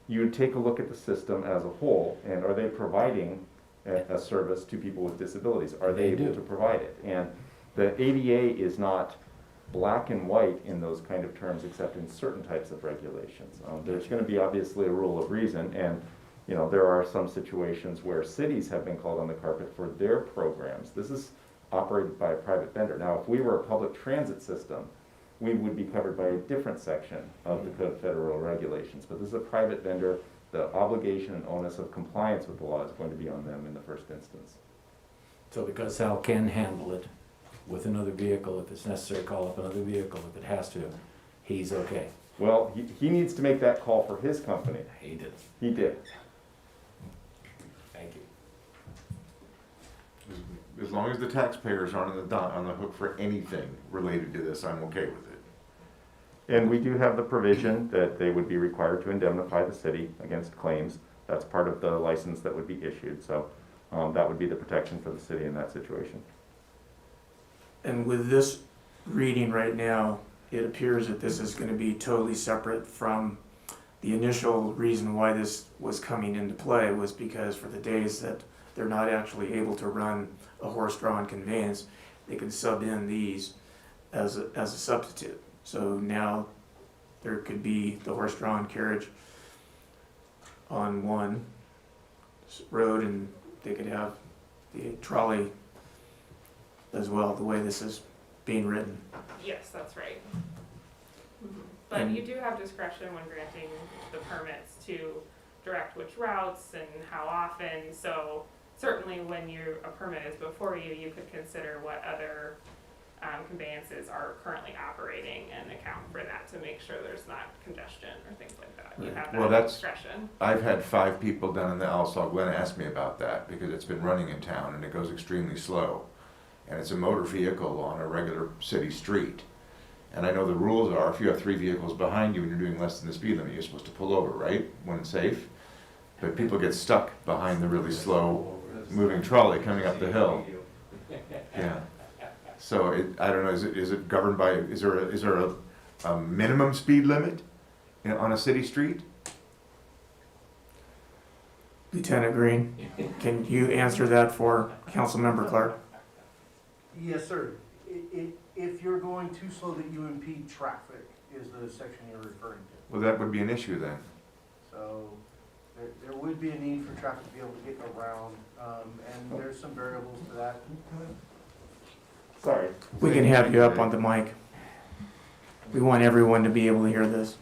you take a look at the system as a whole, and are they providing a service to people with disabilities? Are they able to provide it? And the ADA is not black and white in those kind of terms, except in certain types of regulations. There's gonna be obviously a rule of reason, and there are some situations where cities have been called on the carpet for their programs. This is operated by a private vendor. Now, if we were a public transit system, we would be covered by a different section of the Code of Federal Regulations. But this is a private vendor. The obligation and onus of compliance with the law is going to be on them in the first instance. So because Sal can handle it with another vehicle, if it's necessary, call up another vehicle if it has to, he's okay. Well, he needs to make that call for his company. He did. He did. Thank you. As long as the taxpayers aren't on the hook for anything related to this, I'm okay with it. And we do have the provision that they would be required to indemnify the city against claims. That's part of the license that would be issued. So that would be the protection for the city in that situation. And with this reading right now, it appears that this is gonna be totally separate from the initial reason why this was coming into play was because for the days that they're not actually able to run a horse-drawn conveyance, they can sub in these as a substitute. So now there could be the horse-drawn carriage on one road and they could have the trolley as well, the way this is being written. Yes, that's right. But you do have discretion when granting the permits to direct which routes and how often, so certainly when a permit is before you, you could consider what other conveyances are currently operating and account for that to make sure there's not congestion or things like that. You have that discretion. I've had 5 people down in the Alsal Glen ask me about that because it's been running in town and it goes extremely slow. And it's a motor vehicle on a regular city street. And I know the rules are if you have 3 vehicles behind you and you're doing less than the speed limit, you're supposed to pull over, right? When safe. But people get stuck behind the really slow moving trolley coming up the hill. Yeah. So I don't know, is it governed by, is there a minimum speed limit on a city street? Lieutenant Green, can you answer that for Councilmember Clark? Yes, sir. If you're going too slow that you impede traffic is the section you're referring to. Well, that would be an issue then. So there would be a need for traffic to be able to get around, and there's some variables to that. Sorry. We can have you up on the mic. We want everyone to be able to hear this.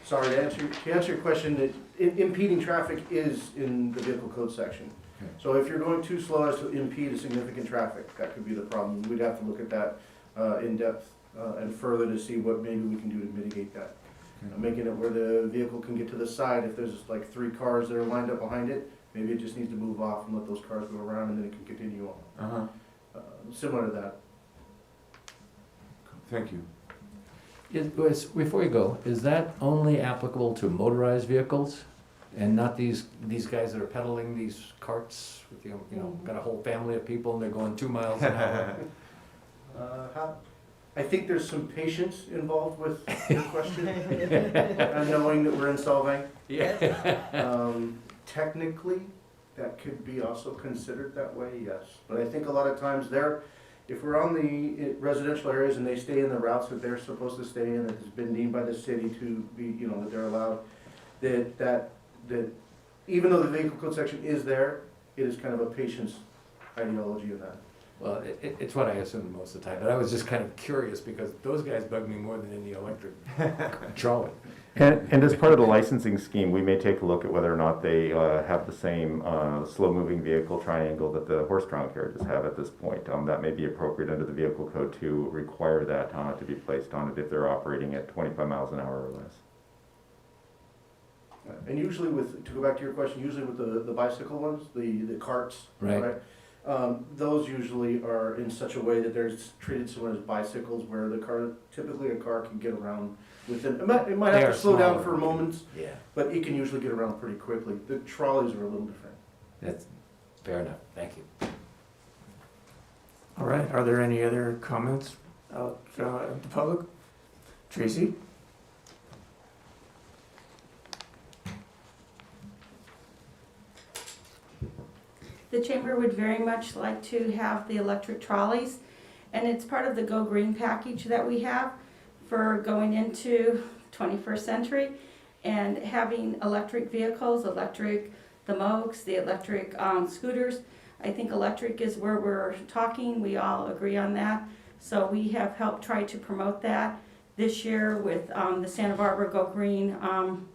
Sorry, to answer your question, that impeding traffic is in the vehicle code section. So if you're going too slow as to impede a significant traffic, that could be the problem. We'd have to look at that in depth and further to see what maybe we can do to mitigate that. Making it where the vehicle can get to the side. If there's like 3 cars that are lined up behind it, maybe it just needs to move off and let those cars go around and then it can continue on. Similar to that. Thank you. Before you go, is that only applicable to motorized vehicles? And not these guys that are pedaling these carts with, got a whole family of people and they're going 2 miles an hour? I think there's some patience involved with your question, knowing that we're in Solvang. Yeah. Technically, that could be also considered that way, yes. But I think a lot of times if we're on the residential areas and they stay in the routes that they're supposed to stay in, that has been deemed by the city to be, that they're allowed, that even though the vehicle code section is there, it is kind of a patience ideology in that. Well, it's what I assumed most of the time, but I was just kind of curious because those guys bug me more than any electric trolley. And as part of the licensing scheme, we may take a look at whether or not they have the same slow-moving vehicle triangle that the horse-drawn carriages have at this point. That may be appropriate under the vehicle code to require that to be placed on it if they're operating at 25 miles an hour or less. And usually with, to go back to your question, usually with the bicycle ones, the carts, Right. those usually are in such a way that they're treated similar as bicycles, where typically a car can get around within, it might They have are to slow down smaller. for moments, Yeah, but it can usually get around pretty quickly. The trolleys are a little different. that's fair enough. Thank you. All right, are there any other comments out in the public? Tracy? The chamber would very much like to have the electric trolleys, and it's part of the Go Green package that we have for going into 21st century and having electric vehicles, the Mogs, the electric scooters. I think electric is where we're talking, we all agree on that. So we have helped try to promote that this year with the Santa Barbara Go Green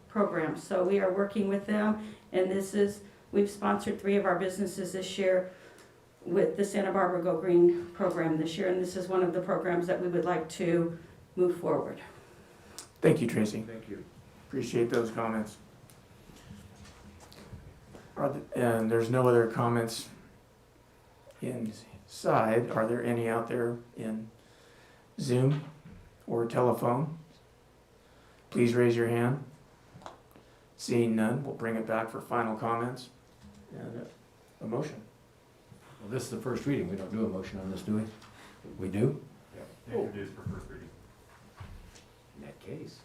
program. So we are working with them, and we've sponsored 3 of our businesses this year with the Santa Barbara Go Green program this year, and this is one of the programs that we would like to move forward. Thank you, Tracy. Thank you. Appreciate those comments. And there's no other comments inside. Are there any out there in Zoom or telephone? Please raise your hand. Seeing none, we'll bring it back for final comments and a motion. Well, this is the first reading. We don't do a motion on this, do we? We do? Introduced for first reading. In that case,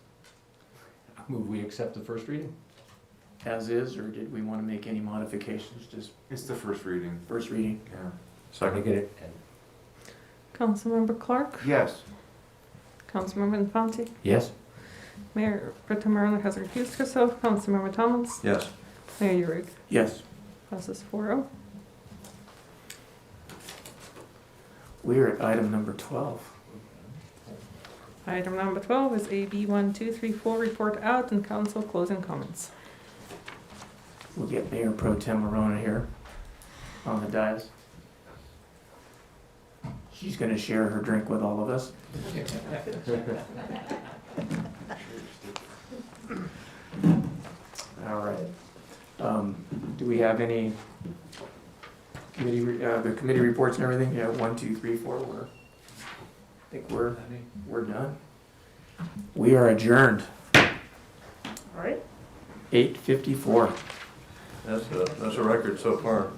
I move we accept the first reading. As is, or did we want to make any modifications? Just It's the first reading. first reading? Yeah. So I get it. Councilmember Clark, Yes. Councilmember Infante, Yes? Mayor Pro Tem Morano has recused herself, Councilmember Thomas, Yes. Mayor Urick. Yes. Passes 4-0. We are at item number 12. Item number 12 is AB 1234, report out and council closing comments. We'll get Mayor Pro Tem Morona here on the dais. She's going to share her drink with all of us. All right. Do we have any the committee reports and everything? Yeah, 1, 2, 3, 4. I think we're done. We are adjourned. All right. 8:54. That's a record so far.